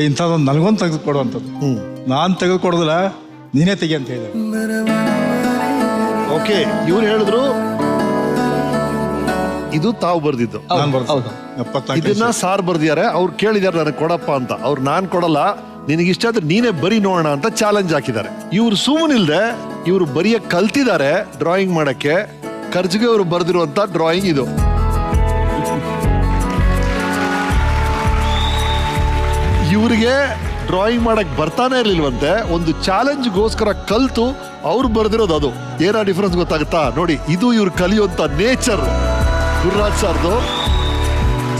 ಇಂಥದ್ದೊಂದು ನನಗೊಂದು ತೆಗೆದುಕೊಡುವಂಥದ್ದು. ನಾನು ತೆಗೆದುಕೊಡೋದಿಲ್ಲ, ನೀನೇ ತೆಗಿ ಅಂತ ಹೇಳಿದೆ. ಓಕೆ, ಇವ್ರು ಹೇಳಿದ್ರು ಇದು ತಾವು ಬರ್ದಿದ್ದು. ಇದನ್ನ ಸಾರ್ ಬರ್ದಿದ್ದಾರೆ. ಅವ್ರು ಕೇಳಿದಾರೆ ನನಗೆ ಕೊಡಪ್ಪ ಅಂತ. ಅವ್ರು ನಾನ್ ಕೊಡಲ್ಲ, ನಿನಗಿಷ್ಟ ಆದ್ರೆ ನೀನೇ ಬರೀ ನೋಡೋಣ ಅಂತ ಚಾಲೆಂಜ್ ಹಾಕಿದ್ದಾರೆ. ಇವ್ರು ಸುಮ್ಮನಿಲ್ದೆ ಇವ್ರು ಬರಿಯಕ್ ಕಲ್ತಿದ್ದಾರೆ ಡ್ರಾಯಿಂಗ್ ಮಾಡಕ್ಕೆ. ಖರ್ಜಿಗೆ ಅವರು ಬರ್ದಿರುವಂತ ಡ್ರಾಯಿಂಗ್ ಇದು. ಇವ್ರಿಗೆ ಡ್ರಾಯಿಂಗ್ ಮಾಡಕ್ ಬರ್ತಾನೆ ಇರ್ಲಿಲ್ವಂತೆ. ಒಂದು ಚಾಲೆಂಜ್ಗೋಸ್ಕರ ಕಲ್ತು ಅವ್ರು ಬರ್ದಿರೋದು ಅದು. ಏನೋ ಡಿಫ್ರೆನ್ಸ್ ಗೊತ್ತಾಗುತ್ತಾ ನೋಡಿ. ಇದು ಇವ್ರು ಕಲಿಯುವಂತ ನೇಚರ್ ಗುರುರಾಜ್ ಸರ್ದು.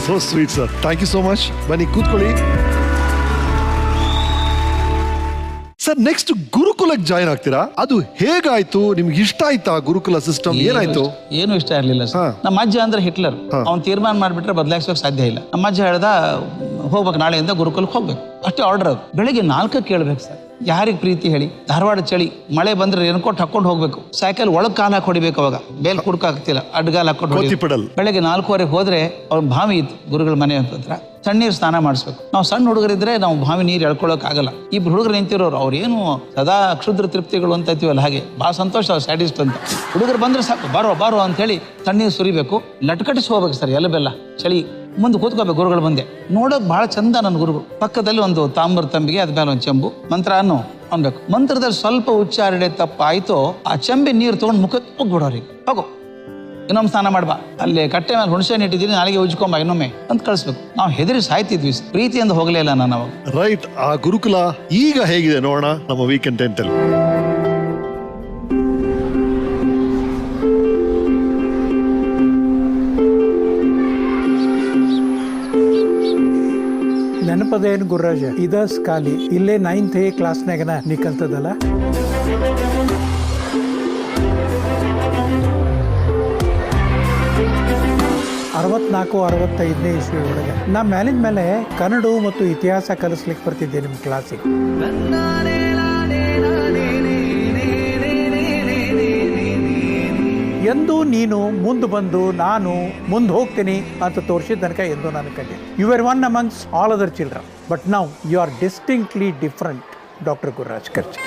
So sweet sir, thank you so much. ಬನ್ನಿ ಕೂತ್ಕೊಳ್ಳಿ ಸರ್. ನೆಕ್ಸ್ಟ್ ಗುರುಕುಲಕ್ಕೆ ಜಾಯ್ನ್ ಆಗ್ತೀರಾ, ಅದು ಹೇಗಾಯ್ತು? ನಿಮ್ಗೆ ಇಷ್ಟ ಆಯ್ತಾ ಗುರುಕುಲ ಸಿಸ್ಟಮ್? ಏನಾಯ್ತು? ಏನು ಇಷ್ಟ ಇರ್ಲಿಲ್ಲ ಸರ್. ನಮ್ಮ ಅಜ್ಜ ಅಂದ್ರೆ ಹಿಟ್ಲರ್. ಅವ್ನು ತೀರ್ಮಾನ ಮಾಡ್ಬಿಟ್ರೆ ಬದಲಾಯಿಸೋಕೆ ಸಾಧ್ಯ ಇಲ್ಲ. ನಮ್ಮ ಅಜ್ಜ ಹೇಳ್ದ ಹೋಗ್ಬೇಕು, ನಾಳೆಯಿಂದ ಗುರುಕುಲಕ್ಕೆ ಹೋಗ್ಬೇಕು, ಅಷ್ಟೇ ಆರ್ಡರ್. ಅದು ಬೆಳಿಗ್ಗೆ 4ಕ್ಕೆ ಕೇಳ್ಬೇಕು ಸರ್. ಯಾರಿಗೆ ಪ್ರೀತಿ ಹೇಳಿ? ಧಾರವಾಡ ಚಳಿ, ಮಳೆ ಬಂದ್ರೆ ರೇನ್ಕೋಟ್ ಹಾಕೊಂಡು ಹೋಗ್ಬೇಕು. ಸೈಕಲ್ ಒಳಗ್ ಕಾಲು ಹಾಕಿ ಹೊಡಿಬೇಕು. ಅವಾಗ ಬೇಲ್ ಕುಡ್ಕಾಗ್ತಿಲ್ಲ, ಅಡ್ಗಾಲ್ ಹಾಕೊಂಡು ಬೆಳಗ್ಗೆ 4:15 ಹೋದ್ರೆ ಅವ್ರ ಬಾವಿ ಇತ್ತು ಗುರುಗಳ ಮನೆ ಹತ್ರ. ತಣ್ಣೀರು ಸ್ನಾನ ಮಾಡಿಸ್ಬೇಕು. ನಾವು ಸಣ್ಣ ಹುಡುಗರಿದ್ರೆ ನಾವು ಬಾವಿ ನೀರು ಎಳ್ಕೊಳಕ್ ಆಗಲ್ಲ. ಇಬ್ರು ಹುಡುಗರು ನಿಂತಿರೋರು, ಅವ್ರೇನು ಸದಾ ಕ್ಷುದ್ರ ತೃಪ್ತಿಗಳು ಅಂತ ಇರ್ತೀವಲ್ಲ ಹಾಗೆ, ಬಹಳ ಸಂತೋಷ, ಸ್ಯಾಟಿಸ್ಟ್ ಅಂತ. ಹುಡುಗರು ಬಂದ್ರೆ ಸಾಕು, ಬಾರೋ ಅಂತ ಹೇಳಿ ತಣ್ಣೀರು ಸುರಿಬೇಕು, ಲಟ್ಕಟಿಸಿ ಹೋಗ್ಬೇಕು ಸರ್. ಎಲ್ಲ ಬೆಲ್ಲ ಚಳಿ ಮುಂದೆ ಕೂತ್ಕೋಬೇಕು ಗುರುಗಳ ಮುಂದೆ. ನೋಡೋಕೆ ಬಹಳ ಚಂದ ನನ್ನ ಗುರುಗಳು. ಪಕ್ಕದಲ್ಲಿ ಒಂದು ತಾಮ್ರ ತಂಬಿಗೆ, ಅದ ಮೇಲೆ ಒಂದು ಚೆಂಬು, ಮಂತ್ರ ಅನ್ಬೇಕು. ಮಂತ್ರದಲ್ಲಿ ಸ್ವಲ್ಪ ಉಚ್ಚಾರಣೆ ತಪ್ಪಾಯ್ತು, ಆ ಚೆಂಬಿ ನೀರು ತೊಗೊಂಡು ಮುಖಕ್ಕೆ ಹೋಗ್ಬಿಡೋರಿಗೆ, ಹೋಗೋ ಇನ್ನೊಮ್ಮೆ ಸ್ನಾನ ಮಾಡ್ಬಾ, ಅಲ್ಲಿ ಕಟ್ಟೆ ಮೇಲೆ ಹುಣಸೆ ಇಟ್ಟಿದ್ದೀನಿ, ನಾಳೆಗೆ ಉಜ್ಕೊಂಬ ಇನ್ನೊಮ್ಮೆ ಅಂತ ಕಳಿಸ್ಬೇಕು. ನಾವು ಹೆದರಿ ಸಾಯ್ತಿದ್ವಿ, ಪ್ರೀತಿಯಿಂದ ಹೋಗಲೇ ಇಲ್ಲ ನಾನು ಅವಾಗ. ರೈಟ್. ಆ ಗುರುಕುಲ ಈಗ ಹೇಗಿದೆ ನೋಡೋಣ ನಮ್ಮ ವೀಕೆಂಡ್ ಟೆಂಟಲ್ಲಿ. ನೆನಪದೇನು ಗುರುರಾಜ, ಇದಸ್ ಖಾಲಿ ಇಲ್ಲೇ 9th A ಕ್ಲಾಸ್ನಾಗನ ನೀ ಕಲ್ತದಲ್ಲ. 64-65ನೇ ಇಸ್ವಿ ಒಳಗೆ ನಾ ಮ್ಯಾಲಿನ ಮೇಲೆ ಕನ್ನಡ ಮತ್ತು ಇತಿಹಾಸ ಕಲಿಸ್ಲಿಕ್ಕೆ ಬರ್ತಿದ್ದೆ ನಿಮ್ಮ ಕ್ಲಾಸಿಗೆ. ಎಂದು ನೀನು ಮುಂದೆ ಬಂದು ನಾನು ಮುಂದೆ ಹೋಗ್ತೀನಿ ಅಂತ ತೋರಿಸಿದ ತನಕ ಎಂದು ನಾನು ಕಂಡೆ. You are one amongst all other children, but now you are distinctly different doctor Gururaj Karjagi.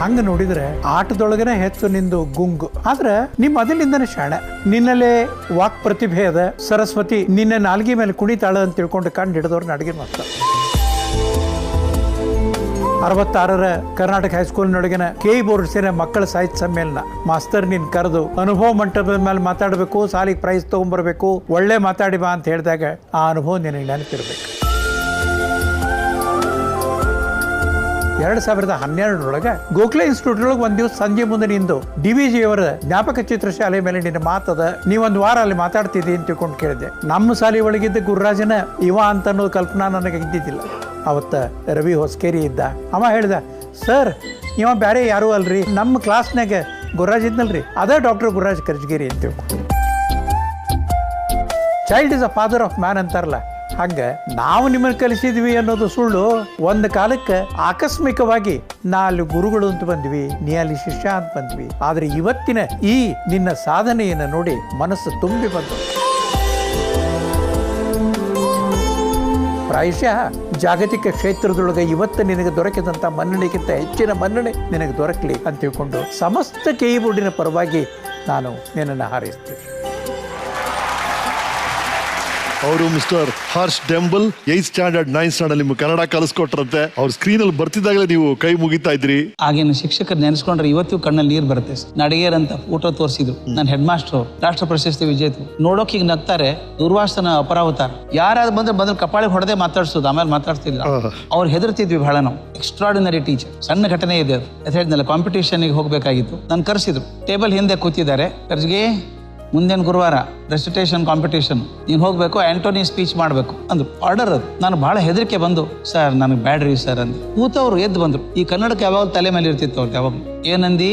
ಹಂಗ ನೋಡಿದ್ರೆ ಆಟದೊಳಗನೆ ಹೆಚ್ಚು ನಿಂದು ಗುಂಗು, ಆದ್ರೆ ನಿಮ್ಮ ಮೊದಲಿಂದನೇ ಶಾಣೆ. ನಿನ್ನಲ್ಲೇ ವಾಕ್ ಪ್ರತಿಭೆ ಅದ. ಸರಸ್ವತಿ ನಿನ್ನ ನಾಲ್ಗೆ ಮೇಲೆ ಕುಣಿತಾಳ ಅಂತ ತಿಳ್ಕೊಂಡು ಕಂಡು ಹಿಡಿದವ್ರನ್ನ ಅಡುಗೆ ಮಾಡ್ತಾರೆ. 66ರ ಕರ್ನಾಟಕ ಹೈಸ್ಕೂಲ್ನೊಳಗಿನ ಕೆ ಬೋರ್ಡ್ ಸೇನೆ ಮಕ್ಕಳ ಸಾಹಿತ್ಯ ಸಮ್ಮೇಳನ ಮಾಸ್ತರ್ ನಿನ್ ಕರೆದು ಅನುಭವ ಮಂಟಪದ ಮೇಲೆ ಮಾತಾಡಬೇಕು, ಸಾಲಿಗೆ ಪ್ರೈಸ್ ತಗೊಂಡ್ಬರ್ಬೇಕು, ಒಳ್ಳೆ ಮಾತಾಡಿ ಬಾ ಅಂತ ಹೇಳಿದಾಗ ಆ ಅನುಭವ ನಿನಗೆ ನೆನಪಿರ್ಬೇಕು. 2012 ಗೋಖಲೆ ಇನ್ಸ್ಟಿಟ್ಯೂಟ್ ಒಳಗೆ ಒಂದ್ ದಿವಸ ಸಂಜೆ ಮುಂದೆ ನಿಂದು DVG ಅವರ ಜ್ಞಾಪಕ ಚಿತ್ರಶಾಲೆ ಮೇಲೆ ನಿನ್ನ ಮಾತದ, ನೀವೊಂದು ವಾರ ಅಲ್ಲಿ ಮಾತಾಡ್ತಿದ್ದಿ ಅಂತ ತಿಳ್ಕೊಂಡು ಕೇಳಿದೆ. ನಮ್ಮ ಶಾಲೆ ಒಳಗಿದ್ದ ಗುರುರಾಜನ ಇವ ಅಂತ ಅನ್ನೋದು ಕಲ್ಪನಾ ನನಗೆ ಇದ್ದಿದ್ದಿಲ್ಲ. ಅವತ್ತ ರವಿ ಹೊಸ್ಕೇರಿ ಇದ್ದ. ಅವ ಹೇಳ್ದ, ಸರ್ ಇವ ಬೇರೆ ಯಾರು ಅಲ್ರಿ, ನಮ್ಮ ಕ್ಲಾಸ್ನಾಗ ಗುರುರಾಜ್ ಇದ್ನಲ್ರಿ, ಅದೇ ಡಾಕ್ಟರ್ ಗುರುರಾಜ್ ಕರ್ಜಗಿರಿ ಅಂತ ತಿಳ್ಕೊಂಡು. Child is a father of man ಅಂತಾರಲ್ಲ, ಹಂಗ ನಾವು ನಿಮ್ಮನ್ನು ಕಲಿಸಿದ್ವಿ ಅನ್ನೋದು ಸುಳ್ಳು. ಒಂದು ಕಾಲಕ್ಕೆ ಆಕಸ್ಮಿಕವಾಗಿ ನಾ ಅಲ್ಲಿ ಗುರುಗಳು ಅಂತ ಬಂದ್ವಿ, ನೀ ಅಲ್ಲಿ ಶಿಷ್ಯ ಅಂತ ಬಂದ್ವಿ. ಆದ್ರೆ ಇವತ್ತಿನ ಈ ನಿನ್ನ ಸಾಧನೆಯನ್ನು ನೋಡಿ ಮನಸ್ಸು ತುಂಬಿ ಬಂತು. ಪ್ರಾಯಶಃ ಜಾಗತಿಕ ಕ್ಷೇತ್ರದೊಳಗೆ ಇವತ್ತು ನಿನಗೆ ದೊರಕಿದಂಥ ಮನ್ನಣೆಗಿಂತ ಹೆಚ್ಚಿನ ಮನ್ನಣೆ ನಿನಗೆ ದೊರಕಲಿ ಅಂತ ತಿಳ್ಕೊಂಡು ಸಮಸ್ತ KE ಬೋರ್ಡಿನ ಪರವಾಗಿ ನಾನು ನಿನ್ನನ್ನು ಹಾರೈಸ್ತೇನೆ. ಅವರು mister Harsh Dembal 8th standard 9th standard ನಿಮ್ಗೆ ಕನ್ನಡ ಕಲಿಸ್ಕೊಟ್ರಂತೆ. ಅವ್ರ ಸ್ಕ್ರೀನ್ ಅಲ್ಲಿ ಬರ್ತಿದ್ದಾಗಲೇ ನೀವು ಕೈ ಮುಗಿತಾ ಇದ್ರಿ. ಆಗಿನ ಶಿಕ್ಷಕರು ನೆನೆಸ್ಕೊಂಡ್ರೆ ಇವತ್ತು ಕಣ್ಣಲ್ಲಿ ನೀರು ಬರುತ್ತೆ. ನಡಿಗೇರ್ ಅಂತ ಫೋಟೋ ತೋರಿಸಿದ್ರು, ನನ್ನ ಹೆಡ್ ಮಾಸ್ಟರ್, ರಾಷ್ಟ್ರ ಪ್ರಶಸ್ತಿ ವಿಜೇತರು. ನೋಡೋಕೆ ಈಗ ನಗ್ತಾರೆ, ದುರ್ವಾಸನ ಅಪರಾವತಾರ. ಯಾರಾದ್ರು ಬಂದ್ರೆ ಕಪಾಳಿಗೆ ಹೊಡೆದೇ ಮಾತಾಡ್ಸೋದು, ಆಮೇಲೆ ಮಾತಾಡ್ತಿಲ್ಲ. ಅವ್ರು ಹೆದರ್ತಿದ್ವಿ ಬಹಳ ನಾವು. Extraordinary teacher. ಸಣ್ಣ ಘಟನೆ ಇದೆ ಅದು. ಹೇಳಿದ್ನಲ್ಲ, ಕಾಂಪಿಟೇಷನ್ಗೆ ಹೋಗ್ಬೇಕಾಗಿತ್ತು. ನಾನು ಕರೆಸಿದ್ರು, ಟೇಬಲ್ ಹಿಂದೆ ಕೂತಿದ್ದಾರೆ. ಕರ್ಜಿಗೆ ಮುಂದಿನ ಗುರುವಾರ ರೆಸಿಟೇಷನ್ ಕಾಂಪಿಟೇಷನ್, ನೀನು ಹೋಗ್ಬೇಕು, ಆಂಟೋನಿ ಸ್ಪೀಚ್ ಮಾಡಬೇಕು ಅಂದ್ರು. ಆರ್ಡರ್ ಅದು. ನಾನು ಬಹಳ ಹೆದರಿಕೆ ಬಂದು, ಸರ್ ನನಗೆ ಬ್ಯಾಡ್ರಿ ಸರ್ ಅಂದೆ. ಕೂತವ್ರು ಎದ್ದು ಬಂದ್ರು. ಈ ಕನ್ನಡಕ್ಕೆ ಯಾವಾಗ ತಲೆ ಮೇಲೆ ಇರ್ತಿತ್ತು ಅವ್ರು ಯಾವಾಗ. ಏನಂದಿ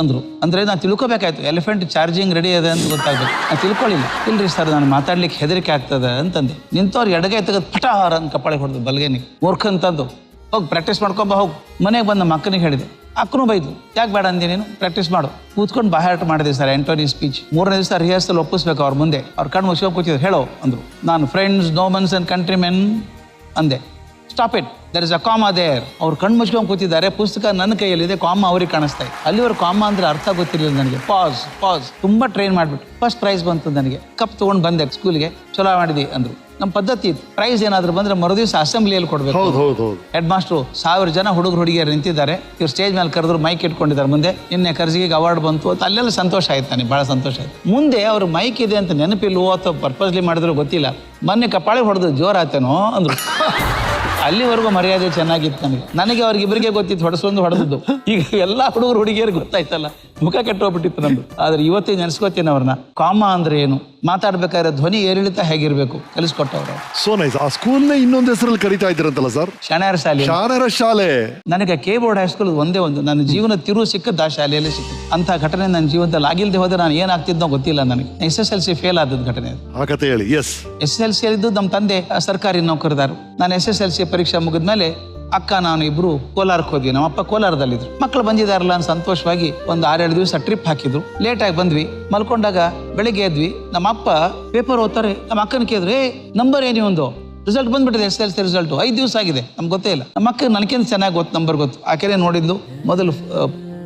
ಅಂದ್ರು. ಅಂದ್ರೆ ನಾನು ತಿಳ್ಕೊಬೇಕಾಯ್ತು, ಎಲಿಫೆಂಟ್ ಚಾರ್ಜಿಂಗ್ ರೆಡಿ ಇದೆ ಅಂತ ಗೊತ್ತಾಗ್ಬೇಕು. ನಾನು ತಿಳ್ಕೊಳ್ಳಿಲ್ಲ. ಇಲ್ರಿ ಸರ್ ನಾನು ಮಾತಾಡ್ಲಿಕ್ಕೆ ಹೆದರಿಕೆ ಆಗ್ತದೆ ಅಂತಂದೆ. ನಿಂತವ್ರು ಎಡಗೈ ತೆಗೆದು ಪಟಾರ ಅಂತ ಕಪಾಳಿಗೆ ಹೊಡೆದು ಬಲ್ಗೇನಿಗೆ. ಮೂರ್ಖ ಅಂತಂದು, ಹೋಗಿ ಪ್ರಾಕ್ಟೀಸ್ ಮಾಡ್ಕೊಂಬ ಹೋಗಿ. ಮನೆಗೆ ಬಂದು ನಮ್ಮ ಅಕ್ಕನಿಗೆ ಹೇಳಿದೆ. ಅಕ್ಕನೂ ಬೈದು, ಯಾಕೆ ಬೇಡ ಅಂದಿ ನೀನು, ಪ್ರಾಕ್ಟೀಸ್ ಮಾಡು. ಕೂತ್ಕೊಂಡು ಬಾಯಾಟ ಮಾಡಿದೆ ಸರ್ ಆಂಟೋನಿ ಸ್ಪೀಚ್. 3ನೇ ದಿವಸ ರಿಹರ್ಸಲ್ ಒಪ್ಪಿಸ್ಬೇಕು ಅವ್ರ ಮುಂದೆ. ಅವ್ರ ಕಣ್ಣು ಮುಚ್ಕೊಂಡು ಕೂತಿದ್ರು. ಹೇಳೋ ಅಂದ್ರು. ನಾನು ಫ್ರೆಂಡ್ಸ್, ನೋಮನ್ಸ್ ಅಂಡ್ ಕಂಟ್ರಿಮೆನ್ ಅಂದೆ. Stop it, there is a comma there. ಅವ್ರು ಕಣ್ಣು ಮುಚ್ಕೊಂಡು ಕೂತಿದ್ದಾರೆ. ಪುಸ್ತಕ ನನ್ನ ಕೈಯಲ್ಲಿದೆ, ಕಾಮ ಅವ್ರಿಗೆ ಕಾಣಿಸ್ತಾ ಇದೆ. ಅಲ್ಲಿವರೆಗೆ ಕಾಮ ಅಂದ್ರೆ ಅರ್ಥ ಗೊತ್ತಿರಲಿಲ್ಲ ನನಗೆ. ಪಾಸ್ ತುಂಬಾ ಟ್ರೈನ್ ಮಾಡ್ಬಿಟ್ಟು ಫಸ್ಟ್ ಪ್ರೈಸ್ ಬಂತು ನನಗೆ. ಕಪ್ ತಗೊಂಡು ಬಂದೆ ಸ್ಕೂಲ್ಗೆ. ಚಲೋ ಮಾಡಿದಿ ಅಂದ್ರು. ನಮ್ಮ ಪದ್ಧತಿ ಇತ್ತು, ಪ್ರೈಸ್ ಏನಾದ್ರು ಬಂದ್ರೆ ಮರುದಿವಸ ಅಸೆಂಬ್ಲಿಯಲ್ಲಿ ಕೊಡ್ಬೇಕು. ಹೆಡ್ ಮಾಸ್ಟ್ರು 1000 ಜನ ಹುಡುಗರು ಹುಡುಗಿಯರು ನಿಂತಿದ್ದಾರೆ. ಇವ್ರು ಸ್ಟೇಜ್ ಮೇಲೆ ಕರೆದ್ರು, ಮೈಕ್ ಇಟ್ಕೊಂಡಿದ್ದಾರೆ ಮುಂದೆ. ನಿನ್ನೆ ಕರ್ಜಿಗೆ ಅವಾರ್ಡ್ ಬಂತು ಅಂತ ಅಲ್ಲೆಲ್ಲ ಸಂತೋಷ ಆಯ್ತು ನನಗೆ, ಬಹಳ ಸಂತೋಷ ಆಯ್ತು. ಮುಂದೆ ಅವ್ರು ಮೈಕ್ ಇದೆ ಅಂತ ನೆನಪಿಲ್ವೋ ಅಥವಾ ಪರ್ಪಸ್ಲಿ ಮಾಡಿದ್ರು ಗೊತ್ತಿಲ್ಲ, ಮೊನ್ನೆ ಕಪಾಳಿ ಹೊಡೆದು ಜೋರಾತೇನೋ ಅಂದ್ರು. ಅಲ್ಲಿವರೆಗೂ ಮರ್ಯಾದೆ ಚೆನ್ನಾಗಿತ್ತು ನನಗೆ ಅವ್ರಿಗಿಬ್ಬರಿಗೆ ಗೊತ್ತಿತ್ತು, ಹೊಡೆದದ್ದು. ಈಗ ಎಲ್ಲಾ ಹುಡುಗರು ಹುಡುಗಿಯರು ಗೊತ್ತಾಯ್ತಲ್ಲ, ಮುಖ ಕೆಟ್ಟೋಗ್ಬಿಟ್ಟಿತ್ತು ನಮ್ದು. ಆದ್ರೆ ಇವತ್ತೇ ನೆನೆಸ್ಕೋತೀನಿ ಅವ್ರನ್ನ. ಕಾಮ ಅಂದ್ರೆ ಏನು, ಮಾತಾಡ್ಬೇಕಾದ್ರೆ ಧ್ವನಿ ಏರಿಳಿತ ಹೇಗಿರ್ಬೇಕು ಕಲಿಸ್ಕೊಟ್ಟವ್ರು. So nice. ಆ ಸ್ಕೂಲ್ನ ಇನ್ನೊಂದು ಹೆಸರಲ್ಲಿ ಕರೀತಾ ಇದ್ರಂತಲ್ಲ ಸರ್, ಶಾಣರ ಶಾಲೆ. ನನಗೆ ಕೆ ಬೋರ್ಡ್ ಹೈಸ್ಕೂಲ್ ಒಂದೇ ಒಂದು ನನ್ನ ಜೀವನ ತಿರು ಸಿಕ್ಕದ್ದು ಆ ಶಾಲೆಯಲ್ಲಿ ಸಿಕ್ಕಿತ್ತು. ಅಂತ ಘಟನೆ ನನ್ನ ಜೀವನದಲ್ಲಿ ಆಗಿಲ್ದೆ ಹೋದ್ರೆ ನಾನು ಏನಾಗ್ತಿದ್ನೋ ಗೊತ್ತಿಲ್ಲ ನನಗೆ. SSLC ಫೇಲ್ ಆದದ್ದು ಘಟನೆ. ಆ ಕತೆ ಹೇಳಿ. SSLC ಇದ್ದು ನಮ್ಮ ತಂದೆ ಸರ್ಕಾರಿ ನೌಕರದಾರು. ನಾನು SSLC ಪರೀಕ್ಷೆ ಮುಗಿದ್ಮೇಲೆ ಅಕ್ಕ ನಾನು ಇಬ್ರು ಕೋಲಾರಕ್ಕೆ ಹೋದ್ವಿ. ನಮ್ಮ ಅಪ್ಪ ಕೋಲಾರದಲ್ಲಿದ್ರು. ಮಕ್ಕಳು ಬಂದಿದಾರಲ್ಲ ಅಂತ ಸಂತೋಷವಾಗಿ ಒಂದು 6-7 ದಿವಸ ಟ್ರಿಪ್ ಹಾಕಿದ್ರು. ಲೇಟಾಗಿ ಬಂದ್ವಿ. ಮಲ್ಕೊಂಡಾಗ ಬೆಳಿಗ್ಗೆ ಎದ್ವಿ. ನಮ್ಮ ಅಪ್ಪ ಪೇಪರ್ ಓದ್ತಾರೆ. ನಮ್ಮ ಅಕ್ಕನ ಕೇಳಿದ್ರೆ, ನಂಬರ್ ಏನಿ ಒಂದು ರಿಸಲ್ಟ್ ಬಂದ್ಬಿಟ್ಟಿದೆ, SSLC ರಿಸಲ್ಟ್ 5 ದಿವಸ ಆಗಿದೆ, ನಮ್ಗೆ ಗೊತ್ತೇ ಇಲ್ಲ. ನಮ್ಮ ಅಕ್ಕ ನನಗೇನು ಚೆನ್ನಾಗಿ ಗೊತ್ತು, ನಂಬರ್ ಗೊತ್ತು. ಆಕೆನೇ ನೋಡಿದ್ಲು. ಮೊದಲು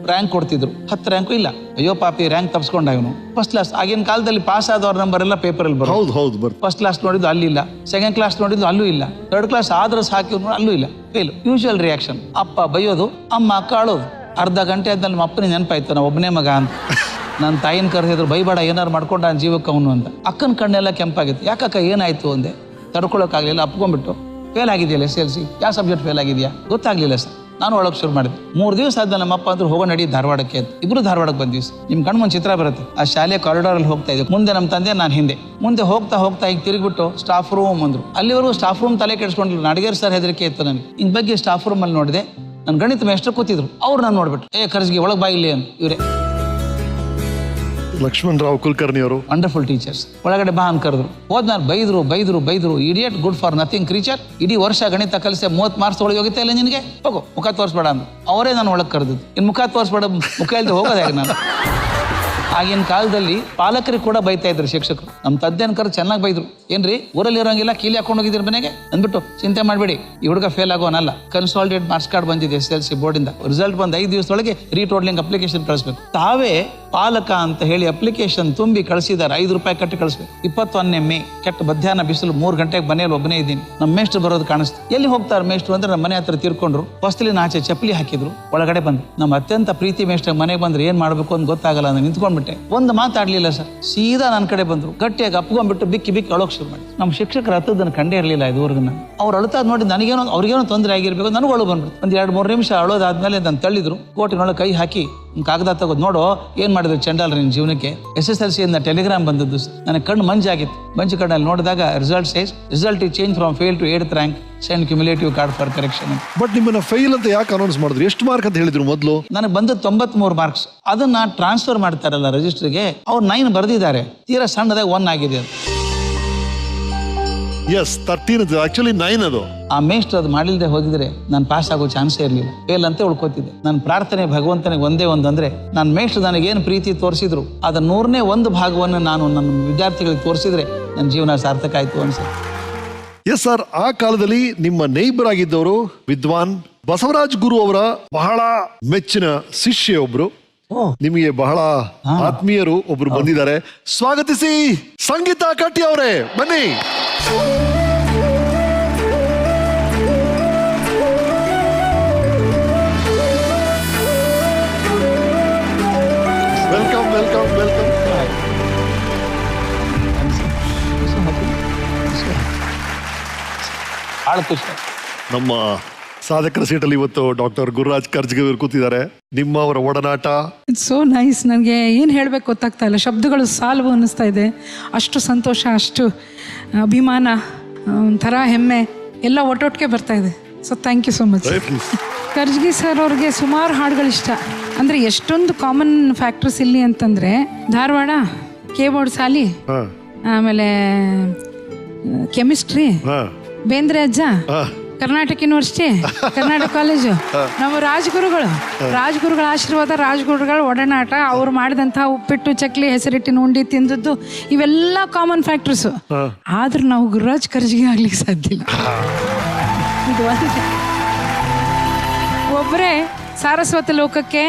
ರ್ಯಾಂಕ್ ಕೊಡ್ತಿದ್ರು. 10 ರ್ಯಾಂಕು ಇಲ್ಲ, ಅಯ್ಯೋ ಪಾಪಿ ರ್ಯಾಂಕ್ ತಪ್ಸ್ಕೊಂಡ ಇವನು. ಫಸ್ಟ್ ಕ್ಲಾಸ್, ಆಗಿನ ಕಾಲದಲ್ಲಿ ಪಾಸ್ ಆದವ್ರ ನಂಬರ್ ಎಲ್ಲ ಪೇಪರ್ ಅಲ್ಲಿ ಬರೋದು. ಹೌದು. ಫಸ್ಟ್ ಕ್ಲಾಸ್ ನೋಡಿದ್ದು ಅಲ್ಲಿಲ್ಲ, ಸೆಕೆಂಡ್ ಕ್ಲಾಸ್ ನೋಡಿದ್ದು ಅಲ್ಲೂ ಇಲ್ಲ, ಥರ್ಡ್ ಕ್ಲಾಸ್ ಆದ್ರೂ ಸಾಕಿ ಅಲ್ಲೂ ಇಲ್ಲ, ಫೇಲ್. Usual reaction. ಅಪ್ಪ ಬೈಯೋದು, ಅಮ್ಮ ಅಕ್ಕ ಅಳೋದು. ಅರ್ಧ ಗಂಟೆ ಆದ್ಮೇಲೆ ನಮ್ಮ ಅಪ್ಪನಿಗೆ ನೆನಪಾಯ್ತು, ನಾವು ಒಬ್ಬನೇ ಮಗ ಅಂತ. ನನ್ನ ತಾಯಿನ ಕರೆದಿದ್ರು, ಬೈಬೇಡ ಏನಾರು ಮಾಡ್ಕೊಂಡ ನನ್ನ ಜೀವಕ್ಕೆ ಅವನು ಅಂತ. ಅಕ್ಕನ ಕಣ್ಣೆಲ್ಲ ಕೆಂಪಾಗಿತ್ತು. ಯಾಕಕ್ಕ ಏನಾಯ್ತು ಅಂದೆ. ತಡ್ಕೊಳಕ್ಕಾಗಲಿಲ್ಲ, ಅಪ್ಕೊಂಡ್ಬಿಟ್ಟು ಫೇಲ್ ಆಗಿದೆಯಲ್ಲ SLC, ಯಾವ ಸಬ್ಜೆಕ್ಟ್ ಫೇಲ್ ಆಗಿದೆಯಾ ಗೊತ್ತಾಗ್ಲಿಲ್ಲ ಸರ್. ನಾನು ಒಳಗೆ ಶುರು ಮಾಡಿದೆ. 3 ದಿವಸ ಆದ್ಮೇಲೆ ನಮ್ಮ ಅಪ್ಪ ಅಂದ್ರು ಹೋಗೋ ನಡಿ ಧಾರವಾಡಕ್ಕೆ ಅಂತ. ಇಬ್ರು ಧಾರವಾಡಕ್ಕೆ ಬಂದ್ವಿ. ನಿಮ್ ಕಣ್ಣು ಮುಂದೆ ಚಿತ್ರ ಬರುತ್ತೆ. ಆ ಶಾಲೆ ಕಾರಿಡಾರ್ ಅಲ್ಲಿ ಹೋಗ್ತಾ ಇದ್ದೆ, ಮುಂದೆ ನಮ್ಮ ತಂದೆ, ನಾನು ಹಿಂದೆ. ಮುಂದೆ ಹೋಗ್ತಾ ಈಗ ತಿರುಗಿಬಿಟ್ಟು ಸ್ಟಾಫ್ ರೂಮ್ ಅಂದ್ರು. ಅಲ್ಲಿವರೆಗೂ ಸ್ಟಾಫ್ ರೂಮ್ ತಲೆ ಕೆಡಿಸ್ಕೊಂಡಿಲ್ಲ. ನಡಗೇರ್ ಸರ್ ಹೆದರಿಕೆ ಇತ್ತು ನನಗೆ. ಇನ್ ಬಗ್ಗೆ ಸ್ಟಾಫ್ ರೂಮ್ ಅಲ್ಲಿ ನೋಡಿದೆ, ನನ್ನ ಗಣಿತ ಮೇಷ್ಟ್ರು ಕೂತಿದ್ರು. ಅವ್ರು ನಾನು ನೋಡ್ಬಿಟ್ಟು, ಖರ್ಜಿಗೆ ಒಳಗೆ ಬಾಯಿಲಿ ಅಂತ. ಇವರೇ ಲಕ್ಷ್ಮಣ್ ರಾವ್ ಕುಲಕರ್ಣಿ ಅವರು, ವಂಡರ್ಫುಲ್ ಟೀಚರ್ಸ್. ಒಳಗಡೆ ಬಾ ಅಂತ ಕರೆದ್ರು. ಹೋದ್ ನಾನು ಬೈದ್ರು. Idiot, good for nothing creature. ಇಡೀ ವರ್ಷ ಗಣಿತ ಕಲಿಸಿ 30 ಮಾರ್ಕ್ಸ್ ಒಳಗೆ ಹೋಗುತ್ತೆ ಇಲ್ಲ ನಿನಗೆ, ಹೋಗು ಮುಖ ತೋರಿಸ್ಬೇಡ ಅಂತ. ಅವರೇ ನಾನು ಒಳಗೆ ಕರೆದಿದ್ದು. ಇನ್ನು ಮುಖ ತೋರಿಸ್ಬೇಡ, ಮುಖ ಇಲ್ಲದೆ ಹೋಗೋದೇ ನಾನು. ಆಗಿನ ಕಾಲದಲ್ಲಿ ಪಾಲಕರಿಗೆ ಕೂಡ ಬೈತಾ ಇದ್ರು ಶಿಕ್ಷಕರು. ನಮ್ಮ ತಂದೆನ ಕರೆದು ಚೆನ್ನಾಗಿ ಬೈದ್ರು. ಏನ್ರಿ ಊರಲ್ಲಿ ಇರೋಂಗಿಲ್ಲ, ಕೀಲಿ ಹಾಕೊಂಡು ಹೋಗಿದ್ದೀರಿ ಮನೆಗೆ ಅಂದ್ಬಿಟ್ಟು, ಚಿಂತೆ ಮಾಡಬೇಡಿ, ಈ ಹುಡುಗ ಫೇಲ್ ಆಗೋನಲ್ಲ. ಕನ್ಸಾಲಿಡೇಟ್ ಮಾರ್ಕ್ಸ್ ಕಾರ್ಡ್ ಬಂದಿದೆ SLC ಬೋರ್ಡಿಂದ. ರಿಸಲ್ಟ್ ಬಂದು 5 ದಿವಸದೊಳಗೆ ರೀಟೋಟ್ಲಿಂಗ್ ಅಪ್ಲಿಕೇಶನ್ ಕಳಿಸ್ಬೇಕು. ತಾವೇ ಪಾಲಕ ಅಂತ ಹೇಳಿ ಅಪ್ಲಿಕೇಶನ್ ತುಂಬಿ ಕಳಿಸಿದ್ದಾರೆ. 5 ರೂಪಾಯಿ ಕಟ್ಟಿ ಕಳಿಸ್ಬೇಕು. 21ನೇ ಮೇ ಕೆಟ್ಟ ಮಧ್ಯಾಹ್ನ ಬಿಸಿಲು, 3 ಗಂಟೆಗೆ ಮನೆಯಲ್ಲಿ ಒಬ್ಬನೇ ಇದ್ದೀನಿ. ನಮ್ಮ ಮೇಷ್ಟ್ರು ಬರೋದು ಕಾಣಿಸ್ತು. ಎಲ್ಲಿ ಹೋಗ್ತಾರೆ ಮೇಷ್ಟ್ರು ಅಂದ್ರೆ ನಮ್ಮ ಮನೆ ಹತ್ರ ತೀರ್ಕೊಂಡ್ರು. ಹೊಸ್ತಿಲಿನ ಆಚೆ ಚಪ್ಪಲಿ ಹಾಕಿದ್ರು. ಒಳಗಡೆ ಬಂದು ನಮ್ಮ ಅತ್ಯಂತ ಪ್ರೀತಿ ಮೇಷ್ಟ್ರ ಮನೆಗೆ ಬಂದ್ರೆ ಏನ್ ಮಾಡ್ಬೇಕು ಅಂತ ಗೊತ್ತಾಗಲ್ಲ. ನಾನು ನಿಂತ್ಕೊಂಡ್ಬಿಟ್ಟೆ. ಒಂದು ಮಾತಾಡ್ಲಿಲ್ಲ ಸರ್. ಸೀದಾ ನನ್ನ ಕಡೆ ಬಂದ್ರು. ಗಟ್ಟಿಯಾಗಿ ಅಪ್ಕೊಂಡ್ಬಿಟ್ಟು ಬಿಕ್ಕಿ ಅಳೋಕ್ ಶುರು ಮಾಡಿ. ನಮ್ಮ ಶಿಕ್ಷಕರ ಹತ್ತದನ್ನು ಕಂಡೇ ಇರಲಿಲ್ಲ ಇದುವರೆಗೂ. ಅವ್ರು ಅಳ್ತಾ ನೋಡಿ ಅವ್ರಿಗೇನೋ ತೊಂದರೆ ಆಗಿರ್ಬೇಕು. ನನಗೂ ಅಳು ಬಂದ್ಬಿಟ್ಟು. 1-2-3 ನಿಮಿಷ ಅಳೋದಾದ್ಮೇಲೆ ನಾನು ತಳ್ಳಿದ್ರು. ಕೋಟಿನೊಳಗೆ ಕೈ ಹಾಕಿ ಕಾಗದ ತಗೋದು, ನೋಡು ಏನ್ ಮಾಡಿದ್ರು ಚಂಡಾಲ್ ನಿನ್ನ ಜೀವನಕ್ಕೆ. SSLC ಇಂದ ಟೆಲಿಗ್ರಾಮ್ ಬಂದದ್ದು. ನನಗೆ ಕಣ್ಣು ಮಂಜಾಗಿತ್ತು. ಮಂಜು ಕಣ್ಣಲ್ಲಿ ನೋಡಿದಾಗ result is change from fail to 8th rank, send cumulative card for correction. But ನಿಮ್ಮನ್ನ ಫೇಲ್ ಅಂತ ಯಾಕೆ ಅನೌನ್ಸ್ ಮಾಡಿದ್ರು? ಎಷ್ಟು ಮಾರ್ಕ್ ಅಂತ ಹೇಳಿದ್ರು ಮೊದಲು? ನನಗೆ ಬಂದ 93 ಮಾರ್ಕ್ಸ್. ಅದನ್ನ ಟ್ರಾನ್ಸ್ಫರ್ ಮಾಡ್ತಾರಲ್ಲ ರಿಜಿಸ್ಟರ್ಗೆ, ಅವ್ರು 9 ಬರೆದಿದ್ದಾರೆ. ತೀರಾ ಸಣ್ಣದಾಗ 1 ಆಗಿದೆ ಅದು. ಎಸ್, 13 ಆಕ್ಚುಲಿ 9 ಅದು. ಆ ಮೇಷ್ಟ್ರು ಅದು ಮಾಡಿಲ್ದೆ ಹೋಗಿದ್ರೆ ನಾನು ಪಾಸ್ ಆಗೋ ಚಾನ್ಸೇ ಇರಲಿಲ್ಲ. ಫೇಲ್ ಅಂತ ಉಳ್ಕೋತಿದ್ದೆ. ನನ್ನ ಪ್ರಾರ್ಥನೆ ಭಗವಂತನಿಗೆ ಒಂದೇ ಒಂದಂದ್ರೆ, ನನ್ನ ಮೇಷ್ಟ್ರು ನನಗೇನು ಪ್ರೀತಿ ತೋರಿಸಿದ್ರು ಅದ 100ನೇ 1 ಭಾಗವನ್ನು ನಾನು ನನ್ನ ವಿದ್ಯಾರ್ಥಿಗಳಿಗೆ ತೋರಿಸಿದ್ರೆ ನನ್ನ ಜೀವನ ಸಾರ್ಥಕ ಆಯ್ತು ಅನ್ಸುತ್ತೆ. ಎಸ್ ಸರ್, ಆ ಕಾಲದಲ್ಲಿ ನಿಮ್ಮ ನೇಬರ್ ಆಗಿದ್ದವರು ವಿದ್ವಾನ್ ಬಸವರಾಜ್ ಗುರು ಅವರ ಬಹಳ ಮೆಚ್ಚಿನ ಶಿಷ್ಯ ಒಬ್ರು, ನಿಮಗೆ ಬಹಳ ಆತ್ಮೀಯರು ಒಬ್ರು ಬಂದಿದ್ದಾರೆ. ಸ್ವಾಗತಿಸಿ ಸಂಗೀತಾ ಕಟ್ಟಿ ಅವರೇ, ಬನ್ನಿ. Welcome welcome welcome. ನಮ್ಮ ಸಾಧಕರ ಸೀಟಲ್ಲಿ ಇವತ್ತು ಡಾಕ್ಟರ್ ಗುರುರಾಜ್ ಕರ್ಜ್ಗೆ ಅವರು ಕೂತಿದ್ದಾರೆ. ನಿಮ್ಮ ಅವರ ಒಡನಾಟ ಇಟ್ಸ್ ಸೋ ನೈಸ್. ನನಗೆ ಏನು ಹೇಳಬೇಕು ಗೊತ್ತಾಗ್ತಾ ಇಲ್ಲ, ಶಬ್ದಗಳು ಸಾಲ್ವು ಅನ್ನಿಸ್ತಾ ಇದೆ. ಅಷ್ಟು ಸಂತೋಷ, ಅಷ್ಟು ಅಭಿಮಾನ, ಒಂಥರ ಹೆಮ್ಮೆ ಎಲ್ಲ ಒಟ್ಟೊಟ್ಟಿಗೆ ಬರ್ತಾ ಇದೆ. So thank you so much. Karjagi sir ಅವ್ರಿಗೆ ಸುಮಾರು ಹಾಡುಗಳಿಷ್ಟ. ಅಂದರೆ ಎಷ್ಟೊಂದು ಕಾಮನ್ ಫ್ಯಾಕ್ಟರ್ಸ್ ಇಲ್ಲಿ ಅಂತಂದರೆ, ಧಾರವಾಡ ಕೀಬೋರ್ಡ್ ಸಾಲಿ, ಆಮೇಲೆ ಕೆಮಿಸ್ಟ್ರಿ, ಬೇಂದ್ರೆ ಅಜ್ಜ, ಕರ್ನಾಟಕ ಯೂನಿವರ್ಸಿಟಿ, ಕರ್ನಾಟಕ ಕಾಲೇಜು, ನಮ್ಮ ರಾಜಗುರುಗಳ ಆಶೀರ್ವಾದ, ರಾಜಗುರುಗಳ ಒಡನಾಟ, ಅವ್ರು ಮಾಡಿದಂತಹ ಉಪ್ಪಿಟ್ಟು, ಚಕ್ಲಿ, ಹೆಸರಿಟ್ಟಿನ ಉಂಡಿ ತಿಂದದ್ದು, ಇವೆಲ್ಲ ಕಾಮನ್ ಫ್ಯಾಕ್ಟರ್ಸು. ಆದ್ರೂ ನಾವು ಗುರುರಾಜ್ ಕರ್ಜ್ಗಿ ಆಗ್ಲಿಕ್ಕೆ ಸಾಧ್ಯ ಇಲ್ಲ. ಇದು ಒಬ್ಬರೇ ಸಾರಸ್ವತ ಲೋಕಕ್ಕೆ,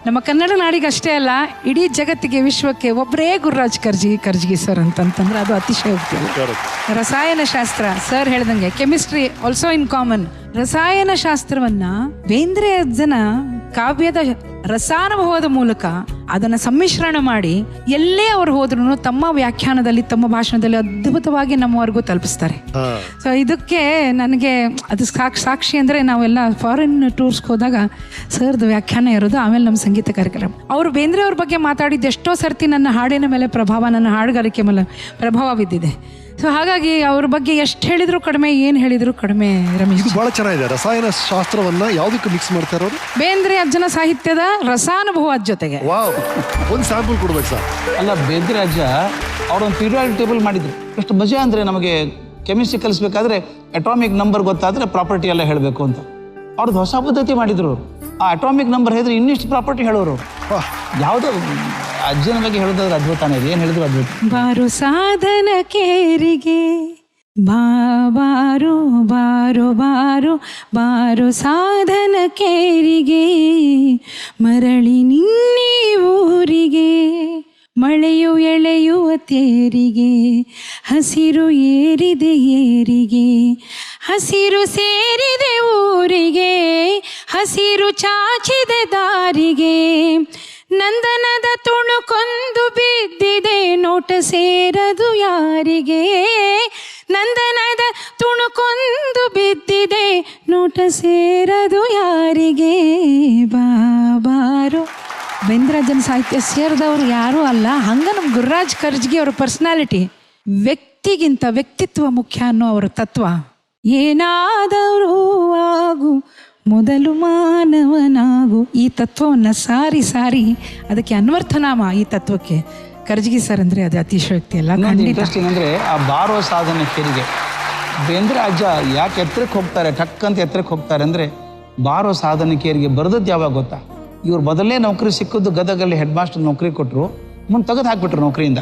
ನಮ್ಮ ಕನ್ನಡ ನಾಡಿಗೆ ಅಷ್ಟೇ ಅಲ್ಲ, ಇಡೀ ಜಗತ್ತಿಗೆ, ವಿಶ್ವಕ್ಕೆ ಒಬ್ಬರೇ ಗುರುರಾಜ್ ಕರ್ಜ್ಗಿ ಸರ್ ಅಂತಂತಂದ್ರೆ ಅದು ಅತಿಶಯೋಕ್ತಿ ಅಲ್ಲ. ರಸಾಯನಶಾಸ್ತ್ರ ಸರ್ ಹೇಳ್ದಂಗೆ, ಕೆಮಿಸ್ಟ್ರಿ ಆಲ್ಸೋ ಇನ್ ಕಾಮನ್. ರಸಾಯನಶಾಸ್ತ್ರವನ್ನ ಬೇಂದ್ರೆ ಅಜ್ಜನ ಕಾವ್ಯದ ರಸಾನುಭವದ ಮೂಲಕ ಅದನ್ನ ಸಮ್ಮಿಶ್ರಣ ಮಾಡಿ ಎಲ್ಲೇ ಅವ್ರು ಹೋದ್ರು ತಮ್ಮ ವ್ಯಾಖ್ಯಾನದಲ್ಲಿ, ತಮ್ಮ ಭಾಷಣದಲ್ಲಿ ಅದ್ಭುತವಾಗಿ ನಮ್ಮವರೆಗೂ ತಲುಪಿಸ್ತಾರೆ. ಸೊ ಇದಕ್ಕೆ ನನಗೆ ಅದು ಸಾಕ್ಷಿ ಅಂದ್ರೆ, ನಾವೆಲ್ಲ ಫಾರಿನ್ ಟೂರ್ಸ್ಗೆ ಹೋದಾಗ ಸರ್ದು ವ್ಯಾಖ್ಯಾನ ಇರೋದು, ಆಮೇಲೆ ನಮ್ಮ ಸಂಗೀತ ಕಾರ್ಯಕ್ರಮ. ಅವರು ಬೇಂದ್ರೆ ಅವ್ರ ಬಗ್ಗೆ ಮಾತಾಡಿದ್ದು ಎಷ್ಟೋ ಸರ್ತಿ ನನ್ನ ಹಾಡಿನ ಮೇಲೆ ಪ್ರಭಾವ, ನನ್ನ ಹಾಡುಗಾರಿಕೆ ಮೇಲೆ ಪ್ರಭಾವ ಬಿದ್ದಿದೆ. ಸೊ ಹಾಗಾಗಿ ಅವ್ರ ಬಗ್ಗೆ ಎಷ್ಟು ಹೇಳಿದ್ರು ಕಡಿಮೆ, ಏನು ಹೇಳಿದ್ರು ಕಡಿಮೆ. ರಮೇಶ್, ಬಹಳ ಚೆನ್ನಾಗಿದೆ. ರಸಾಯನ ಶಾಸ್ತ್ರವನ್ನ ಯಾವ್ದಕ್ಕೆ ಮಿಕ್ಸ್ ಮಾಡ್ತಾರೆ ಅವರು? ಬೇಂದ್ರೆ ಅಜ್ಜನ ಸಾಹಿತ್ಯದ ರಸಾನುಭವದ ಜೊತೆಗೆ. ಒಂದು ಸ್ಯಾಂಪಲ್ ಕೊಡ್ಬೇಕು ಸರ್. ಅಲ್ಲ, ಬೇಂದ್ರೆ ಅಜ್ಜ ಅವರೊಂದು ಪೀರಿಯಾಡಿಕ್ ಟೇಬಲ್ ಮಾಡಿದ್ರು. ಎಷ್ಟು ಮಜಾ ಅಂದ್ರೆ, ನಮಗೆ ಕೆಮಿಸ್ಟ್ರಿ ಕಲಿಸ್ಬೇಕಾದ್ರೆ ಅಟಾಮಿಕ್ ನಂಬರ್ ಗೊತ್ತಾದ್ರೆ ಪ್ರಾಪರ್ಟಿ ಎಲ್ಲ ಹೇಳಬೇಕು ಅಂತ ಅವ್ರದ್ದು ಹೊಸ ಪದ್ಧತಿ ಮಾಡಿದ್ರು. ಆ ಅಟಾಮಿಕ್ ನಂಬರ್ ಹೇಳಿದ್ರೆ ಇನ್ನಿಷ್ಟು ಪ್ರಾಪರ್ಟಿ ಹೇಳೋರು. ಯಾವುದೋ ಅಜ್ಜನ ಬಗ್ಗೆ ಹೇಳೋದಾದ್ರೆ ಅದ್ಭುತನೇ ಇದೆ. ಏನು ಹೇಳಿದ್ರು ಅದ್ಭುತ. ಬಾರು ಸಾಧನ ಕೇರಿಗೆ, ಬಾರು ಬಾರು ಬಾರು ಬಾರೋ ಸಾಧನ ಕೇರಿಗೆ ಮರಳಿ ನಿನ್ನೆ ಊರಿಗೆ ಮಳೆಯು ಎಳೆಯುವ ತೇರಿಗೆ ಹಸಿರು ಏರಿದೆ ಏರಿಗೆ ಹಸಿರು ಸೇರಿದೆ ಊರಿಗೆ ಹಸಿರು ಚಾಚಿದೆ ದಾರಿಗೆ ನಂದನದ ತುಣುಕೊಂದು ಬಿದ್ದಿದೆ ನೋಟ ಸೇರದು ಯಾರಿಗೆ ನಂದನದ ತುಣುಕೊಂದು ಬಿದ್ದಿದೆ ನೋಟ ಸೇರದು ಯಾರಿಗೆ ಬಾಬಾರು ಬೇಂದ್ರಾಜನ್ ಸಾಹಿತ್ಯ ಸೇರಿದವರು ಯಾರೂ ಅಲ್ಲ. ಹಂಗೆ ನಮ್ಮ ಗುರುರಾಜ್ ಕರ್ಜ್ಗಿ ಅವರ ಪರ್ಸ್ನಾಲಿಟಿ, ವ್ಯಕ್ತಿಗಿಂತ ವ್ಯಕ್ತಿತ್ವ ಮುಖ್ಯ ಅನ್ನೋ ಅವರ ತತ್ವ. ಏನಾದರೂ ಆಗು ಮೊದಲು ಮಾನವನಾಗು, ಈ ತತ್ವವನ್ನು ಸಾರಿ ಸಾರಿ ಅದಕ್ಕೆ ಅನ್ವರ್ಥನಾಮ ಈ ತತ್ವಕ್ಕೆ ಕರ್ಜ್ಗಿ ಸರ್ ಅಂದರೆ ಅದು ಅತಿಶಯೋಕ್ತಿ ಅಲ್ಲ. ಇಂಟ್ರೆಸ್ಟಿಂಗ್ ಅಂದರೆ ಆ ಬಾರೋ ಸಾಧನೆ ಕೇರಿಗೆ ಬೇಂದ್ರೆ ಅಜ್ಜ ಯಾಕೆ ಎತ್ತರಕ್ಕೆ ಹೋಗ್ತಾರೆ, ಟಕ್ ಅಂತ ಎತ್ತರಕ್ಕೆ ಹೋಗ್ತಾರೆ ಅಂದರೆ ಬಾರೋ ಸಾಧನೆ ಕೇರಿಗೆ ಬರೆದದ್ದು ಯಾವಾಗ ಗೊತ್ತಾ? ಇವ್ರು ಮೊದಲೇ ನೌಕರಿ ಸಿಕ್ಕಿದ್ದು ಗದಗಲ್ಲಿ ಹೆಡ್ ಮಾಸ್ಟರ್ ನೌಕರಿ ಕೊಟ್ಟರು, ಮುಂದೆ ತೆಗೆದು ಹಾಕ್ಬಿಟ್ರು ನೌಕರಿಯಿಂದ.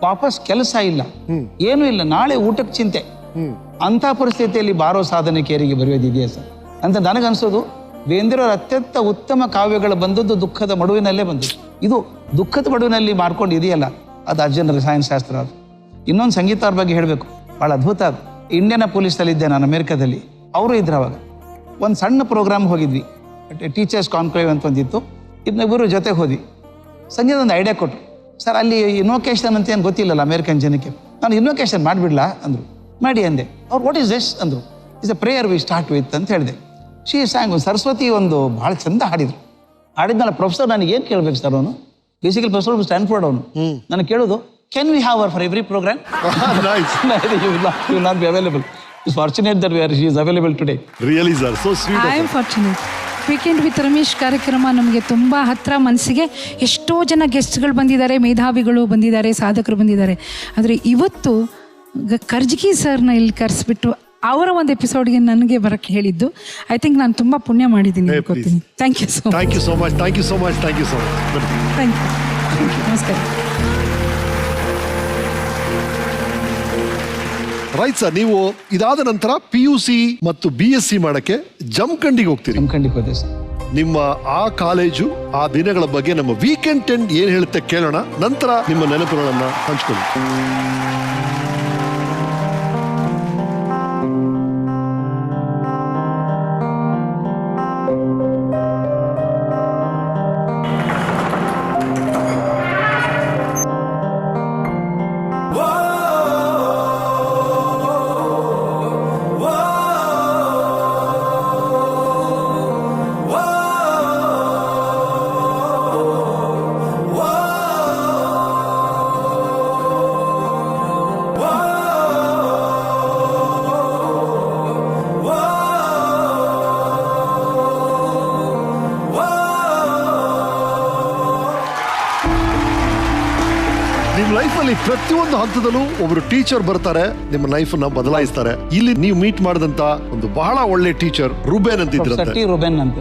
ವಾಪಸ್ ಕೆಲಸ ಇಲ್ಲ, ಏನೂ ಇಲ್ಲ, ನಾಳೆ ಊಟಕ್ಕೆ ಚಿಂತೆ. ಅಂಥ ಪರಿಸ್ಥಿತಿಯಲ್ಲಿ ಬಾರೋ ಸಾಧನೆ ಕೇರಿಗೆ ಬರೆಯೋದಿದೆಯಾ ಸರ್ ಅಂತ ನನಗನ್ಸೋದು. ಬೇಂದ್ರೆಯವ್ರ ಅತ್ಯಂತ ಉತ್ತಮ ಕಾವ್ಯಗಳು ಬಂದದ್ದು ದುಃಖದ ಮಡುವಿನಲ್ಲೇ ಬಂದದ್ದು. ಇದು ದುಃಖದ ಮಡುವಿನಲ್ಲಿ ಮಾಡ್ಕೊಂಡು ಇದೆಯಲ್ಲ, ಅದು ಅಜ್ಜನ ರಸಾಯನಶಾಸ್ತ್ರ. ಅದು ಇನ್ನೊಂದು ಸಂಗೀತ ಅವ್ರ ಬಗ್ಗೆ ಹೇಳಬೇಕು, ಭಾಳ ಅದ್ಭುತ. ಅದು ಇಂಡಿಯನ್ ಪೊಲೀಸಲ್ಲಿ ಇದ್ದೆ ನಾನು ಅಮೆರಿಕದಲ್ಲಿ, ಅವರು ಇದ್ರು ಅವಾಗ. ಒಂದು ಸಣ್ಣ ಪ್ರೋಗ್ರಾಮ್ ಹೋಗಿದ್ವಿ, ಟೀಚರ್ಸ್ ಕಾನ್ಕ್ಲೇವ್ ಅಂತ ಒಂದಿತ್ತು, ಇಬ್ಬರು ಜೊತೆಗೆ ಹೋದ್ವಿ. ಸಂಗೀತ ಒಂದು ಐಡಿಯಾ ಕೊಟ್ಟರು, ಸರ್ ಅಲ್ಲಿ ಇನ್ವೊಕೇಶನ್ ಅಂತ ಏನು ಗೊತ್ತಿಲ್ಲಲ್ಲ ಅಮೇರಿಕನ್ ಜನಕ್ಕೆ, ನಾನು ಇನ್ವೊಕೇಶನ್ ಮಾಡಿಬಿಡ್ಲಾ ಅಂದರು. ಮಾಡಿ ಅಂದೆ. ಅವ್ರು ವಾಟ್ ಈಸ್ ದಿಸ್ ಅಂದರು. Is a prayer we start with ಅಂತ ಹೇಳಿದೆ. ಶಿ ಸ್ಯಾಂಗ್ ಸರಸ್ವತಿ ಒಂದು ಭಾಳ ಚಂದ ಹಾಡಿದ್ರು. ಹಾಡಿದ್ಮೇಲೆ ಪ್ರೊಫೆಸರ್ ನನಗೆ ಏನು ಕೇಳಬೇಕು ಸರ್, ಅವನು ಬೇಸಿಕಲಿ ಪ್ರೊಫೆಸರ್ ಸ್ಟ್ಯಾನ್ಫೋರ್ಡ್ ಅವನು. ನನಗೆ ಕೇಳೋದು, can we have for every programme? You not be available. It's fortunate that she is available today. Really sir, so sweet. I am fortunate. Weekend with Ramesh ಕಾರ್ಯಕ್ರಮ ನಮಗೆ ತುಂಬ ಹತ್ತಿರ ಮನಸ್ಸಿಗೆ. ಎಷ್ಟೋ ಜನ ಗೆಸ್ಟ್ಗಳು ಬಂದಿದ್ದಾರೆ, ಮೇಧಾವಿಗಳು ಬಂದಿದ್ದಾರೆ, ಸಾಧಕರು ಬಂದಿದ್ದಾರೆ. ಆದರೆ ಇವತ್ತು ಕರ್ಜ್ಗಿ ಸರ್ನ ಇಲ್ಲಿ ಕರೆಸ್ಬಿಟ್ಟು ಅವರ ಒಂದು ಎಪಿಸೋಡ್ಗೆ ನನಗೆ ಬರೋಕ್ಕೆ ಹೇಳಿದ್ದು, ಐ ಥಿಂಕ್ ನಾನು ತುಂಬ ಪುಣ್ಯ ಮಾಡಿದ್ದೀನಿ ಅನ್ಕೋತೀನಿ. Thank you so much. Thank you so much. Thank you so much. Thank you so much. Thank you. ನಮಸ್ಕಾರ. ರೈಟ್ ಸರ್, ನೀವು ಇದಾದ ನಂತರ PUC ಮತ್ತು BSc ಮಾಡಕ್ಕೆ ಜಮಖಂಡಿಗೆ ಹೋಗ್ತೀರಿ. ಜಮಖಂಡಿಗೆ ಹೋದೆ ಸರ್. ನಿಮ್ಮ ಆ ಕಾಲೇಜು, ಆ ದಿನಗಳ ಬಗ್ಗೆ ನಮ್ಮ ವೀಕೆಂಡ್ 10 ಏನ್ ಹೇಳುತ್ತೆ ಕೇಳೋಣ. ನಂತರ ನಿಮ್ಮ ನೆನಪುಗಳನ್ನ ಹಂಚ್ಕೊಳ್ಳಿ. ನಿಮ್ಮ ಲೈಫಲ್ಲಿ ಪ್ರತಿಯೊಂದು ಹಂತದಲ್ಲೂ ಒಬ್ರು ಟೀಚರ್ ಬರ್ತಾರೆ, ನಿಮ್ಮ ಲೈಫ್ ಅನ್ನ ಬದಲಾಯಿಸ್ತಾರೆ. ಇಲ್ಲಿ ನೀವು ಮೀಟ್ ಮಾಡಿದಂತ ಒಂದು ಬಹಳ ಒಳ್ಳೆ ಟೀಚರ್ ರುಬೇನ್ ಅಂತ ಇದ್ರಂತೆ. ರುಬೇನ್ ಅಂತ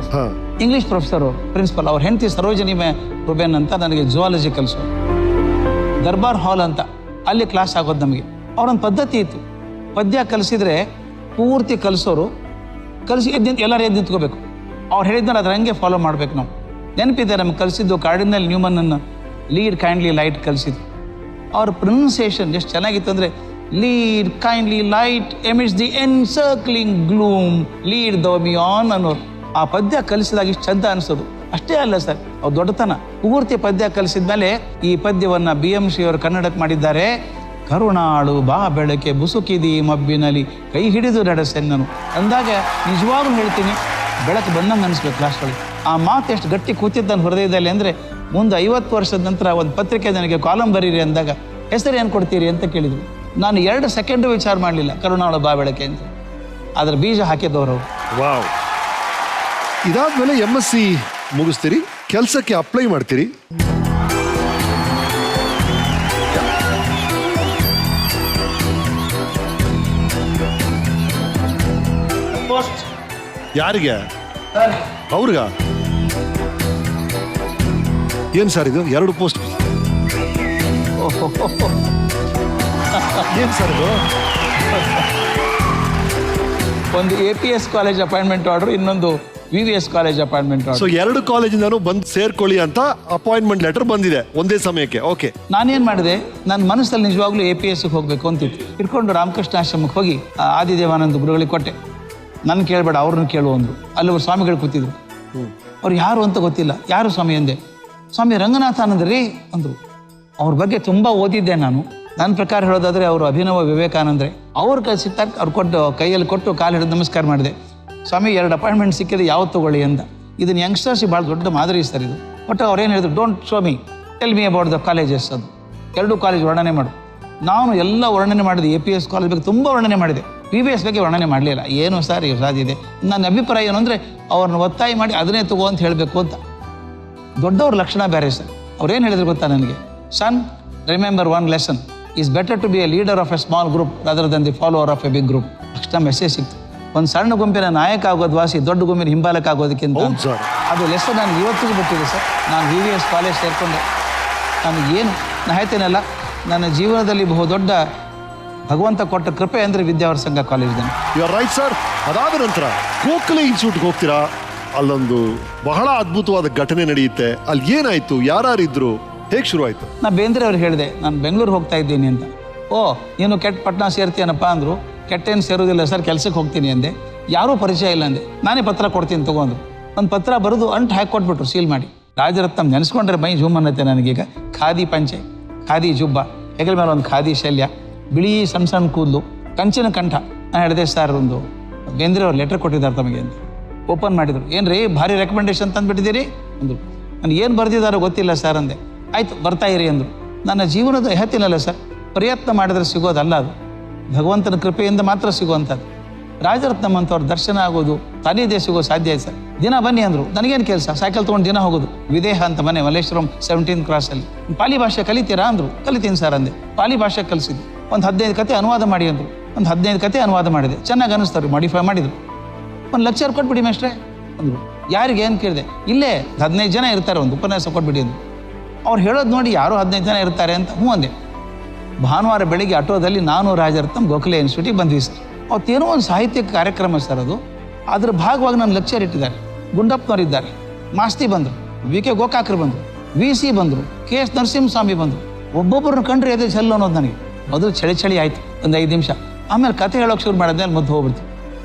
ಇಂಗ್ಲಿಷ್ ಪ್ರೊಫೆಸರ್, ಪ್ರಿನ್ಸಿಪಲ್. ಅವ್ರ ಹೆಂಡತಿ ಸರೋಜಿನಿ ರುಬೇನ್ ಅಂತ ನನಗೆ ಜುವಾಲಜಿ ಕಲಿಸೋರು. ದರ್ಬಾರ್ ಹಾಲ್ ಅಂತ ಅಲ್ಲಿ ಕ್ಲಾಸ್ ಆಗೋದು ನಮಗೆ. ಅವ್ರೊಂದು ಪದ್ಧತಿ ಇತ್ತು, ಪದ್ಯ ಕಲಿಸಿದ್ರೆ ಪೂರ್ತಿ ಕಲಿಸೋರು, ಕಲಿಸಿ ಎಲ್ಲರೂ ಎದ್ದು ನಿಂತ್ಕೋಬೇಕು. ಅವ್ರು ಹೇಳಿದ್ರೆ ಅದ್ರ ಹಂಗೆ ಫಾಲೋ ಮಾಡ್ಬೇಕು ನಾವು. ನೆನಪಿದೆ ನಮ್ಗೆ ಕಲಿಸಿದ್ದು cardinal Newman lead kindly light ಕಲಿಸಿದ್ರು. ಅವ್ರ ಪ್ರೊನೌನ್ಸಿಯೇಷನ್ ಎಷ್ಟು ಚೆನ್ನಾಗಿತ್ತು ಅಂದರೆ, lead kindly light amidst the encircling gloom lead thou me on ಅನ್ನೋರು. ಆ ಪದ್ಯ ಕಲಿಸಿದಾಗ ಇಷ್ಟು ಚಂದ ಅನಿಸೋದು. ಅಷ್ಟೇ ಅಲ್ಲ ಸರ್, ಅವ್ರು ದೊಡ್ಡತನ. ಪೂರ್ತಿ ಪದ್ಯ ಕಲಿಸಿದ ಮೇಲೆ ಈ ಪದ್ಯವನ್ನು BMC ಅವರು ಕನ್ನಡಕ್ಕೆ ಮಾಡಿದ್ದಾರೆ. ಕರುಣಾಳು ಬಾ ಬೆಳಕೆ ಬುಸುಕಿದಿ ಮಬ್ಬಿನಲ್ಲಿ ಕೈ ಹಿಡಿದು ನಡೆಸೆನ್ನನು ಅಂದಾಗ ನಿಜವಾಗ್ಲೂ ಹೇಳ್ತೀನಿ, ಬೆಳಕು ಬಂದಂಗೆ ಅನಿಸ್ಬೇಕು ಕ್ಲಾಸ್ಗಳಿಗೆ. ಆ ಮಾತು ಎಷ್ಟು ಗಟ್ಟಿ ಕೂತಿದ್ದು ನನ್ನ ಹೃದಯದಲ್ಲಿ ಅಂದರೆ, ಮುಂದೆ 50 ವರ್ಷದ ನಂತರ ಒಂದು ಪತ್ರಿಕೆ ನನಗೆ ಕಾಲಮ್ ಬರೀರಿ ಅಂದಾಗ ಹೆಸರು ಏನು ಕೊಡ್ತೀರಿ ಅಂತ ಕೇಳಿದ್ರು. ನಾನು 2 ಸೆಕೆಂಡು ವಿಚಾರ ಮಾಡಲಿಲ್ಲ, ಕರುಣಾಳು ಬಾ ಬೆಳಕೆ ಅಂತ. ಅದರ ಬೀಜ ಹಾಕಿದ್ದವರು. ವಾವ್. ಇದಾದ್ಮೇಲೆ MSc ಮುಗಿಸ್ತೀರಿ, ಕೆಲಸಕ್ಕೆ ಅಪ್ಲೈ ಮಾಡ್ತೀರಿ. ಯಾರಿಗೆ? ಅವ್ರಿಗ? ಏನ್ ಸರ್ ಇದು 2 ಪೋಸ್ಟ್? ಏನ್ ಸರ್ ಇದು? ಒಂದು APS ಕಾಲೇಜ್ ಅಪಾಯಿಂಟ್ಮೆಂಟ್ ಆರ್ಡರ್, ಇನ್ನೊಂದು VVS college appointment so order. 2 ಕಾಲೇಜಿಂದನೂ ಬಂದು ಸೇರ್ಕೊಳ್ಳಿ ಅಂತ ಅಪಾಯಿಂಟ್ಮೆಂಟ್ ಲೆಟರ್ ಬಂದಿದೆ ಒಂದೇ ಸಮಯಕ್ಕೆ. ಓಕೆ, ನಾನೇನು ಮಾಡಿದೆ, ನನ್ನ ಮನಸ್ಸಲ್ಲಿ ನಿಜವಾಗ್ಲೂ APS ಹೋಗ್ಬೇಕು ಅಂತಿತ್ತು. ಇಟ್ಕೊಂಡು ರಾಮಕೃಷ್ಣ ಆಶ್ರಮಕ್ಕೆ ಹೋಗಿ ಆದಿದೇವಾನಂದ ಗುರುಗಳಿಗೆ ಕೊಟ್ಟೆ. ನನ್ನ ಕೇಳಬೇಡ, ಅವ್ರನ್ನ ಕೇಳು ಅಂದರು. ಅಲ್ಲಿ ಅವ್ರು ಸ್ವಾಮಿಗಳು ಕೂತಿದ್ರು. ಅವ್ರು ಯಾರು ಅಂತ ಗೊತ್ತಿಲ್ಲ. ಯಾರು ಸ್ವಾಮಿ ಅಂದೆ. ಸ್ವಾಮಿ ರಂಗನಾಥಾನಂದ ರೀ ಅಂದರು. ಅವ್ರ ಬಗ್ಗೆ ತುಂಬ ಓದಿದ್ದೆ ನಾನು. ನನ್ನ ಪ್ರಕಾರ ಹೇಳೋದಾದ್ರೆ ಅವರು ಅಭಿನವ ವಿವೇಕಾನಂದ್ರೆ. ಅವ್ರ ಸಿಕ್ತಾಗ ಅವ್ರು ಕೊಟ್ಟು ಕೈಯಲ್ಲಿ ಕೊಟ್ಟು ಕಾಲು ಹಿಡಿದು ನಮಸ್ಕಾರ ಮಾಡಿದೆ. ಸ್ವಾಮಿ 2 ಅಪಾಯಿಂಟ್ಮೆಂಟ್ ಸಿಕ್ಕಿದೆ, ಯಾವತ್ತು ತಗೊಳ್ಳಿ ಅಂತ. ಇದನ್ನು ಯಂಗ್ಸ್ಟರ್ಸಿಗೆ ಭಾಳ ದೊಡ್ಡ ಮಾದರಿ ಸರ್ ಇದು. ಬಟ್ ಅವ್ರು ಏನು ಹೇಳಿದ್ರು, don't show me, tell me about the colleges. ಅದು 2 ಕಾಲೇಜ್ ವರ್ಣನೆ ಮಾಡು. ನಾನು ಎಲ್ಲ ವರ್ಣನೆ ಮಾಡಿದೆ. APS ಕಾಲೇಜ್ ಬಗ್ಗೆ ತುಂಬ ವರ್ಣನೆ ಮಾಡಿದೆ. VVS ಬಗ್ಗೆ ವರ್ಣನೆ ಮಾಡಲಿಲ್ಲ. ಏನು ಸರ್ ಸಾಧಿದೆ. ನನ್ನ ಅಭಿಪ್ರಾಯ ಏನು ಅಂದರೆ ಅವ್ರನ್ನ ಒತ್ತಾಯ ಮಾಡಿ ಅದನ್ನೇ ತಗೋ ಅಂತ ಹೇಳಬೇಕು ಅಂತ. ದೊಡ್ಡವ್ರ ಲಕ್ಷಣ ಬೇರೆ ಸರ್. ಅವ್ರೇನು ಹೇಳಿದ್ರು ಗೊತ್ತಾ ನನಗೆ, son remember one lesson, is better to be a leader of a small group rather than the follower of a big group. ಅಷ್ಟ ಮೆಸೇಜ್ ಸಿಕ್ತು. ಒಂದು ಸಣ್ಣ ಗುಂಪಿನ ನಾಯಕ ಆಗೋದು ವಾಸಿ ದೊಡ್ಡ ಗುಂಪಿನ ಹಿಂಬಾಲಕ ಆಗೋದಕ್ಕಿಂತ. ಅದು ಲೆಸನ್ ನನಗೆ ಇವತ್ತಿಗೂ ಬಿಟ್ಟಿದೆ ಸರ್. ನಾನು VVS ಕಾಲೇಜ್ ಸೇರಿಕೊಂಡೆ. ನನಗೇನು ನಾ ಹೇಳ್ತೇನಲ್ಲ, ನನ್ನ ಜೀವನದಲ್ಲಿ ಬಹುದೊಡ್ಡ ಭಗವಂತ ಕೊಟ್ಟ ಕೃಪೆ ಅಂದರೆ ವಿದ್ಯಾವರ ಸಂಘ ಕಾಲೇಜ್ದಲ್ಲಿ. You are right sir. ಅದಾದ ನಂತರ ಗೋಖಲೆ ಇನ್ಸ್ಟಿಟ್ಯೂಟ್ಗೆ ಹೋಗ್ತೀರಾ. ಅಲ್ಲೊಂದು ಬಹಳ ಅದ್ಭುತವಾದ ಘಟನೆ ನಡೆಯುತ್ತೆ. ಅಲ್ಲಿ ಏನಾಯ್ತು, ಯಾರಿದ್ರು, ಹೇಗೆ ಶುರು ಆಯ್ತು? ನಾ ಬೇಂದ್ರೆ ಅವ್ರು ಹೇಳಿದೆ, ನಾನು ಬೆಂಗಳೂರು ಹೋಗ್ತಾ ಇದ್ದೀನಿ ಅಂತ. ಓ, ನೀನು ಕೆಟ್ಟ ಪಟ್ನಾ ಸೇರ್ತೀಯನಪ್ಪ ಅಂದರು. ಕೆಟ್ಟೇನು ಸೇರೋದಿಲ್ಲ ಸರ್, ಕೆಲ್ಸಕ್ಕೆ ಹೋಗ್ತೀನಿ ಅಂದೆ. ಯಾರೂ ಪರಿಚಯ ಇಲ್ಲ ಅಂದೆ. ನಾನೇ ಪತ್ರ ಕೊಡ್ತೀನಿ ತಗೊಂಡು. ಒಂದು ಪತ್ರ ಬರೆದು ಅಂಟು ಹಾಕಿಕೊಟ್ಬಿಟ್ರು, ಸೀಲ್ ಮಾಡಿ. ರಾಜರತ್ನಂ ನೆನೆಸ್ಕೊಂಡ್ರೆ ಮೈ ಜೂಮ್ ಅನ್ನತ್ತೆ ನನಗೀಗ. ಖಾದಿ ಪಂಚೆ, ಖಾದಿ ಜುಬ್ಬ, ಹೆಗಲ ಮೇಲೆ ಒಂದು ಖಾದಿ ಶಲ್ಯ, ಬಿಳಿ ಸಣ್ಣ ಸಣ್ಣ ಕೂದಲು, ಕಂಚಿನ ಕಂಠ. ನಾನು ಹೇಳಿದೆ, ಸರ್ ಒಂದು ಬೇಂದ್ರೆ ಅವ್ರು ಲೆಟರ್ ಕೊಟ್ಟಿದ್ದಾರೆ ತಮಗೆ ಅಂತ. ಓಪನ್ ಮಾಡಿದರು. ಏನು ರೀ ಭಾರಿ ರೆಕಮೆಂಡೇಶನ್ ತಂದುಬಿಟ್ಟಿದ್ದೀರಿ ಅಂದರು. ನನಗೆ ಏನು ಬರೆದಿದ್ದಾರೋ ಗೊತ್ತಿಲ್ಲ ಸರ್ ಅಂದೆ. ಆಯಿತು ಬರ್ತಾ ಇರಿ ಅಂದರು. ನನ್ನ ಜೀವನದ ಹೇಳ್ತೀನಲ್ಲ ಸರ್, ಪ್ರಯತ್ನ ಮಾಡಿದ್ರೆ ಸಿಗೋದಲ್ಲ, ಅದು ಭಗವಂತನ ಕೃಪೆಯಿಂದ ಮಾತ್ರ ಸಿಗುವಂಥದ್ದು. ರಾಜರತ್ನಂ ಅಂತವ್ರ ದರ್ಶನ ಆಗೋದು ತಾನಿದೆ ಸಿಗೋ ಸಾಧ್ಯ ಇದೆ ಸರ್. ದಿನ ಬನ್ನಿ ಅಂದರು. ನನಗೇನು ಕೆಲಸ, ಸೈಕಲ್ ತೊಗೊಂಡು ದಿನ ಹೋಗೋದು. ವಿದೇಹ ಅಂತ ಮನೆ ಮಲ್ಲೇಶ್ವರಂ 17th ಕ್ರಾಸಲ್ಲಿ. ಪಾಲಿ ಭಾಷೆ ಕಲಿತೀರಾ ಅಂದರು. ಕಲಿತೀನಿ ಸರ್ ಅಂದೆ. ಪಾಲಿ ಭಾಷೆ ಕಲಿಸಿದ್ದು. ಒಂದು 15 ಕತೆ ಅನುವಾದ ಮಾಡಿ ಅಂದರು. ಒಂದು 15 ಕತೆ ಅನುವಾದ ಮಾಡಿದೆ. ಚೆನ್ನಾಗಿ ಅನ್ನಿಸ್ತಾರೆ, ಮಾಡಿಫೈ ಮಾಡಿದರು. ಒಂದು ಲೆಕ್ಚರ್ ಕೊಟ್ಬಿಡಿ ಮೇಷ್ಟ್ರೆ ಅಂದರು. ಯಾರಿಗೆ ಏನು ಕೇಳಿದೆ, ಇಲ್ಲೇ 15 ಜನ ಇರ್ತಾರೆ, ಒಂದು ಉಪನ್ಯಾಸ ಕೊಟ್ಬಿಡಿ ಅಂದರು. ಅವ್ರು ಹೇಳೋದು ನೋಡಿ ಯಾರೋ 15 ಜನ ಇರ್ತಾರೆ ಅಂತ ಹ್ಞೂ ಅಂದೆ. ಭಾನುವಾರ ಬೆಳಿಗ್ಗೆ ಆಟೋದಲ್ಲಿ ನಾನು ರಾಜರತ್ನಂ ಗೋಖಲೆ ಇನ್ಸ್ಟಿಟ್ಯೂಟಿಗೆ ಬಂದ್ವಿ ಸರ್. ಅವತ್ತೇನೋ ಒಂದು ಸಾಹಿತ್ಯ ಕಾರ್ಯಕ್ರಮ ಸರ್ ಅದು. ಅದ್ರ ಭಾಗವಾಗಿ ನನ್ನ ಲೆಕ್ಚರ್ ಇಟ್ಟಿದ್ದಾರೆ. ಗುಂಡಪ್ಪನವ್ರು ಇದ್ದಾರೆ, ಮಾಸ್ತಿ ಬಂದರು, VK ಗೋಕಾಕರು ಬಂದರು, VC ಬಂದರು, KS ನರಸಿಂಹಸ್ವಾಮಿ ಬಂದರು. ಒಬ್ಬೊಬ್ಬರನ್ನ ಕಂಡ್ರೆ ಎದೆ ಚೆಲ್ಲು ಅನ್ನೋದು ನನಗೆ. ಮೊದಲು ಚಳಿ ಆಯಿತು ಒಂದು 5 ನಿಮಿಷ. ಆಮೇಲೆ ಕತೆ ಹೇಳೋಕೆ ಶುರು ಮಾಡಿದ್ಮೇಲೆ ಮುದ್ದು ಹೋಗ್ಬಿಡ್ತು.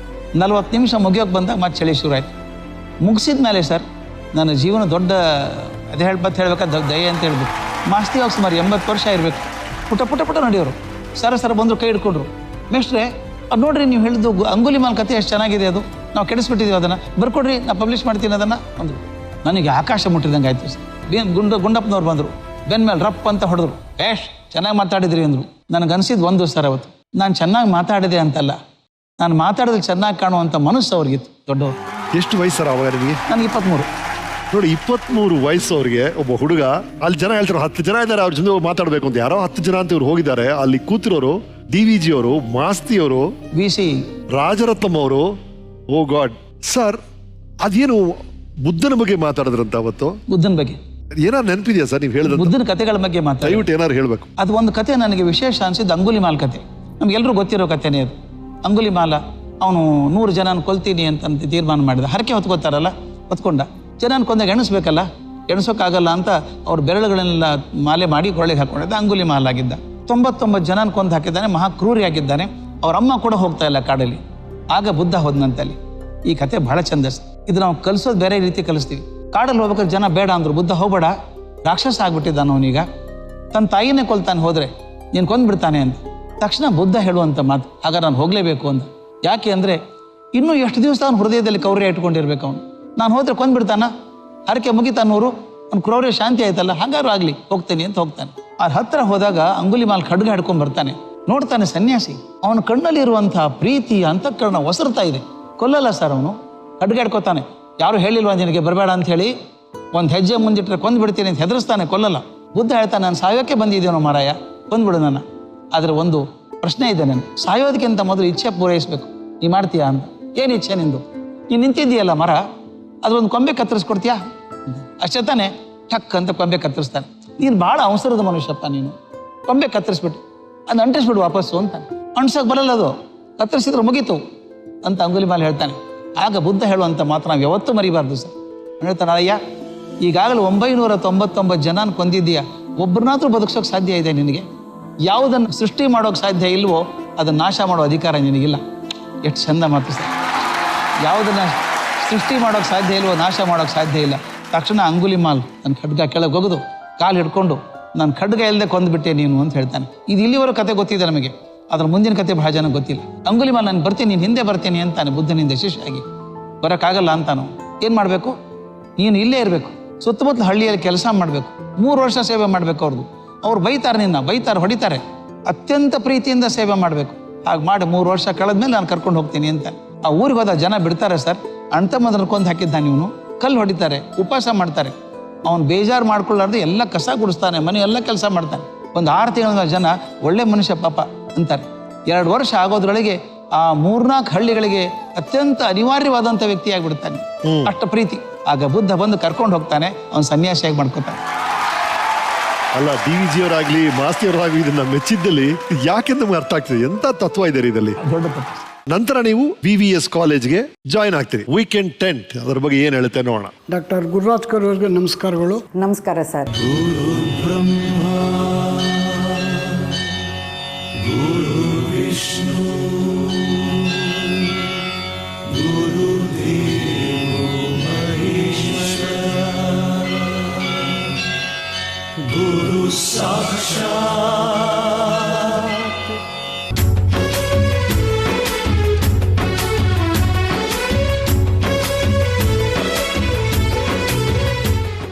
40 ನಿಮಿಷ ಮುಗಿಯೋಕೆ ಬಂದಾಗ ಮತ್ತೆ ಚಳಿ ಶುರು ಆಯಿತು. ಮುಗಿಸಿದ ಮೇಲೆ ಸರ್ ನನ್ನ ಜೀವನ ದೊಡ್ಡ ಅದೇ ಹೇಳ್ಬೇಕಾದ್ರೆ ದಯೆ ಅಂತ ಹೇಳ್ಬೇಕು. ಮಾಸ್ತಿ ಹೋಗಿ ಸುಮಾರು 80 ವರ್ಷ ಇರಬೇಕು. ಪುಟ ನಡೆಯೋರು. ಸರ ಬಂದರು, ಕೈ ಹಿಡ್ಕೊಂಡ್ರು. ಮೇಷ್ಟ್ರೆ ಅದು ನೋಡ್ರಿ, ನೀವು ಹೇಳಿದ್ದು ಅಂಗುಲಿಮಾಲ್ ಕತೆ ಎಷ್ಟು ಚೆನ್ನಾಗಿದೆ, ಅದು ನಾವು ಕೆಡಿಸ್ಬಿಟ್ಟಿದ್ದೀವಿ, ಅದನ್ನು ಬರ್ಕೊಡ್ರಿ, ನಾ ಪಬ್ಲಿಷ್ ಮಾಡ್ತೀನಿ ಅದನ್ನು ಅಂದರು. ನನಗೆ ಆಕಾಶ ಮುಟ್ಟಿದಂಗೆ ಆಯಿತು ಸರ್. ಗುಂಡಪ್ಪನವ್ರು ಬಂದರು, ಬೆನ್ನ ಮೇಲೆ ರಪ್ ಅಂತ ಹೊಡೆದ್ರು. ಚೆನ್ನಾಗಿ ಮಾತಾಡಿದ್ರಿ ಅಂದರು. ನನಗನ್ಸಿದ್ದು ಒಂದು ಸರ್, ಅವತ್ತು ನಾನು ಚೆನ್ನಾಗಿ ಮಾತಾಡಿದೆ ಅಂತಲ್ಲ, ನಾನು ಮಾತಾಡಿದ್ರೆ ಚೆನ್ನಾಗಿ ಕಾಣುವಂಥ ಮನಸ್ಸು ಅವ್ರಿಗಿತ್ತು ದೊಡ್ಡವರು. ಎಷ್ಟು ವಯಸ್ಸರ ಅವಾಗ ನಿಮಗೆ? ನನಗೆ 23. ನೋಡಿ, 23 ವಯಸ್ಸು ಅವ್ರಿಗೆ. ಒಬ್ಬ ಹುಡುಗ. ಅಲ್ಲಿ ಜನ ಹೇಳ್ತಾರೆ 10 ಜನ ಇದ್ದಾರೆ ಅವ್ರ ಜೊತೆ ಮಾತಾಡಬೇಕು ಅಂತ. ಯಾರೋ 10 ಜನ ಅಂತ ಇವ್ರು ಹೋಗಿದ್ದಾರೆ. ಅಲ್ಲಿ ಕೂತಿರೋರು DVG ಅವರು, ಮಾಸ್ತಿ ಅವರು, VC, ರಾಜರತ್ನಂ ಅವರು. ಓ ಗಾಡ್ ಸರ್, ಅದೇನು ಬುದ್ಧನ ಬಗ್ಗೆ ಮಾತಾಡಿದ್ರಂತ ಅವತ್ತು? ಬುದ್ಧನ ಬಗ್ಗೆ ಏನಾರು ನೆನಪಿದೆಯಾ ಸರ್ ನೀವು ಹೇಳಿದ್ರೆ? ಬುದ್ಧನ ಕಥೆಗಳ ಬಗ್ಗೆ ಮಾತಾಡಿ, ದಯವಿಟ್ಟು ಏನಾರು ಹೇಳಬೇಕು. ಅದು ಒಂದು ಕತೆ ನನಗೆ ವಿಶೇಷ ಅನಿಸಿದ್ದು ಅಂಗುಲಿಮಾಲ್ ಕತೆ. ನಮ್ಗೆಲ್ಲರೂ ಗೊತ್ತಿರೋ ಕಥೆನೇ ಅದು. ಅಂಗುಲಿಮಾಲ ಅವನು 100 ಜನನ ಕೊಲ್ತೀನಿ ಅಂತ ತೀರ್ಮಾನ ಮಾಡಿದ. ಹರಕೆ ಹೊತ್ಕೋತಾರಲ್ಲ, ಹೊತ್ಕೊಂಡ. ಜನನ ಕೊಂದಾಗ ಎಣಿಸ್ಬೇಕಲ್ಲ, ಎಣಿಸೋಕ್ಕಾಗಲ್ಲ ಅಂತ ಅವ್ರ ಬೆರಳುಗಳನ್ನೆಲ್ಲ ಮಾಲೆ ಮಾಡಿ ಕೊಳ್ಳೆಗೆ ಹಾಕೊಂಡಿದ್ದ. ಅಂಗುಲಿಮಾಲ್ ಆಗಿದ್ದ. 99 ಜನನ ಕೊಂದು ಹಾಕಿದ್ದಾನೆ. ಮಹಾಕ್ರೂರಿ ಆಗಿದ್ದಾನೆ. ಅವ್ರ ಅಮ್ಮ ಕೂಡ ಹೋಗ್ತಾ ಇಲ್ಲ ಕಾಡಲ್ಲಿ. ಆಗ ಬುದ್ಧ ಹೋದ್ನಂತಲ್ಲಿ. ಈ ಕತೆ ಬಹಳ ಚಂದ. ಇದು ನಾವು ಕಲಿಸೋದು ಬೇರೆ ರೀತಿ ಕಲಿಸ್ತೀವಿ. ಕಾಡಲ್ಲಿ ಹೋಗ್ಬೇಕಾದ್ರೆ ಜನ ಬೇಡ ಅಂದರು. ಬುದ್ಧ ಹೋಗಬೇಡ, ರಾಕ್ಷಸ ಆಗ್ಬಿಟ್ಟಿದ್ದಾನ ಅವನೀಗ, ತನ್ನ ತಾಯಿನೇ ಕೊಲ್ತಾನೆ, ಹೋದರೆ ನೀನು ಕೊಂದ್ಬಿಡ್ತಾನೆ ಅಂತ. ತಕ್ಷಣ ಬುದ್ಧ ಹೇಳುವಂಥ ಮಾತು, ಆಗ ನಾನು ಹೋಗಲೇಬೇಕು ಅಂತ. ಯಾಕೆ ಅಂದರೆ ಇನ್ನೂ ಎಷ್ಟು ದಿವಸ ಅವನು ಹೃದಯದಲ್ಲಿ ಕ್ರೌರ್ಯ ಇಟ್ಕೊಂಡಿರ್ಬೇಕು ಅವನು. ನಾನು ಹೋದರೆ ಕೊಂದ್ಬಿಡ್ತಾನ, ಹರಕೆ ಮುಗಿತಾನೂರು, ಅವ್ನು ಕ್ರೌರ್ಯ ಶಾಂತಿ ಆಯ್ತಲ್ಲ, ಹಾಗಾದ್ರೂ ಆಗಲಿ ಹೋಗ್ತೇನೆ ಅಂತ ಹೋಗ್ತಾನೆ. ಅವ್ರ ಹತ್ರ ಹೋದಾಗ ಅಂಗುಲಿಮಾಲ್ ಖಡ್ಗ ಹಿಡ್ಕೊಂಡ್ ಬರ್ತಾನೆ. ನೋಡ್ತಾನೆ ಸನ್ಯಾಸಿ. ಅವನ ಕಣ್ಣಲ್ಲಿ ಇರುವಂತಹ ಪ್ರೀತಿ ಅಂತಃಕರಣ ಒಸರ್ತಾ ಇದೆ. ಕೊಲ್ಲಲ್ಲ ಸರ್ ಅವನು, ಖಡ್ಗ ಹಿಡ್ಕೋತಾನೆ. ಯಾರು ಹೇಳಿಲ್ವಾ ನಿನಗೆ ಬರಬೇಡ ಅಂತ ಹೇಳಿ? ಒಂದು ಹೆಜ್ಜೆ ಮುಂದಿಟ್ರೆ ಕೊಂದ್ಬಿಡ್ತೀನಿ ಅಂತ ಹೆದರ್ಸ್ತಾನೆ, ಕೊಲ್ಲಲ್ಲ. ಬುದ್ಧ ಹೇಳ್ತಾನೆ, ನಾನು ಸಾಯೋಕ್ಕೆ ಬಂದಿದ್ದೇನೋ ಮಾರಾಯ, ಕೊಂದ್ಬಿಡು ನನ್ನ. ಆದರೆ ಒಂದು ಪ್ರಶ್ನೆ ಇದೆ, ನಾನು ಸಾಯೋದಕ್ಕಿಂತ ಮೊದಲು ಇಚ್ಛೆ ಪೂರೈಸಬೇಕು. ನೀ ಮಾಡ್ತೀಯಾ ಅಂತ. ಏನು ಇಚ್ಛೆ ನಿಂದು? ನೀನು ನಿಂತಿದ್ದೀಯಲ್ಲ ಮರ, ಅದರೊಂದು ಕೊಂಬೆ ಕತ್ತರಿಸ್ಕೊಡ್ತೀಯಾ? ಅಷ್ಟೇ ತಾನೆ? ಟಕ್ ಅಂತ ಕೊಂಬೆ ಕತ್ತರಿಸ್ತಾನೆ. ನೀನು ಭಾಳ ಅವಸರದ ಮನುಷ್ಯಪ್ಪ, ನೀನು ಕೊಂಬೆ ಕತ್ತರಿಸ್ಬಿಟ್ಟು ಅದು ಅಂಟಿಸ್ಬಿಡು ವಾಪಸ್ಸು ಅಂತ. ಅಂಟ್ಸೋಕೆ ಬರಲ್ಲ, ಅದು ಕತ್ತರಿಸಿದ್ರೆ ಮುಗೀತು. ಅಂತ ಅಂಗುಲಿಮಾಲ್ ಹೇಳ್ತಾನೆ. ಆಗ ಬುದ್ಧ ಹೇಳುವಂಥ ಮಾತ್ರ ನಾವು ಯಾವತ್ತೂ ಮರಿಬಾರ್ದು ಸರ್. ಹೇಳ್ತಾನೆ, ಅಯ್ಯ ಈಗಾಗಲೇ 999 ಜನನ ಕೊಂದಿದ್ದೀಯಾ, ಒಬ್ಬರನ್ನಾದ್ರೂ ಬದುಕ್ಸೋಕೆ ಸಾಧ್ಯ ಇದೆ ನಿನಗೆ? ಯಾವುದನ್ನು ಸೃಷ್ಟಿ ಮಾಡೋಕೆ ಸಾಧ್ಯ ಇಲ್ವೋ ಅದನ್ನು ನಾಶ ಮಾಡೋ ಅಧಿಕಾರ ನಿನಗಿಲ್ಲ. ಎಷ್ಟು ಚಂದ ಮಾತು ಸರ್. ಯಾವುದನ್ನು ಸೃಷ್ಟಿ ಮಾಡೋಕೆ ಸಾಧ್ಯ ಇಲ್ವೋ ನಾಶ ಮಾಡೋಕೆ ಸಾಧ್ಯ ಇಲ್ಲ. ತಕ್ಷಣ ಅಂಗುಲಿಮಾಲ್ ನನ್ನ ಖಡ್ಗ ಕೆಳಗೆ ಹೋಗೋದು, ಕಾಲು ಹಿಡ್ಕೊಂಡು ನಾನು ಖಡ್ಗ ಇಲ್ಲದೆ ಕೊಂದುಬಿಟ್ಟೆ ನೀನು ಅಂತ ಹೇಳ್ತಾನೆ. ಇದು ಇಲ್ಲಿವರೆಗೂ ಕತೆ ಗೊತ್ತಿದೆ ನಮಗೆ, ಅದ್ರ ಮುಂದಿನ ಕತೆ ಬಹಳ ಜನ ಗೊತ್ತಿಲ್ಲ. ಅಂಗುಲಿಮಾಲ್ ನಾನು ಬರ್ತೀನಿ, ನೀನು ಹಿಂದೆ ಬರ್ತೀನಿ ಅಂತಾನೆ ಬುದ್ಧನಿಂದ ಶಿಷ್ಯಾಗಿ. ಬರೋಕ್ಕಾಗಲ್ಲ ಅಂತಾನು. ಏನು ಮಾಡಬೇಕು? ನೀನು ಇಲ್ಲೇ ಇರಬೇಕು, ಸುತ್ತಮುತ್ತಲ ಹಳ್ಳಿಯಲ್ಲಿ ಕೆಲಸ ಮಾಡಬೇಕು, 3 ವರ್ಷ ಸೇವೆ ಮಾಡಬೇಕು. ಅವ್ರು ಬೈತಾರೆ, ನಿನ್ನ ಬೈತಾರೆ, ಹೊಡಿತಾರೆ, ಅತ್ಯಂತ ಪ್ರೀತಿಯಿಂದ ಸೇವೆ ಮಾಡಬೇಕು. ಹಾಗೆ ಮಾಡಿ 3 ವರ್ಷ ಕಳೆದ್ಮೇಲೆ ನಾನು ಕರ್ಕೊಂಡು ಹೋಗ್ತೀನಿ ಅಂತ. ಆ ಊರಿಗೆ ಹೋದ ಜನ ಬಿಡ್ತಾರೆ ಸರ್. ಅಣ್ಣ ತಮ್ಮಂದ್ರ ಕೊಂದು ಹಾಕಿದ್ದಾನೆ ಇವನು, ಕಲ್ಲು ಹೊಡಿತಾರೆ, ಉಪವಾಸ ಮಾಡ್ತಾರೆ. ಅವನು ಬೇಜಾರು ಮಾಡ್ಕೊಳ್ಳಾರ್ದು ಎಲ್ಲ ಕಸ ಗುಡಿಸ್ತಾನೆ, ಮನೆ ಎಲ್ಲ ಕೆಲಸ ಮಾಡ್ತಾನೆ. ಒಂದು 6 ತಿಂಗಳ ಜನ ಒಳ್ಳೆ ಮನುಷ್ಯ ಪಾಪ ಅಂತಾರೆ. 2 ವರ್ಷ ಆಗೋದ್ರೊಳಗೆ ಆ 3-4 ಹಳ್ಳಿಗಳಿಗೆ ಅತ್ಯಂತ ಅನಿವಾರ್ಯವಾದಂಥ ವ್ಯಕ್ತಿ ಆಗಿಬಿಡ್ತಾನೆ, ಅಷ್ಟು ಪ್ರೀತಿ. ಆಗ ಬುದ್ಧ ಬಂದು ಕರ್ಕೊಂಡು ಹೋಗ್ತಾನೆ, ಅವನು ಸನ್ಯಾಸಿಯಾಗಿ ಮಾಡ್ಕೊತಾನೆ. ಅಲ್ಲ, DVG ಅವರಾಗ್ಲಿ ಮಾಸ್ತಿಯವರಾಗ್ಲಿ ಇದನ್ನ ಮೆಚ್ಚಿದ್ದಲ್ಲಿ ಯಾಕೆಂದು ನಮ್ಗೆ ಅರ್ಥ ಆಗ್ತದೆ. ಎಂತ ತತ್ವ ಇದೆ ಇದರಲ್ಲಿ. ದೊಡ್ಡ ತತ್ವ. ನಂತರ ನೀವು VVS ಕಾಲೇಜ್ಗೆ ಜಾಯ್ನ್ ಆಗ್ತೀರಿ. ವೀಕೆಂಡ್ ಟೆಂಟ್ ಅದ್ರ ಬಗ್ಗೆ ಏನ್ ಹೇಳುತ್ತೆ ನೋಡೋಣ. ಡಾಕ್ಟರ್ ಗುರುರಾಜ್ ಕರ್ ಅವರಿಗೆ ನಮಸ್ಕಾರಗಳು. ನಮಸ್ಕಾರ ಸರ್.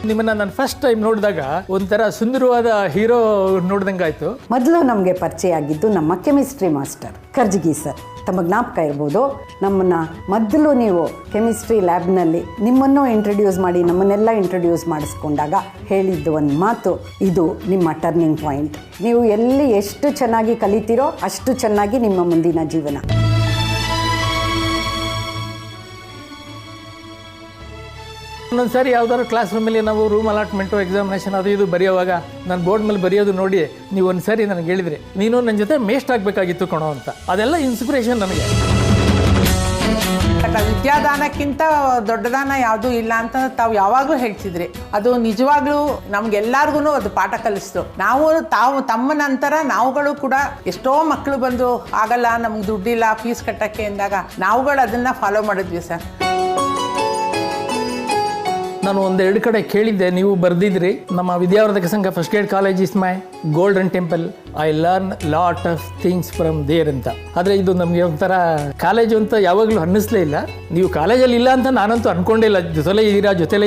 ನಿಮ್ಮನ್ನ ನಾನು ಫಸ್ಟ್ ಟೈಮ್ ನೋಡಿದಾಗ ಒಂಥರ ಸುಂದರವಾದ ಹೀರೋ ನೋಡ್ದಂಗಾಯ್ತು. ಮೊದಲು ನಮಗೆ ಪರಿಚಯ ಆಗಿದ್ದು ನಮ್ಮ ಕೆಮಿಸ್ಟ್ರಿ ಮಾಸ್ಟರ್ ಕರ್ಜಗಿ ಸರ್. ತಮ್ಮ ಜ್ಞಾಪಕ ಇರ್ಬೋದು, ನಮ್ಮನ್ನು ಮೊದಲು ನೀವು ಕೆಮಿಸ್ಟ್ರಿ ಲ್ಯಾಬ್ನಲ್ಲಿ ನಿಮ್ಮನ್ನು ಇಂಟ್ರಡ್ಯೂಸ್ ಮಾಡಿ ನಮ್ಮನ್ನೆಲ್ಲ ಇಂಟ್ರಡ್ಯೂಸ್ ಮಾಡಿಸ್ಕೊಂಡಾಗ ಹೇಳಿದ್ದು ಒಂದು ಮಾತು, ಇದು ನಿಮ್ಮ ಟರ್ನಿಂಗ್ ಪಾಯಿಂಟ್. ನೀವು ಎಲ್ಲಿ ಎಷ್ಟು ಚೆನ್ನಾಗಿ ಕಲಿತೀರೋ ಅಷ್ಟು ಚೆನ್ನಾಗಿ ನಿಮ್ಮ ಮುಂದಿನ ಜೀವನ. ಒಂದೊಂದು ಸಾರಿ ಯಾವ್ದಾದ್ರು ಕ್ಲಾಸ್ ರೂಮಲ್ಲಿ ನಾವು ರೂಮ್ ಅಲಾಟ್ಮೆಂಟು ಎಕ್ಸಾಮಿನೇಷನ್ ಅದು ಇದು ಬರೆಯೋವಾಗ ನಾನು ಬೋರ್ಡ್ ಮೇಲೆ ಬರೆಯೋದು ನೋಡಿ ನೀವು ಒಂದು ಸಾರಿ ನನಗೆ ಹೇಳಿದ್ರಿ, ನೀನು ನನ್ನ ಜೊತೆ ಮೇಸ್ಟ್ ಆಗಬೇಕಾಗಿತ್ತು ಕಣೋ ಅಂತ. ಅದೆಲ್ಲ ಇನ್ಸ್ಪಿರೇಷನ್ ನನಗೆ. ವಿದ್ಯಾದಾನಕ್ಕಿಂತ ದೊಡ್ಡ ದಾನ ಯಾವುದೂ ಇಲ್ಲ ಅಂತ ತಾವು ಯಾವಾಗಲೂ ಹೇಳ್ತಿದ್ರಿ. ಅದು ನಿಜವಾಗ್ಲೂ ನಮ್ಗೆಲ್ಲರಿಗೂ ಅದು ಪಾಠ ಕಲಿಸ್ತು. ತಮ್ಮ ನಂತರ ನಾವುಗಳು ಕೂಡ ಎಷ್ಟೋ ಮಕ್ಕಳು ಬಂದು ಆಗಲ್ಲ ನಮ್ಗೆ ದುಡ್ಡಿಲ್ಲ ಫೀಸ್ ಕಟ್ಟಕ್ಕೆ ಎಂದಾಗ ನಾವುಗಳು ಅದನ್ನ ಫಾಲೋ ಮಾಡಿದ್ವಿ ಸರ್. ನಾನು 1-2 ಕಡೆ ಕೇಳಿದ್ದೆ, ನೀವು ಬರೆದಿದ್ರಿ ನಮ್ಮ Vidyavardhaka Sangha first aid college is my golden temple, I learn lot of things from there ಅಂತ. ಆದರೆ ಇದು ನಮಗೆ ಒಂಥರ ಕಾಲೇಜು ಅಂತ ಯಾವಾಗಲೂ ಅನ್ನಿಸ್ಲೇ ಇಲ್ಲ. ನೀವು ಕಾಲೇಜಲ್ಲಿ ಇಲ್ಲ ಅಂತ ನಾನಂತೂ ಅನ್ಕೊಂಡೇ ಇಲ್ಲ. ಜೊತೆಲೇ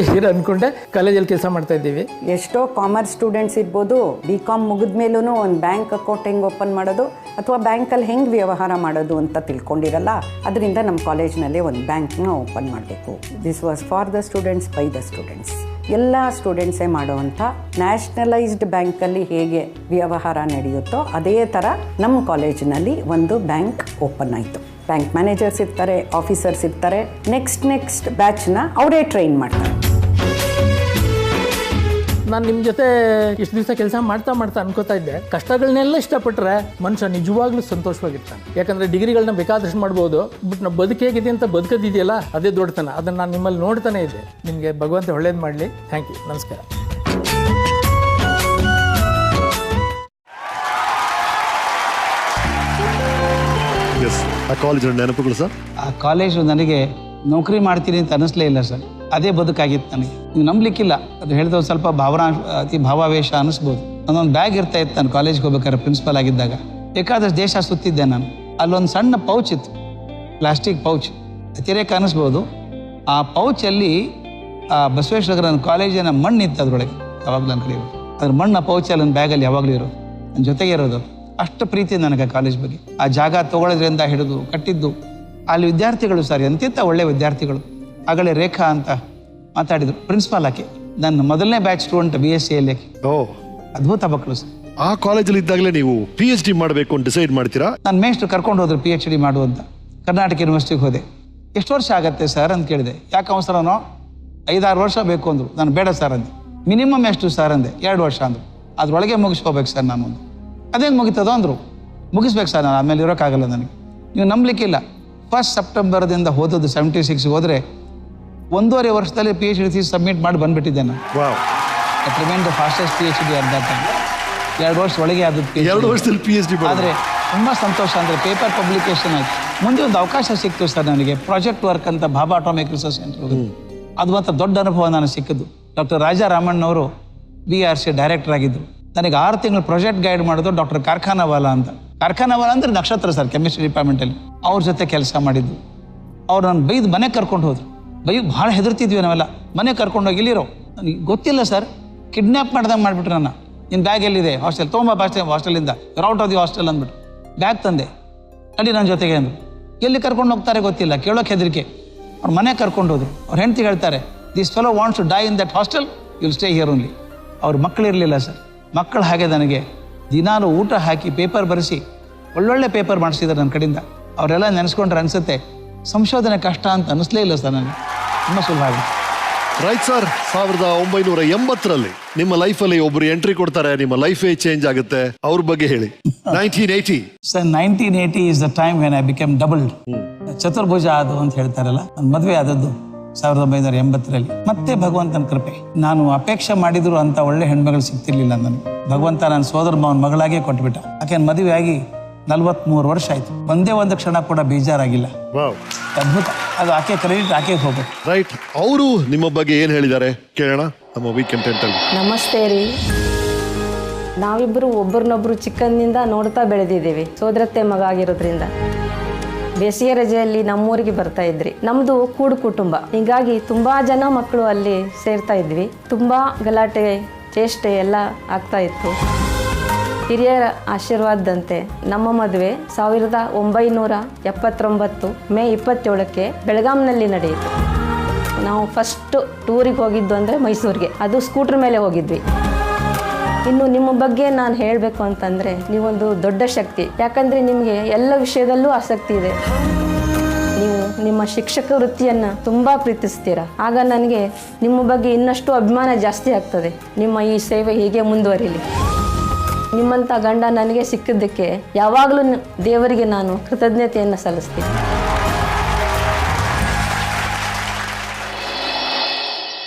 ಇದ್ದೀರಾ ಅನ್ಕೊಂಡೆ ಕಾಲೇಜಲ್ಲಿ ಕೆಲಸ ಮಾಡ್ತಾ ಇದ್ದೀವಿ. ಎಷ್ಟೋ ಕಾಮರ್ಸ್ ಸ್ಟೂಡೆಂಟ್ಸ್ ಇರ್ಬೋದು, BCom ಮುಗಿದ ಮೇಲೂ ಒಂದು ಬ್ಯಾಂಕ್ ಅಕೌಂಟ್ ಹೆಂಗೆ ಓಪನ್ ಮಾಡೋದು ಅಥವಾ ಬ್ಯಾಂಕಲ್ಲಿ ಹೆಂಗೆ ವ್ಯವಹಾರ ಮಾಡೋದು ಅಂತ ತಿಳ್ಕೊಂಡಿರಲ್ಲ. ಅದರಿಂದ ನಮ್ಮ ಕಾಲೇಜ್ನಲ್ಲೇ ಒಂದು ಬ್ಯಾಂಕ್ನ ಓಪನ್ ಮಾಡಬೇಕು. This was for the students by the students. ಎಲ್ಲ ಸ್ಟೂಡೆಂಟ್ಸೇ ಮಾಡುವಂಥ ನ್ಯಾಷನಲೈಸ್ಡ್ ಬ್ಯಾಂಕಲ್ಲಿ ಹೇಗೆ ವ್ಯವಹಾರ ನಡೆಯುತ್ತೋ ಅದೇ ಥರ ನಮ್ಮ ಕಾಲೇಜಿನಲ್ಲಿ ಒಂದು ಬ್ಯಾಂಕ್ ಓಪನ್ ಆಯಿತು. ಬ್ಯಾಂಕ್ ಮ್ಯಾನೇಜರ್ಸ್ ಇರ್ತಾರೆ, ಆಫೀಸರ್ಸ್ ಇರ್ತಾರೆ. ನೆಕ್ಸ್ಟ್ ಬ್ಯಾಚ್ನ ಅವರೇ ಟ್ರೈನ್ ಮಾಡ್ತಾರೆ. ನಾನು ನಿಮ್ಮ ಜೊತೆ ಇಷ್ಟು ದಿವಸ ಕೆಲಸ ಮಾಡ್ತಾ ಅನ್ಕೋತಾ ಇದ್ದೆ, ಕಷ್ಟಗಳನ್ನೆಲ್ಲ ಇಷ್ಟಪಟ್ಟರೆ ಮನುಷ್ಯ ನಿಜವಾಗ್ಲೂ ಸಂತೋಷವಾಗಿರ್ತಾನೆ. ಯಾಕಂದರೆ ಡಿಗ್ರಿಗಳನ್ನ ಬೇಕಾದಷ್ಟು ಮಾಡ್ಬೋದು, ಬಟ್ ನಾವು ಬದುಕು ಹೇಗಿದೆ ಅಂತ ಬದುಕೋದಿದೆಯಲ್ಲ ಅದೇ ದೊಡ್ಡತನ. ಅದನ್ನು ನಾನು ನಿಮ್ಮಲ್ಲಿ ನೋಡ್ತಾನೆ ಇದ್ದೆ. ನಿಮಗೆ ಭಗವಂತ ಒಳ್ಳೇದು ಮಾಡಲಿ. Thank you. ನಮಸ್ಕಾರ. ಆ ಕಾಲೇಜಿನ ನೆನಪುಗಳು ಸರ್? ಆ ಕಾಲೇಜು ನನಗೆ ನೌಕರಿ ಮಾಡ್ತೀನಿ ಅಂತ ಅನ್ನಿಸ್ಲೇ ಇಲ್ಲ ಸರ್. ಅದೇ ಬದುಕಾಗಿತ್ತು ನನಗೆ. ನೀವು ನಂಬಲಿಕ್ಕಿಲ್ಲ, ಅದು ಹೇಳಿದ ಸ್ವಲ್ಪ ಅತಿ ಭಾವಾವೇಶ ಅನ್ನಿಸ್ಬೋದು. ನನ್ನೊಂದು ಬ್ಯಾಗ್ ಇರ್ತಾ ಇತ್ತು ನಾನು ಕಾಲೇಜ್ಗೆ ಹೋಗ್ಬೇಕಾದ್ರೆ ಪ್ರಿನ್ಸಿಪಲ್ ಆಗಿದ್ದಾಗ. ಬೇಕಾದಷ್ಟು ದೇಶ ಸುತ್ತಿದ್ದೆ ನಾನು. ಅಲ್ಲೊಂದು ಸಣ್ಣ ಪೌಚ್ ಇತ್ತು, ಪ್ಲಾಸ್ಟಿಕ್ ಪೌಚ್, ಅತಿರೇಕ ಅನ್ನಿಸ್ಬೋದು. ಆ ಪೌಚಲ್ಲಿ ಬಸವೇಶ್ವರ ನನ್ನ ಕಾಲೇಜಿನ ಮಣ್ಣು ಇತ್ತು ಅದರೊಳಗೆ. ಯಾವಾಗಲೂ ನನ್ನ ಕಡೆ ಅದ್ರ ಮಣ್ಣು ಆ ಪೌಚಲ್ಲಿ ನನ್ನ ಬ್ಯಾಗಲ್ಲಿ ಯಾವಾಗಲೂ ಇರೋದು, ನನ್ನ ಜೊತೆಗೆ ಇರೋದು. ಅಷ್ಟು ಪ್ರೀತಿ ನನಗೆ ಕಾಲೇಜ್ ಬಗ್ಗೆ. ಆ ಜಾಗ ತೊಗೊಳೋದ್ರಿಂದ ಹಿಡಿದು ಕಟ್ಟಿದ್ದು ಅಲ್ಲಿ ವಿದ್ಯಾರ್ಥಿಗಳು ಸರ್ ಎಂತೆಂಥ ಒಳ್ಳೆ ವಿದ್ಯಾರ್ಥಿಗಳು. ಆಗಲೇ ರೇಖಾ ಅಂತ ಮಾತಾಡಿದ್ರು, ಪ್ರಿನ್ಸಿಪಾಲ್ ಆಕೆ. ನನ್ನ ಮೊದಲನೇ ಬ್ಯಾಚ್ ಸ್ಟೂಡೆಂಟ್ BSc ಅಲ್ಲಿ. ಅದ್ಭುತ ಮಕ್ಕಳು ಸರ್. ಆ ಕಾಲೇಜಲ್ಲಿ ಇದ್ದಾಗಲೇ ನೀವು PhD ಮಾಡಬೇಕು ಅಂತ ಡಿಸೈಡ್ ಮಾಡ್ತೀರಾ? ನನ್ನ ಮೇಷ್ಟ್ರು ಕರ್ಕೊಂಡು ಹೋದ್ರು PhD ಮಾಡುವಂತ. ಕರ್ನಾಟಕ ಯೂನಿವರ್ಸಿಟಿಗೆ ಹೋದೆ. ಎಷ್ಟು ವರ್ಷ ಆಗತ್ತೆ ಸರ್ ಅಂತ ಕೇಳಿದೆ. ಯಾಕೆ ಅವಸರನೋ? 5-6 ವರ್ಷ ಬೇಕು ಅಂದರು. ನಾನು ಬೇಡ ಸರ್ ಅಂದೆ. ಮಿನಿಮಮ್ ಎಷ್ಟು ಸರ್ ಅಂದೆ? 2 ವರ್ಷ ಅಂದರು. ಅದ್ರೊಳಗೆ ಮುಗಿಸ್ಕೋಬೇಕು ಸರ್ ನಾನು. ಅದೇನು ಮುಗಿತದೋ ಅಂದರು. ಮುಗಿಸ್ಬೇಕು ಸರ್, ನಾನು ಆಮೇಲೆ ಇರೋಕ್ಕಾಗಲ್ಲ ನನಗೆ. ನೀವು ನಂಬಲಿಕ್ಕಿಲ್ಲ. 1 ಸೆಪ್ಟೆಂಬರ್ದಿಂದ ಹೋದದ್ದು 76 ಹೋದರೆ 1.5 ವರ್ಷದಲ್ಲಿ PhD ಸಬ್ಮಿಟ್ ಮಾಡಿ ಬಂದುಬಿಟ್ಟಿದ್ದೆ ನಾನು. It remain the fastest PhD at that time. 2 ವರ್ಷ ಒಳಗೆ ಆದದ್ದು 2 ವರ್ಷದಲ್ಲಿ PhD. ಆದರೆ ತುಂಬ ಸಂತೋಷ ಅಂದರೆ ಪೇಪರ್ ಪಬ್ಲಿಕೇಶನ್ ಆಯಿತು. ಮುಂದೆ ಒಂದು ಅವಕಾಶ ಸಿಕ್ತು ಸರ್ ನನಗೆ, ಪ್ರಾಜೆಕ್ಟ್ ವರ್ಕ್ ಅಂತ ಭಾಭಾ ಅಟಾಮಿಕ್ ರಿಸರ್ಚ್ ಸೆಂಟರ್ ಹೋಗೋದು. ಅದು ಮಾತ್ರ ದೊಡ್ಡ ಅನುಭವ ನನಗೆ ಸಿಕ್ಕಿದ್ದು. ಡಾಕ್ಟರ್ ರಾಜಾ ರಾಮಣ್ಣವರು BRC ಡೈರೆಕ್ಟರ್ ಆಗಿದ್ದರು. ನನಗೆ 6 ತಿಂಗಳು ಪ್ರಾಜೆಕ್ಟ್ ಗೈಡ್ ಮಾಡೋದು ಡಾಕ್ಟರ್ ಕಾರ್ಖಾನವಾಲಾ ಅಂತ. ಕಾರ್ಖಾನವಾಲಾ ಅಂದರೆ ನಕ್ಷತ್ರ ಸರ್, ಕೆಮಿಸ್ಟ್ರಿ ಡಿಪಾರ್ಟ್ಮೆಂಟಲ್ಲಿ. ಅವ್ರ ಜೊತೆ ಕೆಲಸ ಮಾಡಿದ್ದು. ಅವ್ರು ನಾನು ಬೈದು ಮನೆಗೆ ಕರ್ಕೊಂಡು ಹೋದ್ರು. ಭಾಳ ಹೆದರ್ತಿದ್ವಿ ನಾವೆಲ್ಲ. ಮನೆಗೆ ಕರ್ಕೊಂಡೋಗಿ ಇಲ್ಲಿರೋ, ನನಗೆ ಗೊತ್ತಿಲ್ಲ ಸರ್, ಕಿಡ್ನ್ಯಾಪ್ ಮಾಡ್ದಂಗೆ ಮಾಡಿಬಿಟ್ರು ನನ್ನ. ನಿನ್ನ ಬ್ಯಾಗ್ ಎಲ್ಲಿದೆ? ಹಾಸ್ಟೆಲ್ ತೊಗೊಂಬ, ಹಾಸ್ಟೆಲಿಂದ ಔಟ್ ಆಫ್ ದಿ ಹಾಸ್ಟೆಲ್ ಅಂದ್ಬಿಟ್ಟು ಬ್ಯಾಗ್ ತಂದೆ. ಅಲ್ಲಿ ನನ್ನ ಜೊತೆಗೆ ಅಂದರು. ಎಲ್ಲಿ ಕರ್ಕೊಂಡು ಹೋಗ್ತಾರೆ ಗೊತ್ತಿಲ್ಲ, ಕೇಳೋಕೆ ಹೆದರಿಕೆ. ಅವ್ರು ಮನೆಗೆ ಕರ್ಕೊಂಡು ಹೋದ್ರು. ಅವ್ರ ಹೆಂಡತಿ ಹೇಳ್ತಾರೆ, this fellow wants to die in that hostel, you'll stay here only. ಅವ್ರ ಮಕ್ಕಳಿರಲಿಲ್ಲ ಸರ್. ಮಕ್ಕಳು ಹಾಗೆ ನನಗೆ ದಿನಾಲು ಊಟ ಹಾಕಿ ಪೇಪರ್ ಬರೆಸಿ ಒಳ್ಳೊಳ್ಳೆ ಪೇಪರ್ ಮಾಡಿಸಿದ್ದಾರೆ ನನ್ನ ಕಡೆಯಿಂದ. ಅವರೆಲ್ಲ ನೆನೆಸ್ಕೊಂಡ್ರೆ ಅನಿಸುತ್ತೆ ಸಂಶೋಧನೆ ಕಷ್ಟ ಅಂತ ಅನ್ನಿಸ್ಲೇ ಇಲ್ಲ ಸರ್ ನನಗೆ. ತುಂಬ ಸುಲಭ ಆಗಿದೆ. Right sir. 1980ರಲ್ಲಿ ನಿಮ್ಮ ಲೈಫಲ್ಲಿ ಒಬ್ರು ಎಂಟ್ರಿ ಕೊಡ್ತಾರೆ, ನಿಮ್ಮ ಲೈಫೇ ಚೇಂಜ್ ಆಗುತ್ತೆ. ಅವ್ರ ಬಗ್ಗೆ ಹೇಳಿ. 1980 sir, 1980 is the time when I became doubled. ಚತುರ್ಭುಜ ಅದು ಅಂತ ಹೇಳ್ತಾರಲ್ಲ, ನನ್ನ ಮದುವೆ ಆದದ್ದು 1980ರಲ್ಲಿ. ಮತ್ತೆ ಭಗವಂತನ ಕೃಪೆ. ನಾನು ಅಪೇಕ್ಷೆ ಮಾಡಿದ್ರು ಅಂತ ಒಳ್ಳೆ ಹೆಣ್ಮಗಳು ಸಿಗ್ತಿರ್ಲಿಲ್ಲ ನನಗೆ. ಭಗವಂತ ನನ್ನ ಸೋದರ ಮಾವನ ಮಗಳಾಗೇ ಕೊಟ್ಬಿಟ್ಟ. ಆಕೆ ಮದುವೆ ಆಗಿ 43 ವರ್ಷ ಆಯ್ತು. ಒಂದೇ ಒಂದು ಕ್ಷಣ ಕೂಡ ಬೇಜಾರಾಗಿಲ್ಲ. ಅದ್ಭುತ. ಅದು ಆಕೆ ಕ್ರೆಡಿಟ್ ಆಕೆ ಹೋಗ್ಬೇಕು. ರೈಟ್. ಅವರು ನಿಮ್ಮ ಬಗ್ಗೆ ಏನ್ ಹೇಳಿದ್ದಾರೆ ಕೇಳೋಣ ನಮ್ಮ ವೀಕೆಂಡ್ ಟೆಂಟಲ್ಲಿ. ನಮಸ್ತೆ ರೀ. ನಾವಿಬ್ಬರು ಒಬ್ಬರನ್ನೊಬ್ರು ಚಿಕ್ಕಂದಿನಿಂದ ನೋಡ್ತಾ ಬೆಳೆದಿದ್ದೀವಿ. ಸೋದರತ್ತೆ ಮಗ ಆಗಿರೋದ್ರಿಂದ ಬೇಸಿಗೆ ರಜೆಯಲ್ಲಿ ನಮ್ಮೂರಿಗೆ ಬರ್ತಾ ಇದ್ರಿ. ನಮ್ಮದು ಕೂಡು ಕುಟುಂಬ, ಹೀಗಾಗಿ ತುಂಬಾ ಜನ ಮಕ್ಕಳು ಅಲ್ಲಿ ಸೇರ್ತಾ ಇದ್ವಿ. ತುಂಬಾ ಗಲಾಟೆ ಚೇಷ್ಟೆ ಎಲ್ಲ ಆಗ್ತಾ ಇತ್ತು. ಹಿರಿಯರ ಆಶೀರ್ವಾದದಂತೆ ನಮ್ಮ ಮದುವೆ 1979 ಮೇ 27ಕ್ಕೆ ಬೆಳಗಾಂನಲ್ಲಿ ನಡೆಯಿತು. ನಾವು ಫಸ್ಟ್ ಟೂರಿಗೆ ಹೋಗಿದ್ದು ಅಂದರೆ ಮೈಸೂರಿಗೆ. ಅದು ಸ್ಕೂಟ್ರ್ ಮೇಲೆ ಹೋಗಿದ್ವಿ. ಇನ್ನು ನಿಮ್ಮ ಬಗ್ಗೆ ನಾನು ಹೇಳಬೇಕು ಅಂತಂದರೆ, ನೀವೊಂದು ದೊಡ್ಡ ಶಕ್ತಿ. ಯಾಕಂದರೆ ನಿಮಗೆ ಎಲ್ಲ ವಿಷಯದಲ್ಲೂ ಆಸಕ್ತಿ ಇದೆ. ನೀವು ನಿಮ್ಮ ಶಿಕ್ಷಕ ವೃತ್ತಿಯನ್ನು ತುಂಬ ಪ್ರೀತಿಸ್ತೀರಾ. ಆಗ ನನಗೆ ನಿಮ್ಮ ಬಗ್ಗೆ ಇನ್ನಷ್ಟು ಅಭಿಮಾನ ಜಾಸ್ತಿ ಆಗ್ತದೆ. ನಿಮ್ಮ ಈ ಸೇವೆ ಹೀಗೆ ಮುಂದುವರಿಲಿ. ನಿಮ್ಮಂಥ ಗಂಡ ನನಗೆ ಸಿಕ್ಕಿದ್ದಕ್ಕೆ ಯಾವಾಗಲೂ ದೇವರಿಗೆ ನಾನು ಕೃತಜ್ಞತೆಯನ್ನು ಸಲ್ಲಿಸ್ತೀನಿ.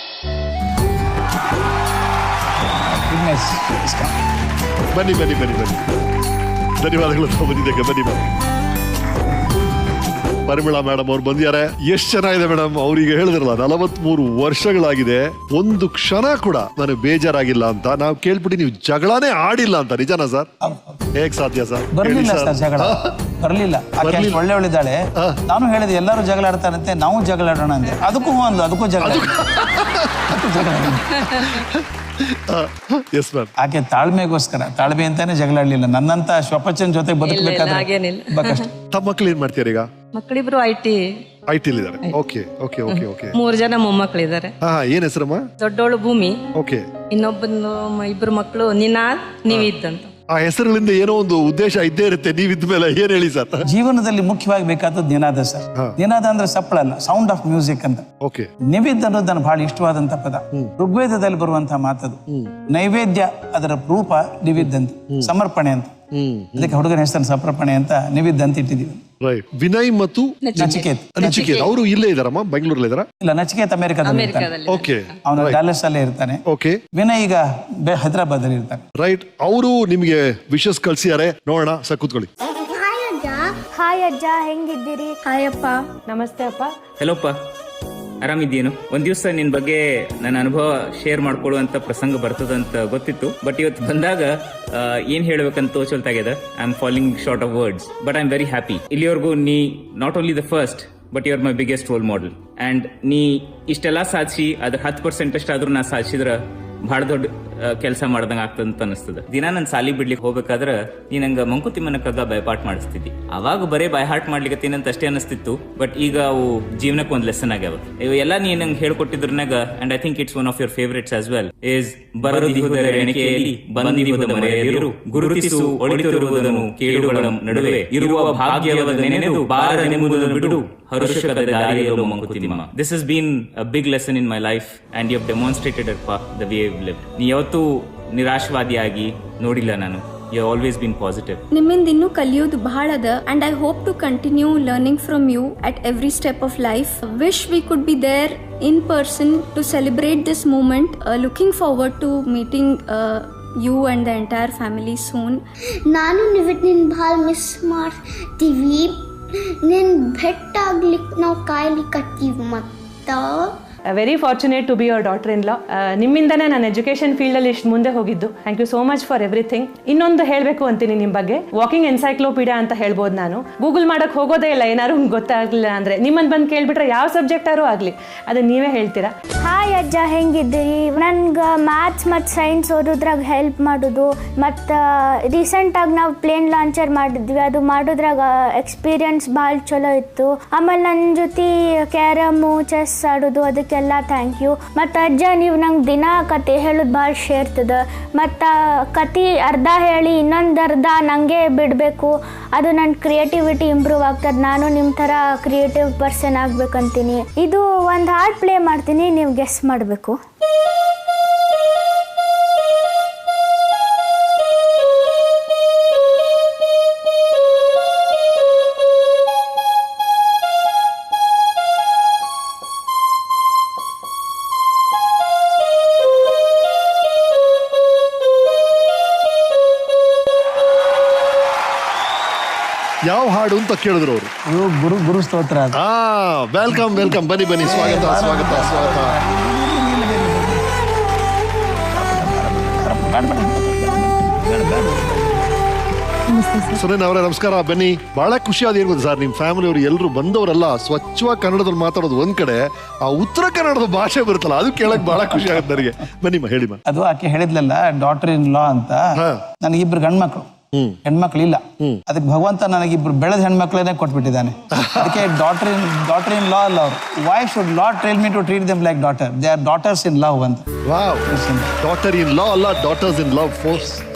ಬನ್ನಿ ಬನ್ನಿ ಬನ್ನಿ ಬನ್ನಿ. ಧನ್ಯವಾದಗಳು ಬಂದಿದ್ದಕ್ಕೆ. ಬನ್ನಿ ಬನ್ನಿ. ಪರಿಮಳಾ ಮೇಡಮ್ ಅವ್ರು ಬಂದಿದ್ದಾರೆ. ಎಷ್ಟು ಚೆನ್ನಾಗಿದೆ ಮೇಡಮ್. ಅವ್ರಿಗೆ ಹೇಳಿದ್ರಲ್ಲ 43 ವರ್ಷಗಳಾಗಿದೆ, ಒಂದು ಕ್ಷಣ ಕೂಡ ನನಗೆ ಬೇಜಾರಾಗಿಲ್ಲ ಅಂತ. ನಾವು ಕೇಳ್ಬಿಟ್ಟು ನೀವು ಜಗಳನೇ ಆಡಿಲ್ಲ ಅಂತ. ನಿಜನಾ ಸರ್? ಹೇಗ್ ಸಾಧ್ಯ ಸರ್? ಬರಲಿಲ್ಲ ಸರ್, ಜಗಳ ಬರಲಿಲ್ಲ. ಒಳ್ಳೆ ಒಳ್ಳಿದ್ದಾಳೆ. ನಾನು ಹೇಳಿದೆ ಎಲ್ಲರೂ ಜಗಳ ಆಡ್ತಾರಂತೆ, ನಾವು ಜಗಳ ಆಡೋಣ ಅಂದೆ. ಅದಕ್ಕೂ ಒಂದು ಅದಕ್ಕೂ ಜಗಳ. ಆಕೆ ತಾಳ್ಮೆಗೋಸ್ಕರ, ತಾಳ್ಮೆ ಅಂತಾನೆ ಜಗಳ ಆಡ್ಲಿಲ್ಲ. ನನ್ನಂತ ಶ್ವಪಚನ್ ಜೊತೆ ಬದುಕಬೇಕಾದ್ರೆ ಕಷ್ಟ. ತಮ್ಮ ಮಕ್ಳು ಏನ್ ಮಾಡ್ತೀರ ಈಗ? ಮಕ್ಕಳಿಬ್ರು IT ಇದ್ದಾರೆ. Okay okay okay okay. 3 ಜನ ಮೊಮ್ಮಕ್ಕಳಿದ್ದಾರೆ. ಏನ್ ಹೆಸರಮ್ಮ? ದೊಡ್ಡೋಳು ಭೂಮಿ, ಓಕೆ. ಇನ್ನೊಬ್ಬನು 2 ಮಕ್ಕಳು ನಿನಾದ್, ನೀವಿದ್ ಅಂತ. ಆ ಹೆಸರುಗಳಿಂದ ಏನೋ ಒಂದು ಉದ್ದೇಶ ಇದ್ದೇ ಇರುತ್ತೆ. ನೀವಿದ್ದ ಮೇಲೆ ಏನ್ ಹೇಳಿ ಸರ್? ಜೀವನದಲ್ಲಿ ಮುಖ್ಯವಾಗಿ ಬೇಕಾದದ್ದು ನಿನಾದ ಸರ್. ನಿನಾದ ಅಂದ್ರೆ ಸಪ್ಪಳ ಅಲ್ಲ, ಸೌಂಡ್ ಆಫ್ ಮ್ಯೂಸಿಕ್ ಅಂತ. ಓಕೆ. ನಿವೇದ್ಯ ಅನ್ನೋದು ನನ್ನ ಬಹಳ ಇಷ್ಟವಾದಂತ ಪದ. ಋಗ್ವೇದದಲ್ಲಿ ಬರುವಂತಹ ಮಾತದು. ನೈವೇದ್ಯ ಅದರ ರೂಪ ನಿವೇದ್ಯ ಅಂತ, ಸಮರ್ಪಣೆ ಅಂತ. ಅದಕ್ಕೆ ಹುಡುಗನ ಹೆಸರು ಸಮರ್ಪಣೆ ಅಂತ ನಿವೇದ್ಯ ಅಂತ ಇಟ್ಟಿದ್ದೀವಿ. ವಿನಯ್ ಮತ್ತು ನಚಿಕೇತ್ ಅವರು ಇಲ್ಲೇ ಇದಾರಮ್ಮ? ಬೆಂಗಳೂರಲ್ಲಿ ಇದಾರ? ಇಲ್ಲ, ನಚಿಕೇತ್ ಅಮೆರಿಕಾದಲ್ಲಿ. ಓಕೆ. ಅವನು ಡ್ಯಾಲಸ್ ಅಲ್ಲೇ ಇರ್ತಾನೆ. ಓಕೆ. ವಿನಯ್ ಈಗ ಹೈದರಾಬಾದ್ ಅಲ್ಲಿ ಇರ್ತಾನೆ. ರೈಟ್. ಅವರು ನಿಮ್ಗೆ ವಿಶಸ್ ಕಳ್ಸಿದ್ದಾರೆ. ನೋಡೋಣ ಸರ್, ಕೂತ್ಕೊಳ್ಳಿ. ಹಾಯ್ ಅಜ್ಜ, ಹೆಂಗಿದ್ದೀರಿ? ಹಾಯ್ ಅಪ್ಪ. ನಮಸ್ತೆ ಅಪ್ಪ. ಹೆಲೋ ಅಪ್ಪ, ಆರಾಮಿದ್ದೀನು? ಒಂದ್ ದಿವಸ ನಿನ್ ಬಗ್ಗೆ ನನ್ನ ಅನುಭವ ಶೇರ್ ಮಾಡ್ಕೊಳ್ಳುವಂತ ಪ್ರಸಂಗ ಬರ್ತದಂತ ಗೊತ್ತಿತ್ತು. ಬಟ್ ಇವತ್ತು ಬಂದಾಗ ಏನ್ ಹೇಳ್ಬೇಕಂತ ತೋಚಲ್ತಾಗ್ಯದ. I am falling short of words, but I am very happy. ಇಲ್ಲಿವರೆಗೂ ನೀ not only the first, but you are my biggest role model. And ನೀ ಇಷ್ಟೆಲ್ಲ ಸಾಧಿಸಿ ಅದ್ರ 10% ಅಷ್ಟಾದ್ರೂ ನಾ ಸಾಧಿಸಿದ್ರ ಬಹಳ ದೊಡ್ಡ ಕೆಲಸ ಮಾಡ್ದಂಗ ಆಗ್ತದಂತ ಅನಿಸ್ತದ. ದಿನ ನನ್ ಸಾಲಿ ಬಿಡ್ಲಿಕ್ಕೆ ಹೋಗ್ಬೇಕಾದ್ರ ನೀ ನಂಗ ಮಂಕುತಿಮ್ಮನ ಕಗ್ಗ ಬೈಪಾಟ್ ಮಾಡಿಸ್ತಿದ್ದಿ. ಅವಾಗ ಬರೇ ಬೈಹಾಟ್ ಮಾಡ್ಲಿಕ್ಕತ್ತೀನಂತ ಅಷ್ಟೇ ಅನಿಸ್ತಿತ್ತು. ಬಟ್ ಈಗ ಅವು ಜೀವನಕ್ಕೆ ಒಂದ್ ಲೆಸನ್ ಆಗ್ಯಾವ. ಇವೆಲ್ಲ ನೀ ನಂಗೆ ಹೇಳ್ಕೊಟ್ಟಿದ್ರನಾಗ, and I think it's one of your favourites as well, is ಬರದಿಹುದರ ಎಣಿಕೆಯಲ್ಲಿ ಬಂದಿಹುದ ಮರೆಯದಿರು, ಗುರುತಿಸು ಒಳಿತಿರುವುದನ್ನು ಕೇಳುಗಳ ನಡುವೆ ಇರುವ ಭಾಗ್ಯವಾದ ನೆನೆದು ಬಾರನೆಂಬುದನ್ನು ಬಿಡು, ಹರುಷಕದ ದಾರಿಯಲ್ಲೋ Mankutimma. This has been a big lesson in my life and you have demonstrated it, the way you've lived. ನೀ ಯಾವತ್ತೂ ನಿರಾಶವಾದಿಯಾಗಿ ನೋಡಿಲ್ಲ ನಾನು. You have always been positive. ನಿಮ್ಮಿಂದ ಇನ್ನೂ ಕಲಿಯೋದು ಬಹಳ ಅದ and I hope to continue learning from you at every step of life. Wish we could be there in person to celebrate this moment. Looking forward to meeting you and the entire family soon. ನಾನು ನಿನ್ನ ಭಾಳ miss ಮಾಡ್ತೀವಿ. ನಿನ್ನ ಭೇಟಾಗ್ಲಿಕ್ಕೆ ನಾವು ಕಾಯ್ಲಿಕ್ಕತ್ತೀವಿ. ಮತ್ತು very fortunate to be your daughter in law. ನಿಮ್ಮಿಂದನೇ ನಾನು ಎಜುಕೇಷನ್ ಫೀಲ್ಡಲ್ಲಿ ಇಷ್ಟು ಮುಂದೆ ಹೋಗಿದ್ದು. Thank you so much for everything. ಇನ್ನೊಂದು ಹೇಳಬೇಕು ಅಂತೀನಿ ನಿಮ್ಮ ಬಗ್ಗೆ, ವಾಕಿಂಗ್ ಎನ್ಸೈಕ್ಲೋಪೀಡಿಯಾ ಅಂತ ಹೇಳ್ಬೋದು. ನಾನು ಗೂಗಲ್ ಮಾಡೋಕ್ಕೆ ಹೋಗೋದೇ ಇಲ್ಲ ಏನಾದ್ರು ಗೊತ್ತಾಗಲಿಲ್ಲ ಅಂದರೆ. ನಿಮ್ಮನ್ನು ಬಂದು ಕೇಳಿಬಿಟ್ರೆ ಯಾವ ಸಬ್ಜೆಕ್ಟಾರು ಆಗಲಿ ಅದನ್ನು ನೀವೇ ಹೇಳ್ತೀರಾ. ಹಾಯ್ ಅಜ್ಜ, ಹೆಂಗಿದ್ದೀರಿ? ನನ್ಗೆ ಮ್ಯಾಥ್ಸ್ ಮತ್ತು ಸೈನ್ಸ್ ಓದೋದ್ರಾಗ ಹೆಲ್ಪ್ ಮಾಡೋದು ಮತ್ತು ರೀಸೆಂಟಾಗಿ ನಾವು ಪ್ಲೇನ್ ಲಾಂಚರ್ ಮಾಡಿದ್ವಿ. ಅದು ಮಾಡೋದ್ರಾಗ ಎಕ್ಸ್ಪೀರಿಯನ್ಸ್ ಭಾಳ ಚಲೋ ಇತ್ತು. ಆಮೇಲೆ ನನ್ನ ಜೊತೆ ಕ್ಯಾರಮು, ಚೆಸ್ ಆಡೋದು ಅದಕ್ಕೆಲ್ಲ ಥ್ಯಾಂಕ್ ಯು. ಮತ್ತು ಅಜ್ಜ, ನೀವು ನಂಗೆ ದಿನ ಕತೆ ಹೇಳೋದು ಭಾಳ ಶೇರ್ತದ. ಮತ್ತು ಕತೆ ಅರ್ಧ ಹೇಳಿ ಇನ್ನೊಂದು ಅರ್ಧ ನನಗೆ ಬಿಡಬೇಕು. ಅದು ನನ್ನ ಕ್ರಿಯೇಟಿವಿಟಿ ಇಂಪ್ರೂವ್ ಆಗ್ತದೆ. ನಾನು ನಿಮ್ಮ ಥರ ಕ್ರಿಯೇಟಿವ್ ಪರ್ಸನ್ ಆಗ್ಬೇಕಂತೀನಿ. ಇದು ಒಂದು ಹಾಡು ಪ್ಲೇ ಮಾಡ್ತೀನಿ, ನೀವು ಗೆಸ್ ಮಾಡಬೇಕು. ಯಾವ ಹಾಡು ಅಂತ ಕೇಳಿದ್ರು ಅವರು. ಗುರು ಸ್ತೋತ್ರ. ವೆಲ್ಕಮ್ ವೆಲ್ಕಮ್, ಬನ್ನಿ ಬನ್ನಿ, ಸ್ವಾಗತ ಸ್ವಾಗತ ಸ್ವಾಗತ. ಸುರೇನ್ ಅವರೇ ನಮಸ್ಕಾರ, ಬನ್ನಿ. ಬಹಳ ಖುಷಿ ಆದ ಏನು ಗೊತ್ತಾ ಸರ್, ನಿಮ್ಮ ಫ್ಯಾಮಿಲಿ ಅವರು ಎಲ್ಲರೂ ಬಂದವರೆಲ್ಲ ಸ್ವಚ್ಛವಾಗಿ ಕನ್ನಡದಲ್ಲಿ ಮಾತಾಡೋದು ಒಂದ್ ಕಡೆ, ಆ ಉತ್ತರ ಕನ್ನಡದ ಭಾಷೆ ಬರುತ್ತಲ್ಲ ಅದು ಕೇಳಕ್ ಬಹಳ ಖುಷಿ ಆಗುತ್ತೆ ನನಗೆ. ಬನ್ನಿ ಹೇಳಿ. ಅದು ಆಕೆ ಹೇಳಿದ್ಲಲ್ಲ ಡಾಟರ್ ಇನ್ ಲಾ ಅಂತ. ನನಗಿಬ್ರು ಗಂಡ್ಮಕ್ಳು, ಹೆಣ್ಮಕ್ಳಿಲ್ಲ. ಅದಕ್ಕೆ ಭಗವಂತ ನನಗಿಬ್ರು ಬೆಳೆದ ಹೆಣ್ಮಕ್ಳನ್ನೇ ಕೊಟ್ಬಿಟ್ಟಿದ್ದಾನೆ. ಅದಕ್ಕೆ ಡಾಟರ್ ಇನ್ ಲಾ ಅಲ್ಲ ಅವರು. Why should law tell me to treat them like daughter? They are daughters in love ಅಂತ. ವಾವ್, ಡಾಟರ್ ಇನ್ ಲಾ ಅಲ್ಲ, daughters in love.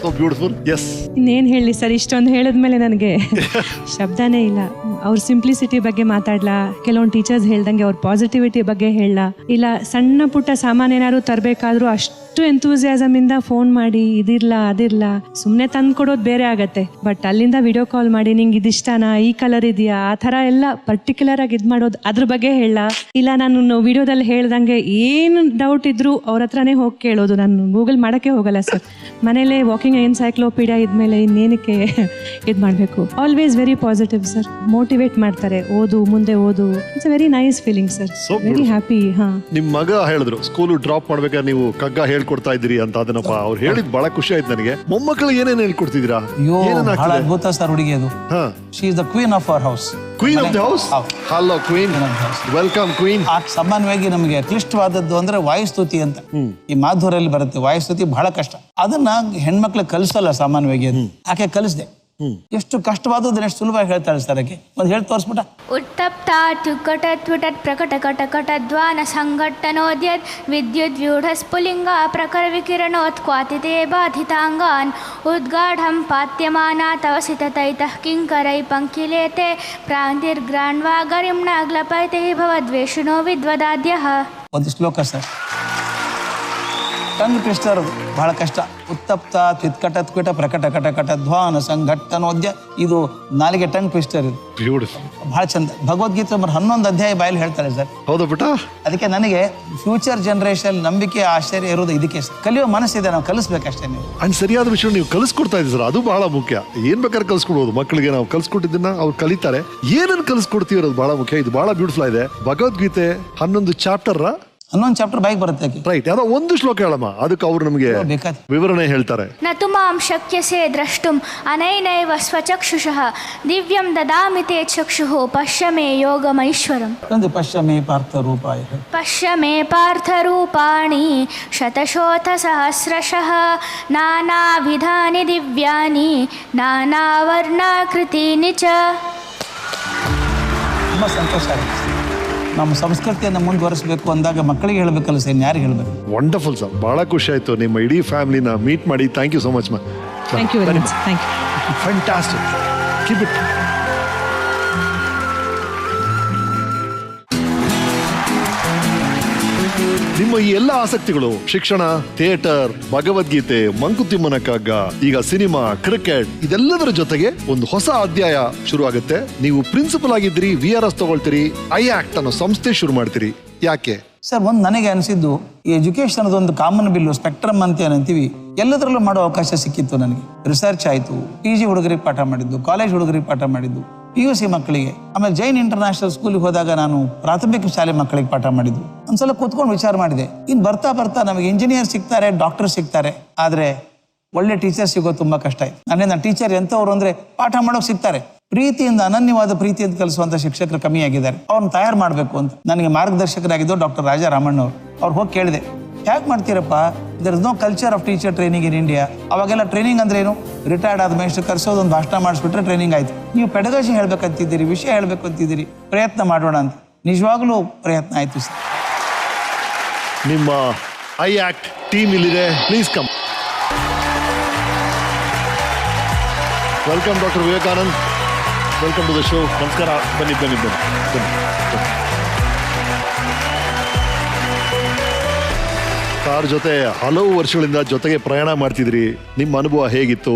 So beautiful. Yes, ಇನ್ನೇನು ಹೇಳಿ ಸರ್, ಇಷ್ಟೊಂದು ಹೇಳಿದ್ಮೇಲೆ ನನಗೆ ಶಬ್ದನೇ ಇಲ್ಲ. ಅವ್ರ ಸಿಂಪ್ಲಿಸಿಟಿ ಬಗ್ಗೆ ಮಾತಾಡ್ಲಾ, ಕೆಲವೊಂದು ಟೀಚರ್ಸ್ ಹೇಳ್ದಂಗೆ ಅವ್ರ ಪಾಸಿಟಿವಿಟಿ ಬಗ್ಗೆ ಹೇಳಲ್ಲ, ಇಲ್ಲ ಸಣ್ಣ ಪುಟ್ಟ ಸಾಮಾನು ಏನಾದ್ರು ತರಬೇಕಾದ್ರೂ ಅಷ್ಟು ಎಂತೂಸಿಯಾಸಮ್ ಇಂದ ಫೋನ್ ಮಾಡಿ ಇದಿರ್ಲ ಅದಿರ್ಲ, ಸುಮ್ಮನೆ ತಂದು ಕೊಡೋದು ಬೇರೆ ಆಗತ್ತೆ. ಬಟ್ ಅಲ್ಲಿಂದ ವಿಡಿಯೋ ಕಾಲ್ ಮಾಡಿ ನಿಂಗೆ ಇದಿಷ್ಟನಾ, ಈ ಕಲರ್ ಇದೆಯಾ, ಆ ಥರ ಎಲ್ಲ ಪರ್ಟಿಕ್ಯುಲರ್ ಆಗಿ ಇದು ಮಾಡೋದು, ಅದ್ರ ಬಗ್ಗೆ ಹೇಳಲ್ಲ. ಇಲ್ಲ ನಾನು ವಿಡಿಯೋದಲ್ಲಿ ಹೇಳ್ದಂಗೆ ಏನು ಡೌಟ್ ಇದ್ರು ಅವ್ರ ಹತ್ರನೇ ಹೋಗಿ ಕೇಳೋದು. ನಾನು ಗೂಗಲ್ ಮಾಡೋಕ್ಕೆ ಹೋಗಲ್ಲ ಸರ್. ಮನೇಲೆ ವಾಕಿಂಗ್ ಎನ್ಸೈಕ್ಲೋಪೀಡಿಯಾ ಇದ್ಮೇಲೆ ಇನ್ನೇನಕ್ಕೆ ಇದು ಮಾಡಬೇಕು. Always very positive sir, motivate ಮಾಡ್ತಾರೆ, ಓದು ಮುಂದೆ ಓದು. It's a very nice feeling sir, very happy. ನಿಮ್ ಮಗ ಹೇಳಿದ್ರು ಸ್ಕೂಲ್ ಡ್ರಾಪ್ ಮಾಡ್ಬೇಕಾದ್ರೆ ನೀವು ಕಗ್ಗ ಹೇಳ್ಕೊಡ್ತಾ ಇದ್ದೀರಿ ಅಂತ. ಅದನ್ನಪ್ಪ ಅವ್ರು ಹೇಳಿದ್ ಬಹಳ ಖುಷಿ ಆಯ್ತು ನನಗೆ. ಮೊಮ್ಮಕ್ಕಳು ಏನೇನು ಹೇಳ್ಕೊಡ್ತಿದ್ದೀರಾ? ಬಹಳ ಅದ್ಭುತ ಸರ್ ಹುಡುಗಿ ಅದು. She is the queen of our house. Queen of the house. Hello queen, welcome queen. ಸಾಮಾನ್ಯವಾಗಿ ನಮಗೆ ಕ್ಲಿಷ್ಟವಾದದ್ದು ಅಂದ್ರೆ ವಾಯುಸ್ತುತಿ ಅಂತ ಈ ಮಾಧುರಲ್ಲಿ ಬರುತ್ತೆ. ವಾಯುಸ್ತುತಿ ಬಹಳ ಕಷ್ಟ, ಅದನ್ನ ಹೆಣ್ಮಕ್ಳಿಗೆ ಕಲಿಸಲ್ಲ ಸಾಮಾನ್ಯವಾಗಿ. ಅದು ಆಕೆ ಕಲಿಸ್ದೆ. ಎಷ್ಟು ಕಷ್ಟವಾದದನ್ನ ಎಷ್ಟು ಸುಲಭವಾಗಿ ಹೇಳ್ತಾಳೆ ಸರ್ ಆಕೆ. ಒಂದು ಹೇಳಿ ತೋರಿಸ್ಬಿಟ್ಟ. ಉತ್ತಪ್ತ ತುಕಟತ್ವಿಟತ್ ಪ್ರಕಟ ಕಟ ಕಟದ್ವಾನ ಸಂಘಟನೋದ್ಯದ್ ವಿದ್ಯುತ್ ವ್ಯೂಢ ಸ್ಫುಲಿಂಗ ಪ್ರಖರ ವಿಕಿರಣೋತ್ ಕ್ವಾತಿತೆ ಬಾಧಿತಾಂಗಾನ್ ಉದ್ಗಾಢಂ ಪಾತ್ಯಮಾನ ತವಸಿತ ತೈತಃ ಕಿಂಕರೈ ಪಂಕಿಲೇತೆ ಪ್ರಾಂತಿರ್ಗ್ರಾಣ್ವಾ ಗರಿಮ್ಣ ಗ್ಲಪೈತೆ ಭವದ್ವೇಷಿಣೋ ವಿದ್ವದಾದ್ಯಃ. ಒಂದು ಶ್ಲೋಕ ಸರ್, ಟಂಗ್ ಟ್ವಿಸ್ಟರ್ ಬಹಳ ಕಷ್ಟ. ಉತ್ತಪ್ತ ತ್ವಿತ್ಕಟ ಪ್ರಕಟ ಕಟ ಕಟಧ್ವಾನ ಸಂಘಟನೋದ್ಯ, ಇದು ನಾಲಿಗೆ ಟಂಗ್ ಟ್ವಿಸ್ಟರ್. ಇದು ಬ್ಯೂಟಿಫುಲ್, ಬಹಳ ಚಂದ. ಭಗವದ್ಗೀತೆ 11 ಅಧ್ಯಾಯ ಬಾಯಲ್ಲಿ ಹೇಳ್ತಾರೆ ಸರ್. ಹೌದಾ ಬಿಟ್ಟ? ಅದಕ್ಕೆ ನನಗೆ ಫ್ಯೂಚರ್ ಜನರೇಷನ್ ನಂಬಿಕೆ ಆಶ್ಚರ್ಯ ಇರೋದು ಇದಕ್ಕೆ. ಕಲಿಯೋ ಮನಸ್ಸಿದೆ, ನಾವು ಕಲಿಸ್ಬೇಕಷ್ಟೇ. ನೀವು ಅಂಡ್ ಸರಿಯಾದ ವಿಷಯ ನೀವು ಕಲಿಸ್ಕೊಡ್ತಾ ಇದ್ದೀರಿ ಸರ್, ಅದು ಬಹಳ ಮುಖ್ಯ. ಏನ್ ಬೇಕಾದ್ರೆ ಕಲಿಸ್ಕೊಡ್ಬೋದು ಮಕ್ಕಳಿಗೆ. ನಾವು ಕಲಿಸ್ಕೊಟ್ಟಿದ್ದನ್ನ ಅವ್ರು ಕಲಿತಾರೆ, ಏನನ್ನು ಕಲಿಸ್ಕೊಡ್ತೀವಿ ಅನ್ನೋದು ಬಹಳ ಮುಖ್ಯ. ಇದು ಬಹಳ ಬ್ಯೂಟಿಫುಲ್ ಇದೆ. ಭಗವದ್ಗೀತೆ 11 ಚಾಪ್ಟರ್ ಬೈಕ್ ಬರುತ್ತೆ. ರೈಟ್, ಯಾವ್ದೋ ಒಂದು ಶ್ಲೋಕ ಹೇಳಮ್ಮ, ಅದಕ್ಕೆ ಅವ್ರು ನಮಗೆ ವಿವರಣೆ ಹೇಳ್ತಾರೆ. ನತು ಮಾಂ ಶಕ್ಯಸೆ ದ್ರಷ್ಟುಂ ಅನೈನೈವ ಸ್ವಚಕ್ಷುಷಃ ದಿವ್ಯಂ ದದಾಮಿ ತೇ ಚಕ್ಷುಃ ಪಶ್ಯ ಮೇ ಯೋಗಮೈಶ್ವರಂ. ಪಶ್ಯ ಮೇ ಪಾರ್ಥ ರೂಪಾಯ, ಪಶ್ಯ ಮೇ ಪಾರ್ಥ ರೂಪಾಣಿ ಶತಶೋಥ ಸಹಸ್ರಶಃ ನಾನಾ ವಿಧಾನಿ ದಿವ್ಯಾನಿ ನಾನಾ ವರ್ಣಾಕೃತೀನಿ ಚ. ತುಂಬ ಸಂತೋಷ ಆಗುತ್ತೆ. ನಮ್ಮ ಸಂಸ್ಕೃತಿಯನ್ನು ಮುಂದುವರಿಸಬೇಕು ಅಂದಾಗ ಮಕ್ಕಳಿಗೆ ಹೇಳಬೇಕಲ್ಲ ಸರ್, ಯಾರಿಗೆ ಹೇಳಬೇಕು? ವಂಡರ್ಫುಲ್ ಸರ್, ಬಹಳ ಖುಷಿ ಆಯ್ತು ನಿಮ್ಮ ಇಡೀ ಫ್ಯಾಮಿಲಿನ ಮೀಟ್ ಮಾಡಿ. ಥ್ಯಾಂಕ್ ಯು ಸೋ ಮಚ್ ಮಾ. Thank you very much. Thank you. Fantastic, keep it. ನಿಮ್ಮ ಈ ಎಲ್ಲ ಆಸಕ್ತಿಗಳು ಶಿಕ್ಷಣ, ಥಿಯೇಟರ್, ಭಗವದ್ಗೀತೆ, ಮಂಕುತಿಮ್ಮನ ಕಗ್ಗ, ಈಗ ಸಿನಿಮಾ, ಕ್ರಿಕೆಟ್ ಇದೆಲ್ಲದರ ಜೊತೆಗೆ ಒಂದು ಹೊಸ ಅಧ್ಯಾಯ ಶುರು ಆಗುತ್ತೆ. ನೀವು ಪ್ರಿನ್ಸಿಪಲ್ ಆಗಿದ್ದೀರಿ, VRS ತಗೊಳ್ತೀರಿ, IACT ಅನ್ನೋ ಸಂಸ್ಥೆ ಶುರು ಮಾಡ್ತೀರಿ. ಯಾಕೆ ಸರ್? ಒಂದು ನನಗೆ ಅನಿಸಿದ್ದು, ಈ ಎಜುಕೇಶನ್ ಒಂದು ಕಾಮನ್ ಬಿಲ್ಲು, ಸ್ಪೆಕ್ಟ್ರಮ್ ಅಂತ ಏನಂತೀವಿ, ಎಲ್ಲದರಲ್ಲೂ ಮಾಡೋ ಅವಕಾಶ ಸಿಕ್ಕಿತ್ತು ನನಗೆ. ರಿಸರ್ಚ್ ಆಯಿತು, PG ಹುಡುಗರಿಗೆ ಪಾಠ ಮಾಡಿದ್ದು, ಕಾಲೇಜ್ ಹುಡುಗರಿಗೆ ಪಾಠ ಮಾಡಿದ್ದು, PUC ಮಕ್ಕಳಿಗೆ, ಆಮೇಲೆ ಜೈನ್ ಇಂಟರ್ನ್ಯಾಷನಲ್ ಸ್ಕೂಲ್ಗೆ ಹೋದಾಗ ನಾನು ಪ್ರಾಥಮಿಕ ಶಾಲೆ ಮಕ್ಕಳಿಗೆ ಪಾಠ ಮಾಡಿದ್ದು. ಒಂದ್ಸಲ ಕೂತ್ಕೊಂಡು ವಿಚಾರ ಮಾಡಿದೆ, ಇನ್ನು ಬರ್ತಾ ಬರ್ತಾ ನಮಗೆ ಇಂಜಿನಿಯರ್ ಸಿಗ್ತಾರೆ, ಡಾಕ್ಟರ್ ಸಿಗ್ತಾರೆ, ಆದರೆ ಒಳ್ಳೆ ಟೀಚರ್ ಸಿಗೋದು ತುಂಬ ಕಷ್ಟ ಆಯ್ತು. ನನ್ನ ಟೀಚರ್ ಎಂಥವ್ರು ಅಂದರೆ ಪಾಠ ಮಾಡೋಕೆ ಸಿಗ್ತಾರೆ, ಪ್ರೀತಿಯಿಂದ, ಅನನ್ಯವಾದ ಪ್ರೀತಿಯಿಂದ ಕಲಿಸುವಂಥ ಶಿಕ್ಷಕರು ಕಮ್ಮಿ ಆಗಿದ್ದಾರೆ. ಅವ್ರನ್ನ ತಯಾರು ಮಾಡಬೇಕು ಅಂತ ನನಗೆ ಮಾರ್ಗದರ್ಶಕರಾಗಿದ್ದು ಡಾಕ್ಟರ್ ರಾಜಾ ರಾಮಣ್ಣ ಅವ್ರು ಹೋಗಿ ಕೇಳಿದೆ, ಹೇಗೆ ಮಾಡ್ತೀರಪ್ಪ, there is no culture of teacher training in India. ಅವಾಗೆಲ್ಲ ಟ್ರೈನಿಂಗ್ ಅಂದ್ರೆ ಏನು, ರಿಟೈರ್ಡ್ ಆದ ಮೇಷ್ಟ್ರು ಕರೆಸೋದು, ಒಂದು ಭಾಷಣ ಮಾಡಿಸ್ಬಿಟ್ರೆ ಟ್ರೈನಿಂಗ್ ಆಯ್ತು. ನೀವು ಪೆಡಗಾಜಿ ಹೇಳ್ಬೇಕಂತಿದ್ದೀರಿ, ವಿಷಯ ಹೇಳ್ಬೇಕು ಅಂತಿದ್ದೀರಿ, ಪ್ರಯತ್ನ ಮಾಡೋಣ ಅಂತ. ನಿಜವಾಗ್ಲೂ ಪ್ರಯತ್ನ ಆಯ್ತು ಸರ್. ನಿಮ್ಮ IACT ಟೀಮ್ ಇಲ್ಲಿದೆ, please come. Welcome doctor Vivekanand, welcome to the show. ನಮಸ್ಕಾರ, ಬನ್ನಿ ಬನ್ನಿ ಬನ್ನಿ ಬನ್ನಿ. ಸಾರ್ ಜೊತೆ ಹಲವು ವರ್ಷಗಳಿಂದ ಜೊತೆಗೆ ಪ್ರಯಾಣ ಮಾಡ್ತಿದ್ರಿ, ನಿಮ್ಮ ಅನುಭವ ಹೇಗಿತ್ತು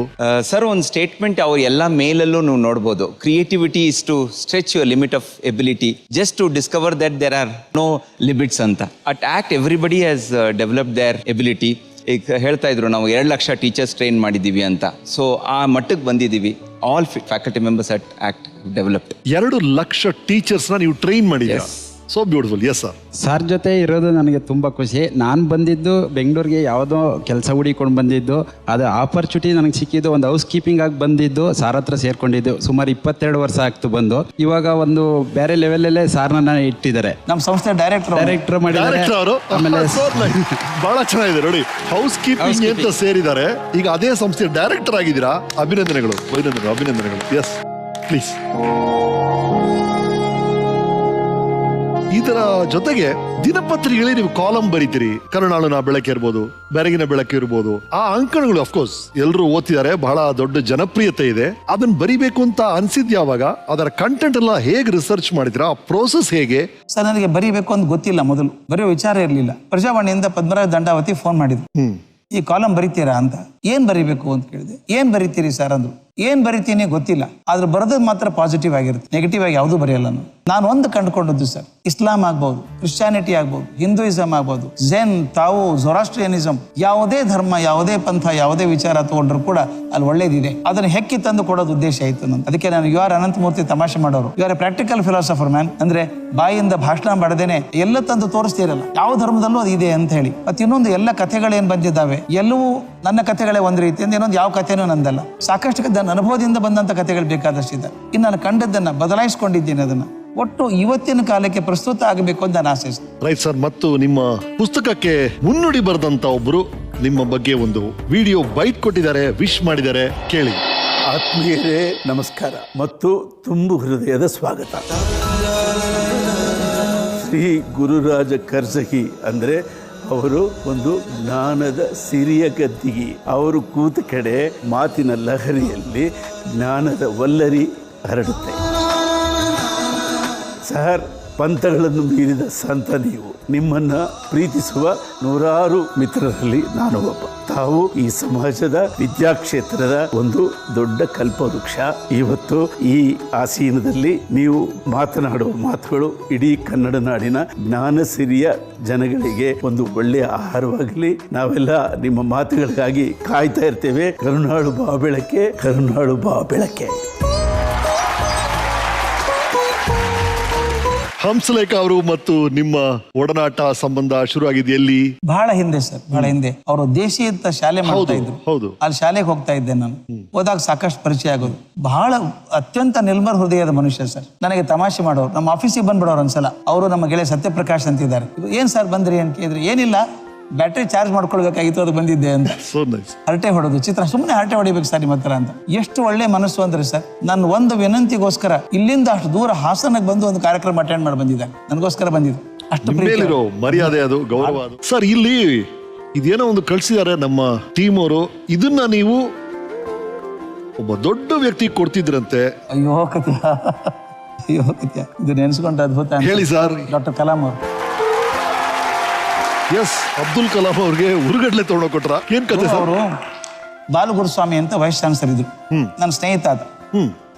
ಸರ್? ಒಂದು ಸ್ಟೇಟ್ಮೆಂಟ್ ಅವ್ರ ಎಲ್ಲ ಮೇಲಲ್ಲೂ ನೀವು ನೋಡ್ಬೋದು, creativity is to stretch your limit of ability just to discover that there are no limits ಅಂತ. At ACT everybody has developed their ability. ಈಗ ಹೇಳ್ತಾ ಇದ್ರು, ನಾವು 2 ಲಕ್ಷ ಟೀಚರ್ಸ್ ಟ್ರೈನ್ ಮಾಡಿದ್ದೀವಿ ಅಂತ. ಸೊ ಆ ಮಟ್ಟಕ್ಕೆ ಬಂದಿದ್ದೀವಿ. All faculty members at ACT developed. 2 lakh ಟೀಚರ್ಸ್ನ ನೀವು ಟ್ರೈನ್ ಮಾಡಿದ್ದೀರಾ. So beautiful. Yes sir. Sir ಜೊತೆ ಇರೋದು ನನಗೆ ತುಂಬ ಖುಷಿ. ನಾನು ಬಂದಿದ್ದು ಬೆಂಗಳೂರಿಗೆ ಯಾವುದೋ ಕೆಲಸ ಹುಡಿಕೊಂಡು ಬಂದಿದ್ದು, ಅದು ಆಪರ್ಚುನಿಟಿ ನನಗೆ ಸಿಕ್ಕಿದ್ದು. ಒಂದು ಹೌಸ್ ಕೀಪಿಂಗ್ ಆಗಿ ಬಂದಿದ್ದು, ಸಾರ್ ಹತ್ರ ಸೇರ್ಕೊಂಡಿದ್ದು. ಸುಮಾರು 22 ವರ್ಷ ಆಗ್ತು ಬಂದು. ಇವಾಗ ಒಂದು ಬೇರೆ ಲೆವೆಲಲ್ಲೇ ಸಾರ್ನ ಇಟ್ಟಿದ್ದಾರೆ. ನಮ್ಮ ಸಂಸ್ಥೆ ಡೈರೆಕ್ಟರ್ ಮಾಡಿದ್ದಾರೆ. ಆಮೇಲೆ ಬಹಳ ಚೆನ್ನಾಗಿದೆ ನೋಡಿ, ಹೌಸ್ ಕೀಪಿಂಗ್ ಅಂತ ಸೇರಿದ್ದಾರೆ. ಈಗ ಅದೇ ಸಂಸ್ಥೆ ಡೈರೆಕ್ಟರ್ ಆಗಿದ್ದೀರಾ. ಅಭಿನಂದನೆಗಳು, ಅಭಿನಂದನೆಗಳು, ಅಭಿನಂದನೆಗಳು. Yes please. ಇದರ ಜೊತೆಗೆ ದಿನಪತ್ರಿಕೆಗಳಲ್ಲಿ ನೀವು ಕಾಲಂ ಬರೀತೀರಿ. ಕರುನಾಳು ಬೆಳಕೆ ಇರ್ಬೋದು, ಬೆರಗಿನ ಬೆಳಕು ಇರ್ಬೋದು. ಆ ಅಂಕಣಗಳು ಅಫ್ಕೋರ್ಸ್ ಎಲ್ಲರೂ ಓದ್ತಿದ್ದಾರೆ, ಬಹಳ ದೊಡ್ಡ ಜನಪ್ರಿಯತೆ ಇದೆ. ಅದನ್ನ ಬರಿಬೇಕು ಅಂತ ಅನ್ಸಿದ್ ಯಾವಾಗ? ಅದರ ಕಂಟೆಂಟ್ ಎಲ್ಲ ಹೇಗೆ ರಿಸರ್ಚ್ ಮಾಡಿದ್ರಾ? ಆ ಪ್ರೋಸೆಸ್ ಹೇಗೆ? ಸರ್, ನನಗೆ ಬರೀಬೇಕು ಅಂತ ಗೊತ್ತಿಲ್ಲ, ಮೊದಲು ಬರೆಯೋ ವಿಚಾರ ಇರಲಿಲ್ಲ. ಪ್ರಜಾವಾಣಿಯಿಂದ ಪದ್ಮರಾಜ ದಂಡಾವತಿ ಫೋನ್ ಮಾಡಿದ್ರು, ಈ ಕಾಲಂ ಬರೀತೀರಾ ಅಂತ. ಏನ್ ಬರೀಬೇಕು ಅಂತ ಕೇಳಿದೆ. ಏನ್ ಬರೀತೀರಿ ಸರ್ ಅಂದ್ರು. ಏನ್ ಬರಿತೀನಿ ಗೊತ್ತಿಲ್ಲ, ಆದ್ರೆ ಬರೋದಕ್ಕೆ ಮಾತ್ರ ಪಾಸಿಟಿವ್ ಆಗಿರುತ್ತೆ, ನೆಗೆಟಿವ್ ಆಗಿ ಯಾವುದೂ ಬರೆಯಲ್ಲ. ನಾನು ಒಂದು ಕಂಡುಕೊಂಡದ್ದು ಸರ್, ಇಸ್ಲಾಂ ಆಗ್ಬಹುದು, ಕ್ರಿಶ್ಚಿಯಾನಿಟಿ ಆಗ್ಬಹುದು, ಹಿಂದೂಯಿಸಮ್ ಆಗ್ಬಹುದು, ಝೆನ್, ತಾವು, ಜೊರಾಸ್ಟ್ರಿಯನಿಸಮ್, ಯಾವುದೇ ಧರ್ಮ, ಯಾವುದೇ ಪಂಥ, ಯಾವುದೇ ವಿಚಾರ ತಗೊಂಡ್ರು ಕೂಡ ಅಲ್ಲಿ ಒಳ್ಳೇದಿದೆ. ಅದನ್ನ ಹೆಕ್ಕಿ ತಂದು ಕೊಡೋದು ಉದ್ದೇಶ ಆಯ್ತು ನಂದು. ಅದಕ್ಕೆ ನಾನು ಯು ಆರ್ ಅನಂತಮೂರ್ತಿ ತಮಾಷೆ ಮಾಡೋರು, you are a practical philosopher man. ಅಂದ್ರೆ ಬಾಯಿಂದ ಭಾಷಣ ಮಾಡದೇನೆ ಎಲ್ಲ ತಂದು ತೋರಿಸ್ತಿರಲ್ಲ, ಯಾವ ಧರ್ಮದಲ್ಲೂ ಅದು ಇದೆ ಅಂತ ಹೇಳಿ. ಮತ್ತೆ ಇನ್ನೊಂದು, ಎಲ್ಲ ಕಥೆಗಳೇನ್ ಬಂದಿದ್ದಾವೆ ಎಲ್ಲವೂ ನನ್ನ ಕಥೆಗಳೇ ಒಂದು ರೀತಿಯಿಂದ, ಇನ್ನೊಂದು ಯಾವ ಕಥೆನೂ ನಂದಲ್ಲ. ಸಾಕಷ್ಟು ನನ್ನ ಅನುಭವದಿಂದ ಬಂದಂತ ಕಥೆಗಳು ಬೇಕಾದಷ್ಟಿದೆ. ಇನ್ನು ನಾನು ಕಂಡದ್ದನ್ನ ಬದಲಾಯಿಸ್ಕೊಂಡಿದ್ದೀನಿ. ಅದನ್ನ ಒಟ್ಟು ಇವತ್ತಿನ ಕಾಲಕ್ಕೆ ಪ್ರಸ್ತುತ ಆಗಬೇಕು ಅಂತ ನಾನು ಆಸೆ. Right sir. ಮತ್ತು ನಿಮ್ಮ ಪುಸ್ತಕಕ್ಕೆ ಮುನ್ನುಡಿ ಬರೆದಂತ ಒಬ್ರು ನಿಮ್ಮ ಬಗ್ಗೆ ಒಂದು ವಿಡಿಯೋ ಬೈಟ್ ಕೊಟ್ಟಿದ್ದಾರೆ, ವಿಶ್ ಮಾಡಿದ್ದಾರೆ, ಕೇಳಿ. ಆತ್ಮೀಯರೇ ನಮಸ್ಕಾರ ಮತ್ತು ತುಂಬು ಹೃದಯದ ಸ್ವಾಗತ. ಶ್ರೀ ಗುರುರಾಜ ಕರ್ಜಗಿ ಅಂದರೆ ಅವರು ಒಂದು ಜ್ಞಾನದ ಸಿರಿಯ ಗದ್ದಿಗೆ. ಅವರು ಕೂತ ಕಡೆ ಮಾತಿನ ಲಹರಿಯಲ್ಲಿ ಜ್ಞಾನದ ವಲ್ಲರಿ ಹರಡುತ್ತೆ. ಸರ್, ಪಂಥಗಳನ್ನು ಮೀರಿದ ಸಂತ ನೀವು. ನಿಮ್ಮನ್ನ ಪ್ರೀತಿಸುವ ನೂರಾರು ಮಿತ್ರರಲ್ಲಿ ನಾನು ಒಬ್ಬ. ತಾವು ಈ ಸಮಾಜದ ವಿದ್ಯಾಕ್ಷೇತ್ರದ ಒಂದು ದೊಡ್ಡ ಕಲ್ಪವೃಕ್ಷ. ಇವತ್ತು ಈ ಆಸೀನದಲ್ಲಿ ನೀವು ಮಾತನಾಡುವ ಮಾತುಗಳು ಇಡೀ ಕನ್ನಡ ನಾಡಿನ ಜ್ಞಾನಸಿರಿಯ ಜನಗಳಿಗೆ ಒಂದು ಒಳ್ಳೆಯ ಆಹಾರವಾಗಲಿ. ನಾವೆಲ್ಲ ನಿಮ್ಮ ಮಾತುಗಳಿಗಾಗಿ ಕಾಯ್ತಾ ಇರ್ತೇವೆ. ಕರುನಾಳು ಬಾ ಬೆಳಕೆ, ಕರುನಾಳು ಬಾ ಬೆಳಕೆ. ಹಂಸಲೇಖ ಅವರು ಮತ್ತು ನಿಮ್ಮ ಒಡನಾಟ ಸಂಬಂಧ ಶುರುವಾಗಿದ್ದು ಎಲ್ಲಿ? ಬಹಳ ಹಿಂದೆ ಸರ್, ಬಹಳ ಹಿಂದೆ. ಅವರು ದೇಶಿ ಅಂತ ಶಾಲೆ ಮಾಡ್ತಾ ಇದ್ರು. ಹೌದು, ಅಲ್ಲಿ ಶಾಲೆಗೆ ಹೋಗ್ತಾ ಇದ್ದೆ ನಾನು. ಹೋದಾಗ ಸಾಕಷ್ಟು ಪರಿಚಯ ಆಗೋದು. ಬಹಳ ಅತ್ಯಂತ ನಿರ್ಮಲ ಹೃದಯದ ಮನುಷ್ಯ ಸರ್. ನನಗೆ ತಮಾಷೆ ಮಾಡೋರು, ನಮ್ಮ ಆಫೀಸಿಗೆ ಬಂದ್ಬಿಡೋರು ಒಂದ್ಸಲ. ಅವರು ನಮ್ಮ ಗೆಳೆಯ ಸತ್ಯಪ್ರಕಾಶ್ ಅಂತಿದ್ದಾರೆ. ಏನ್ ಸರ್ ಬಂದ್ರಿ ಅಂತ ಕೇಳಿದ್ರೆ, ಏನಿಲ್ಲ ಬ್ಯಾಟ್ರಿ ಚಾರ್ಜ್ ಮಾಡ್ಕೊಳ್ಬೇಕಾಗಿತ್ತು, ಅದು ಬಂದಿದ್ದೆ ಅಂತ. ಹರಟೆ ಹೊಡೋದು, ಚಿತ್ರ ಸುಮ್ಮನೆ ಹರಟೆ ಹೊಡಿಬೇಕು ಸರ್ ನಿಮ್ಮ ಹತ್ರ ಅಂತ. ಎಷ್ಟು ಒಳ್ಳೆ ಮನಸ್ಸು ಅಂದ್ರೆ ಸರ್, ನನ್ನ ಒಂದು ವಿನಂತಿಗೋಸ್ಕರ ಇಲ್ಲಿಂದ ಅಷ್ಟು ದೂರ ಹಾಸನಕ್ಕೆ ಬಂದು ಒಂದು ಕಾರ್ಯಕ್ರಮ ಅಟೆಂಡ್ ಮಾಡಿ ಬಂದಿದ್ದಾನೆ. ನನಗೋಸ್ಕರ ಬಂದಿದ್ದು. ಅಷ್ಟು ಮರ್ಯಾದೆ, ಅದು ಗೌರವ. ಅದು ಸರ್, ಇಲ್ಲಿ ಇದೇನೋ ಒಂದು ಕಳ್ಸಿದ್ದಾರೆ ನಮ್ಮ ಟೀಮ್ ಅವರು. ಇದನ್ನ ನೀವು ಒಬ್ಬ ದೊಡ್ಡ ವ್ಯಕ್ತಿ ಕೊಡ್ತಿದ್ರಂತೆ. ಅಯ್ಯೋ ಕತ್ಯ, ಅಯ್ಯೋ ಕತ್ಯ, ಇದು ನೆನೆಸ್ಕೊಂಡ್ರೆ ಅದ್ಭುತ. ಹೇಳಿ ಸರ್. ಡಾಕ್ಟರ್ ಕಲಾಂ ಅವರು. ಎಸ್, ಅಬ್ದುಲ್ ಕಲಾಂ ಅವ್ರಿಗೆ ಉರುಗಡ್ಲೆ ತೊಗೊಂಡೋಗಿ ಕೊಟ್ರ? ಏನ್ ಕತೆ ಸರ್? ಅವರು ಬಾಲಗುರುಸ್ವಾಮಿ ಅಂತ ವೈಸ್ ಚಾನ್ಸಲರ್ ಇದ್ರು, ನನ್ನ ಸ್ನೇಹಿತ ಆತ.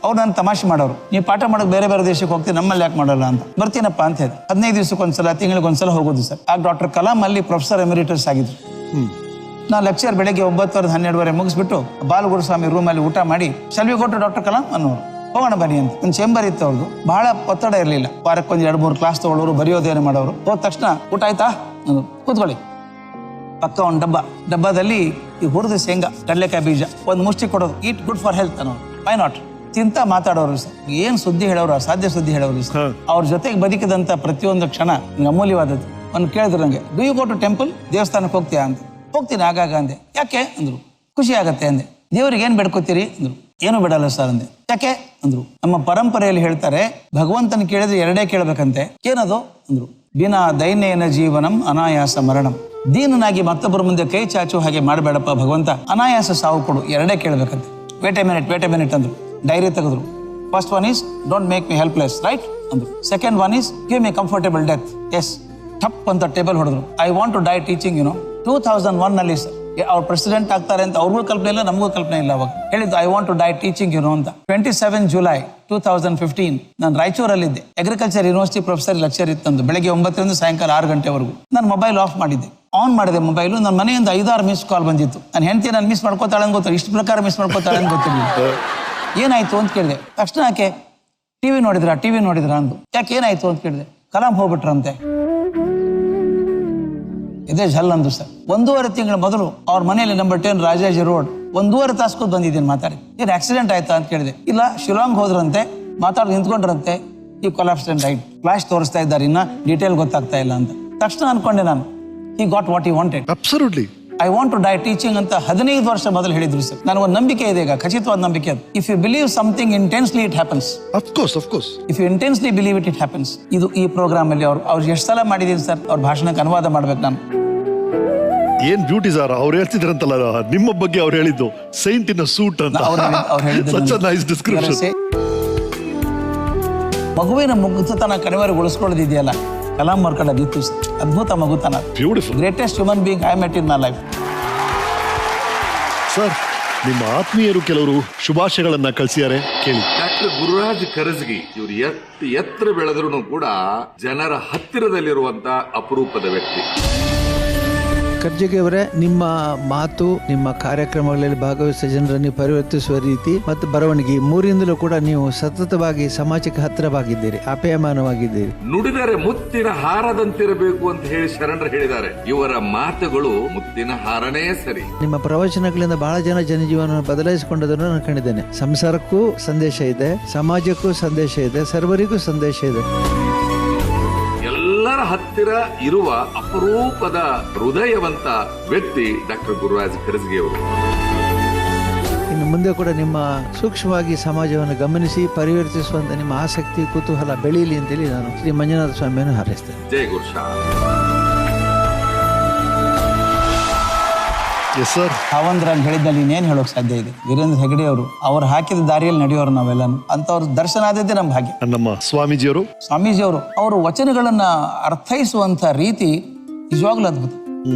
ಅವ್ರು ನಾನು ತಮಾಷೆ ಮಾಡೋರು, ನೀವು ಪಾಠ ಮಾಡೋಕೆ ಬೇರೆ ಬೇರೆ ದೇಶಕ್ಕೆ ಹೋಗ್ತೀವಿ, ನಮ್ಮಲ್ಲಿ ಯಾಕೆ ಮಾಡಲ್ಲ ಅಂತ. ಬರ್ತೀನಪ್ಪ ಅಂತ ಹೇಳಿ 15 ದಿವಸಕ್ಕೊಂದ್ಸಲ, ತಿಂಗಳಿಗೊಂದ್ಸಲ ಹೋಗೋದು ಸರ್. ಆಗ ಡಾಕ್ಟರ್ ಕಲಾಂ ಅಲ್ಲಿ ಪ್ರೊಫೆಸರ್ ಎಮಿರಿಟಸ್ ಆಗಿದ್ರು. ನಾ ಲೆಕ್ಚರ್ ಬೆಳಗ್ಗೆ 9:30 12 ಮುಗಿಸ್ಬಿಟ್ಟು ಬಾಲಗುರುಸ್ವಾಮಿ ರೂಮಲ್ಲಿ ಊಟ ಮಾಡಿ, ಶಲ್ವಿ ಕೊಟ್ಟು ಡಾಕ್ಟರ್ ಕಲಾಂ ಅನ್ನೋರು, ಹೋಗೋಣ ಬನ್ನಿ ಅಂತ. ಒಂದು ಚೇಂಬರ್ ಇತ್ತು ಅವ್ರದ್ದು, ಬಹಳ ಒತ್ತಡ ಇರಲಿಲ್ಲ. ವಾರಕ್ಕೊಂದು 2-3 ಕ್ಲಾಸ್ ತಗೊಳ್ಳೋರು, ಬರೆಯೋದೇನು ಮಾಡೋರು. ಹೋದ ತಕ್ಷಣ ಊಟ ಆಯ್ತಾ, ಕೂತ್ಕೊಳ್ಳಿ. ಪಕ್ಕ ಒಂದು ಡಬ್ಬದಲ್ಲಿ ಈ ಹುರಿದ ಶೇಂಗಾ, ಕಡಲೆಕಾಯಿ ಬೀಜ ಒಂದು ಮುಷ್ಟಿ ಕೊಡೋದು, ಈಟ್ ಗುಡ್ ಫಾರ್ ಹೆಲ್ತ್ ಅನ್ನೋರು. ವೈ ನಾಟ್ ತಿಂತ ಮಾತಾಡೋರು ಸರ್. ಏನ್ ಸುದ್ದಿ ಹೇಳೋರು, ಅಸಾಧ್ಯ ಸುದ್ದಿ ಹೇಳೋರು ಸರ್. ಅವ್ರ ಜೊತೆಗೆ ಬದುಕಿದಂತ ಪ್ರತಿಯೊಂದು ಕ್ಷಣ ಅಮೂಲ್ಯವಾದದ್ದು. ಒಂದು ಕೇಳಿದ್ರು ನಂಗೆ, do you go to temple, ದೇವಸ್ಥಾನಕ್ಕೆ ಹೋಗ್ತೀಯಾ ಅಂತ. ಹೋಗ್ತೀನಿ ಆಗಾಗ ಅಂದೆ. ಯಾಕೆ ಅಂದ್ರು. ಖುಷಿ ಆಗತ್ತೆ ಅಂದೆ. ದೇವ್ರಿಗೆ ಏನ್ ಬೇಡ್ಕೋತೀರಿ ಅಂದ್ರು. ಏನು ಬಿಡಲ್ಲ ಸರ್ ಅಂದೆ. ಯಾಕೆ ಅಂದ್ರು. ನಮ್ಮ ಪರಂಪರೆಯಲ್ಲಿ ಹೇಳ್ತಾರೆ, ಭಗವಂತನ ಕೇಳಿದ್ರೆ 2 ಕೇಳಬೇಕಂತೆ. ಏನದು ಅಂದ್ರು. ಬಿನಾ ದೈನ್ಯನ ಜೀವನಂ ಅನಾಯಾಸ ಮರಣಂ. ದೀನನಾಗಿ ಮತ್ತೊಬ್ಬರ ಮುಂದೆ ಕೈ ಚಾಚು ಹಾಗೆ ಮಾಡಬೇಡಪ್ಪ ಭಗವಂತ, ಅನಾಯಾಸ ಸಾವು ಕೊಡು, 2 ಕೇಳಬೇಕಂತೆ. ವೇಟ್ ಎ ಮಿನಿಟ್ ಅಂದ್ರು. ಡೈರಿ ತೆಗೆದ್ರು. First one is don't make me helpless, right ಅಂದ್ರು. Second one is give me comfortable death. Yes. ಟಪ್ ಅಂತ ಟೇಬಲ್ ಹೊಡೆದ್ರು. I want to die teaching 2001 ನಲ್ಲಿ ಸರ್. ಅವ್ರು ಪ್ರೆಸಿಡೆಂಟ್ ಆಗ್ತಾರೆ ಅಂತ ಅವ್ರಿಗೂ ಕಲ್ಪನೆ ಇಲ್ಲ, ನಮಗೂ ಕಲ್ಪನೆ ಇಲ್ಲ. ಅವಾಗ ಹೇಳಿದ್ದು I want to die teaching ಅಂತ. 27 ಜುಲೈ 2015 ನಾನು ರಾಯಚೂರಲ್ಲಿದ್ದೆ. ಅಗ್ರಿಕಲ್ಚರ್ ಯೂನಿವರ್ಸಿಟಿ ಪ್ರೊಫೆಸರ್ ಲೆಕ್ಚರ್ ಇತ್ತಂದು. ಬೆಳಗ್ಗೆ 9ರಿಂದ ಸಾಯಂಕಾಲ 6 ಗಂಟೆವರೆಗೂ. ನಾನು ಮೊಬೈಲ್ ಆಫ್ ಮಾಡಿದ್ದೆ. ಆನ್ ಮಾಡಿದೆ ಮೊಬೈಲು. ನನ್ನ ಮನೆಯಿಂದ 5-6 ಮಿಸ್ ಕಾಲ್ ಬಂದಿತ್ತು. ನನ್ನ ಹೆಂಡತಿ ನಾನು ಮಿಸ್ ಮಾಡ್ಕೋತಾಳೆ ಅಂತ ಗೊತ್ತಿಲ್ಲ, ಇಷ್ಟು ಪ್ರಕಾರ ಮಿಸ್ ಮಾಡ್ಕೋತಾಳೆ ಅಂತ ಗೊತ್ತಿರಲಿಲ್ಲ. ಏನಾಯ್ತು ಅಂತ ಕೇಳಿದೆ. ತಕ್ಷಣ ಯಾಕೆ ಟಿವಿ ನೋಡಿದ್ರ ಅಂದು. ಯಾಕೆ ಏನಾಯ್ತು ಅಂತ ಕೇಳಿದೆ. ಕಲಾಂ ಹೋಗ್ಬಿಟ್ರಂತೆ. ಇದೇ ಝಲ್ ಅಂದು ಸರ್. 1.5 ತಿಂಗಳ ಮೊದಲು ಅವ್ರ ಮನೆಯಲ್ಲಿ ನಂಬರ್ 10 ರಾಜಾಜಿ ರೋಡ್ 1.5 ತಾಸು ಕೂತ್ ಬಂದಿದ್ದೀನಿ ಮಾತಾಡಿ. ಏನು ಆಕ್ಸಿಡೆಂಟ್ ಆಯ್ತಾ ಅಂತ ಕೇಳಿದೆ. ಇಲ್ಲ, ಶಿಲಾಂಗ್ ಹೋದ್ರಂತೆ, ಮಾತಾಡಿ ನಿಂತ್ಕೊಂಡ್ರಂತೆ, ಈ ಕೊಲಾಪ್ಸ್ ಅಂಡ್ ರೈಟ್. ಫ್ಲಾಶ್ ತೋರಿಸ್ತಾ ಇದ್ದಾರೆ, ಇನ್ನ ಡೀಟೇಲ್ ಗೊತ್ತಾಗ್ತಾ ಇಲ್ಲ ಅಂತ. ತಕ್ಷಣ ಅನ್ಕೊಂಡೆ ನಾನು, he got what he wanted. Absolutely. I want to die teaching ಅಂತ 15 ವರ್ಷ ಮೊದಲು ಹೇಳಿದ್ರು ಸರ್. ನನಗೊಂದು ನಂಬಿಕೆ ಇದೆ, ಈಗ ಖಚಿತವಾದ ನಂಬಿಕೆ ಅದು. If you believe something intensely it happens. Of course. If you intensely believe it happens. ಇದು ಈ ಪ್ರೋಗ್ರಾಮ್ ಅಲ್ಲಿ ಅವ್ರು ಎಷ್ಟು ಸಲ ಮಾಡಿದೀನಿ ಸರ್. ಅವ್ರ ಭಾಷಣಕ್ಕೆ ಅನುವಾದ ಮಾಡ್ಬೇಕು ನಾನು. ಏನ್ ಬ್ಯೂಟಿ ಸರ್. ಅವ್ರು ಹೇಳ್ತಿದ್ರಂತಲ್ಲ ನಿಮ್ಮ ಬಗ್ಗೆ, ಅವ್ರು ಹೇಳಿದ್ದು ಸೈಂಟ್ ಇನ್ ಸೂಟ್ ಅಂತ. Such a nice description. ಮಗುವಿನ ಮುಗ್ಧತನ ಕಣಿವೆವರೆಗೆ ಉಳಿಸ್ಕೊಳ್ಳೋದಿದೆಯಲ್ಲ, ಕಲಾಂ ಅವ್ರ ಕಡೆ ಬಿತ್ತು. ಅದ್ಭುತ ಮಗುತನ. Beautiful. Greatest human being I met in my life. Sir, ನಿಮ್ಮ ಆತ್ಮೀಯರು ಕೆಲವರು ಶುಭಾಶಯಗಳನ್ನ ಕಳಿಸಿದ್ದಾರೆ, ಕೇಳಿ. ಡಾಕ್ಟರ್ ಗುರುರಾಜ್ ಕರಜಗಿ ಇವರು ಎತ್ತರ ಬೆಳೆದ್ರು ಕೂಡ ಜನರ ಹತ್ತಿರದಲ್ಲಿರುವಂತ ಅಪರೂಪದ ವ್ಯಕ್ತಿ. ಕರ್ಜಗಿ ಅವರೇ, ನಿಮ್ಮ ಮಾತು, ನಿಮ್ಮ ಕಾರ್ಯಕ್ರಮಗಳಲ್ಲಿ ಭಾಗವಹಿಸಿದ ಜನರನ್ನು ಪರಿವರ್ತಿಸುವ ರೀತಿ ಮತ್ತು ಬರವಣಿಗೆ ಮೂರಿಂದಲೂ ಕೂಡ ನೀವು ಸತತವಾಗಿ ಸಮಾಜಕ್ಕೆ ಹತ್ತಿರವಾಗಿದ್ದೀರಿ, ಆಪ್ಯಾಯಮಾನವಾಗಿದ್ದೀರಿ. ನುಡಿದರೆ ಮುತ್ತಿನ ಹಾರದಂತಿರಬೇಕು ಅಂತ ಹೇಳಿ ಶರಣರು ಹೇಳಿದ್ದಾರೆ. ಇವರ ಮಾತುಗಳು ಮುತ್ತಿನ ಹಾರನೇ ಸರಿ. ನಿಮ್ಮ ಪ್ರವಚನಗಳಿಂದ ಬಹಳ ಜನಜೀವನವನ್ನು ಬದಲಾಯಿಸಿಕೊಂಡದನ್ನು ನಾನು ಕಂಡಿದ್ದೇನೆ. ಸಂಸಾರಕ್ಕೂ ಸಂದೇಶ ಇದೆ, ಸಮಾಜಕ್ಕೂ ಸಂದೇಶ ಇದೆ, ಸರ್ವರಿಗೂ ಸಂದೇಶ ಇದೆ. ಎಲ್ಲರ ಹತ್ತಿರ ಇರುವ ಅಪರೂಪದ ಹೃದಯವಂತ ವ್ಯಕ್ತಿ ಡಾಕ್ಟರ್ ಗುರುರಾಜ್ ಕರಜಗಿ ಅವರು. ಇನ್ನು ಮುಂದೆ ಕೂಡ ನಿಮ್ಮ ಸೂಕ್ಷ್ಮವಾಗಿ ಸಮಾಜವನ್ನು ಗಮನಿಸಿ ಪರಿವರ್ತಿಸುವಂತ ನಿಮ್ಮ ಆಸಕ್ತಿ, ಕುತೂಹಲ ಬೆಳೀಲಿ ಅಂತೇಳಿ ನಾನು ಶ್ರೀ ಮಂಜುನಾಥ ಸ್ವಾಮಿಯನ್ನು ಹಾರೈಸ್ತೇನೆ. ಜೈ ಗುರುಶಾ. ಹಾವಂದ್ರಾಗ ಹೇಳಿದ್ದಲ್ಲಿ ಇನ್ನೇನು ಹೇಳೋಕೆ ಸಾಧ್ಯ ಇದೆ. ವೀರೇಂದ್ರ ಹೆಗಡೆ ಅವರು ಅವ್ರು ಹಾಕಿದ ದಾರಿಯಲ್ಲಿ ನಡೆಯೋರು ನಾವೆಲ್ಲ. ಅಂತವ್ರ ದರ್ಶನ ಆದದ್ದೇ ನಮ್ಮ ಭಾಗ್ಯ. ನಮ್ಮ ಸ್ವಾಮೀಜಿಯವರು ಅವರು ವಚನಗಳನ್ನ ಅರ್ಥೈಸುವಂತ ರೀತಿ ನಿಜವಾಗ್ಲೂ ಅದ್ಭುತ.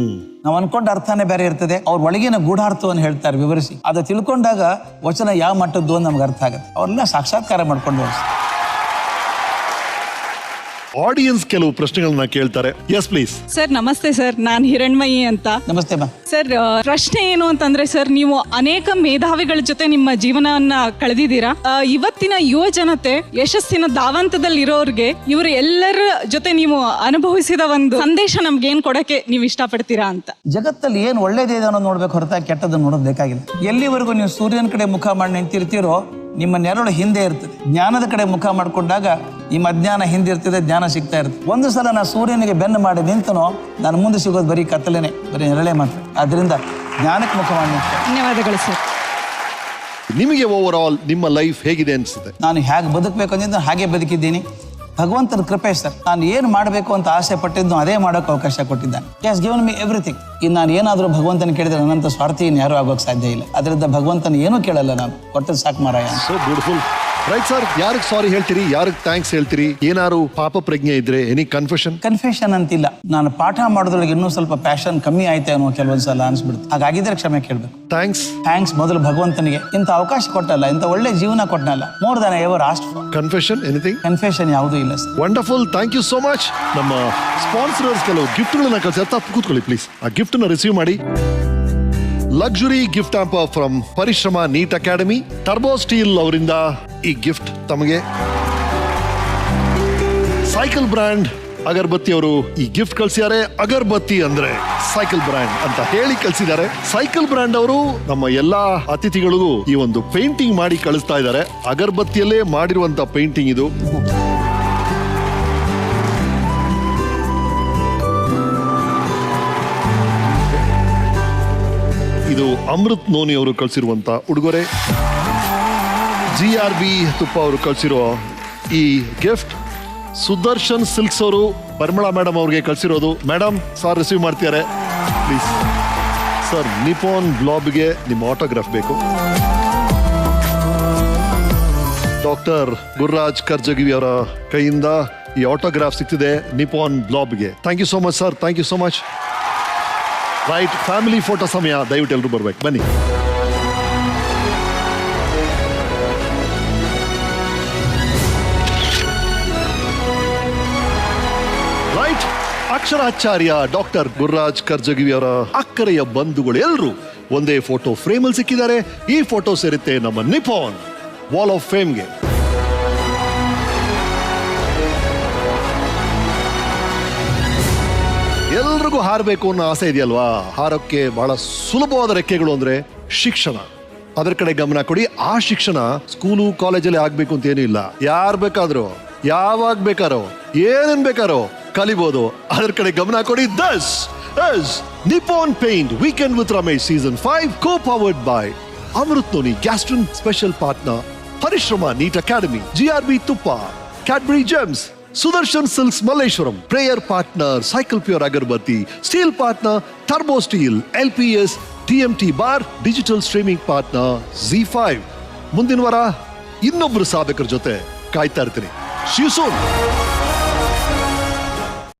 ನಾವು ಅನ್ಕೊಂಡ ಅರ್ಥನೇ ಬೇರೆ ಇರ್ತದೆ, ಅವ್ರ ಒಳಗಿನ ಗೂಢಾರ್ಥವನ್ನು ಹೇಳ್ತಾರೆ ವಿವರಿಸಿ. ಅದು ತಿಳ್ಕೊಂಡಾಗ ವಚನ ಯಾವ ಮಟ್ಟದ್ದು ಅಂತ ನಮ್ಗೆ ಅರ್ಥ ಆಗುತ್ತೆ. ಅವ್ರನ್ನ ಸಾಕ್ಷಾತ್ಕಾರ ಮಾಡ್ಕೊಂಡು ಆಡಿಯನ್ಸ್ ಕೆಲವು ಪ್ರಶ್ನೆಗಳನ್ನ ಕೇಳ್ತಾರೆ. Yes please. ಸರ್ ನಮಸ್ತೆ ಸರ್, ನಾನು ಹಿರಣ್ಮಯಿ ಅಂತ. ನಮಸ್ತೆ ಮಾ. ಸರ್ ಪ್ರಶ್ನೆ ಏನು ಅಂತಂದ್ರೆ ಸರ್, ನೀವು ಅನೇಕ ಮೇಧಾವಿಗಳ ಜೊತೆ ನಿಮ್ಮ ಜೀವನವನ್ನ ಕಳೆದಿದ್ದೀರಾ. ಇವತ್ತಿನ ಯುವ ಜನತೆ ಯಶಸ್ಸಿನ ದಾವಂತದಲ್ಲಿರೋರ್ಗೆ ಇವರ ಎಲ್ಲರ ಜೊತೆ ನೀವು ಅನುಭವಿಸಿದ ಒಂದು ಸಂದೇಶ ನಮ್ಗೆ ಏನ್ ಕೊಡಕ್ಕೆ ನೀವು ಇಷ್ಟಪಡ್ತೀರಾ ಅಂತ. ಜಗತ್ತಲ್ಲಿ ಏನ್ ಒಳ್ಳೇದಿದೆ ಅನ್ನೋದು ನೋಡ್ಬೇಕು ಹೊರತಾಗಿ ಕೆಟ್ಟದನ್ನು ನೋಡೋದು ಬೇಕಾಗಿಲ್ಲ. ಎಲ್ಲಿವರೆಗೂ ನೀವು ಸೂರ್ಯನ ಕಡೆ ಮುಖ ಮಾಡಿ ನಿಂತಿರ್ತೀರೋ ನಿಮ್ಮ ನೆರಳು ಹಿಂದೆ ಇರ್ತದೆ. ಜ್ಞಾನದ ಕಡೆ ಮುಖ ಮಾಡ್ಕೊಂಡಾಗ ನಿಮ್ಮ ಅಜ್ಞಾನ ಹಿಂದೆ ಇರ್ತದೆ, ಜ್ಞಾನ ಸಿಗ್ತಾ ಇರ್ತದೆ. ಒಂದು ಸಲ ನಾ ಸೂರ್ಯನಿಗೆ ಬೆನ್ನು ಮಾಡಿ ನಿಂತನೋ ನಾನು ಮುಂದೆ ಸಿಗೋದು ಬರೀ ಕತ್ತಲೇನೆ, ಬರೀ ನೆರಳೆ ಮಾತ್ರ. ಆದ್ರಿಂದ ಜ್ಞಾನಕ್ಕೆ ಮುಖ ಮಾಡಿ ನಿಂತ. ಧನ್ಯವಾದಗಳು ಸರ್. ನಿಮಗೆ ಓವರ್ ಆಲ್ ನಿಮ್ಮ ಲೈಫ್ ಹೇಗಿದೆ ಅನ್ಸುತ್ತೆ? ನಾನು ಹೇಗೆ ಬದುಕಬೇಕು ಅಂದಿದ್ದು ಹಾಗೆ ಬದುಕಿದ್ದೀನಿ. ಭಗವಂತನ ಕೃಪೆ ಸರ್. ನಾನು ಏನು ಮಾಡಬೇಕು ಅಂತ ಆಸೆ ಪಟ್ಟಿದ್ದು ಅದೇ ಮಾಡೋಕೆ ಅವಕಾಶ ಕೊಟ್ಟಿದ್ದಾನೆ. Has given me everything. ಇನ್ನು ನಾನು ಏನಾದರೂ ಭಗವಂತನ ಕೇಳಿದ್ರೆ ನನ್ನಂತ ಸ್ವಾರ್ಥಿ ಯಾರು ಆಗೋಕೆ ಸಾಧ್ಯ ಇಲ್ಲ. ಅದರಿಂದ ಭಗವಂತನ ಏನೂ ಕೇಳಲ್ಲ, ನಾನು ಕೊಟ್ಟದ್ದು ಸಾಕು ಮಾರಾಯ. So beautiful. ರೈಟ್ ಸರ್, ಯಾರಿಗೆ ಸಾರಿ ಹೇಳ್ತೀರಿ, ಯಾರಿಗೆ ಥ್ಯಾಂಕ್ಸ್ ಹೇಳ್ತೀರಿ? ಏನಾರು ಪಾಪ ಪ್ರಜ್ಞೆ ಇದ್ರೆ ಎನಿ ಕನ್ಫೆಷನ್ ಅಂತಿಲ್ಲ. ನಾನು ಪಾಠ ಮಾಡೋದ್ರೊಳಗೆ ಇನ್ನೂ ಸ್ವಲ್ಪ ಪ್ಯಾಷನ್ ಕಮ್ಮಿ ಆಯ್ತೆ ಅನ್ನೋ ಕೆಲವೊಂದ್ಸಲ ಅನ್ಸ್ಬಿಡುತ್ತೆ. ಹಾಗಾಗಿದ್ರೆ ಕ್ಷಮೆ ಕೇಳ್ಬೇಕು. ಥ್ಯಾಂಕ್ಸ್ ಮೊದಲು ಭಗವಂತನಿಗೆ ಇಂಥ ಅವಕಾಶ ಕೊಟ್ಟಲ್ಲ, ಇಂಥ ಒಳ್ಳೆ ಜೀವನ ಕೊಟ್ಟನಲ್ಲ. More than ever asked for. Confession ಯಾವುದೂ ಇಲ್ಲ. Wonderful, thank you so much. ನಮ್ಮ ಸ್ಪಾನ್ಸರ್ಸ್ ಕೆಲವು ಗಿಫ್ಟ್ಗಳನ್ನ ಕಳಿಸಿ, ಕೂತ್ಕೊಳ್ಳಿ ಪ್ಲೀಸ್. ಆ ಗಿಫ್ಟ್ ನ ರಿಸೀವ್ ಮಾಡಿ. ಲಕ್ಸುರಿ ಗಿಫ್ಟ್ ಹ್ಯಾಂಪರ್ ಫ್ರಮ್ ಪರಿಶ್ರಮ ನೀಟ್ ಅಕಾಡೆಮಿ, ಟರ್ಬೋ ಸ್ಟೀಲ್ ಅವರಿಂದ ಈ ಗಿಫ್ಟ್ ತಮಗೆ. ಸೈಕಲ್ ಬ್ರ್ಯಾಂಡ್ ಅಗರ್ಬತ್ತಿ ಅವರು ಈ ಗಿಫ್ಟ್ ಕಳಿಸಿದ್ದಾರೆ. ಅಗರ್ಬತ್ತಿ ಅಂದ್ರೆ ಸೈಕಲ್ ಬ್ರ್ಯಾಂಡ್ ಅಂತ ಹೇಳಿ ಕಳಿಸಿದ್ದಾರೆ. ಸೈಕಲ್ ಬ್ರ್ಯಾಂಡ್ ಅವರು ನಮ್ಮ ಎಲ್ಲಾ ಅತಿಥಿಗಳಿಗೂ ಈ ಒಂದು ಪೇಂಟಿಂಗ್ ಮಾಡಿ ಕಳಿಸ್ತಾ ಇದ್ದಾರೆ. ಅಗರ್ಬತ್ತಿಯಲ್ಲೇ ಮಾಡಿರುವಂತ ಪೇಂಟಿಂಗ್ ಇದು. ಇದು ಅಮೃತ್ ನೋನಿ ಅವರು ಕಳಿಸಿರುವಂತ ಉಡುಗೊರೆ. GRB ತುಪ್ಪ ಅವರು ಕಳಿಸಿರೋ ಈ ಗಿಫ್ಟ್. ಸುದರ್ಶನ್ ಸಿಲ್ಕ್ಸ್ ಅವರು ಪರಿಮಳ ಮೇಡಮ್ ಅವ್ರಿಗೆ ಕಳಿಸಿರೋದು. ಮೇಡಮ್ ಸರ್ ರಿಸೀವ್ ಮಾಡ್ತಿದ್ದಾರೆ ಪ್ಲೀಸ್. ಸರ್, ನಿಪಾನ್ ಬ್ಲಾಬ್ಗೆ ನಿಮ್ಮ ಆಟೋಗ್ರಾಫ್ ಬೇಕು. ಡಾಕ್ಟರ್ ಗುರುರಾಜ್ ಕರ್ಜಗಿ ಅವರ ಕೈಯಿಂದ ಈ ಆಟೋಗ್ರಾಫ್ ಸಿಗ್ತಿದೆ ನಿಪಾನ್ ಬ್ಲಾಬ್ಗೆ. Thank you so much sir, thank you so much. Right, family photo ಸಮಯ, ದಯವಿಟ್ಟು ಎಲ್ಲರೂ ಬರ್ಬೇಕು, ಬನ್ನಿ. ರೈಟ್, ಅಕ್ಷರಾಚಾರ್ಯ ಡಾಕ್ಟರ್ ಗುರುರಾಜ್ ಕರ್ಜಗಿ ಅವರ ಅಕ್ಕರೆಯ ಬಂಧುಗಳು ಎಲ್ಲರೂ ಒಂದೇ ಫೋಟೋ ಫ್ರೇಮ್ ಅಲ್ಲಿ ಸಿಕ್ಕಿದ್ದಾರೆ. ಈ ಫೋಟೋ ಸೇರುತ್ತೆ ನಮ್ಮ ನಿಪಾನ್ ವಾಲ್ ಆಫ್ ಫೇಮ್ಗೆ. ಎಲ್ರಿಗೂ ಹಾರಬೇಕು ಅನ್ನೋ ಆಸೆ ಇದೆಯಲ್ವಾ? ಹಾರಕ್ಕೆ ಬಹಳ ಸುಲಭವಾದ ರೆಕ್ಕೆಗಳು ಅಂದ್ರೆ ಶಿಕ್ಷಣ. ಅದರ ಕಡೆ ಗಮನ ಕೊಡಿ. ಆ ಶಿಕ್ಷಣ ಸ್ಕೂಲು ಕಾಲೇಜಲ್ಲಿ ಆಗ್ಬೇಕು ಅಂತ ಏನೂ ಇಲ್ಲ. ಯಾರು ಬೇಕಾದ್ರೂ ಯಾವಾಗ ಬೇಕಾರೋ ಏನೇನ್ ಬೇಕಾರೋ ಕಲಿಬಹುದು. ಅದರ ಕಡೆ ಗಮನ ಕೊಡಿ. This is Nippon paint weekend with Ramesh season 5 co-powered by Amrut noni gastrin special partner Parishrama NEET academy, GRB ತುಪ್ಪ, Cadbury Gems, Sudarshan Silks Malleshwaram, prayer partner Cycle Pure Agarbatti, steel partner Turbo Steel, LPS TMT Bar, digital streaming partner Z5. ಮುಂದಿನ ವಾರ ಇನ್ನೊಬ್ರು ಸಾಧಕರ ಜೊತೆ ಕಾಯ್ತಾ ಇರ್ತೀನಿ. See you soon.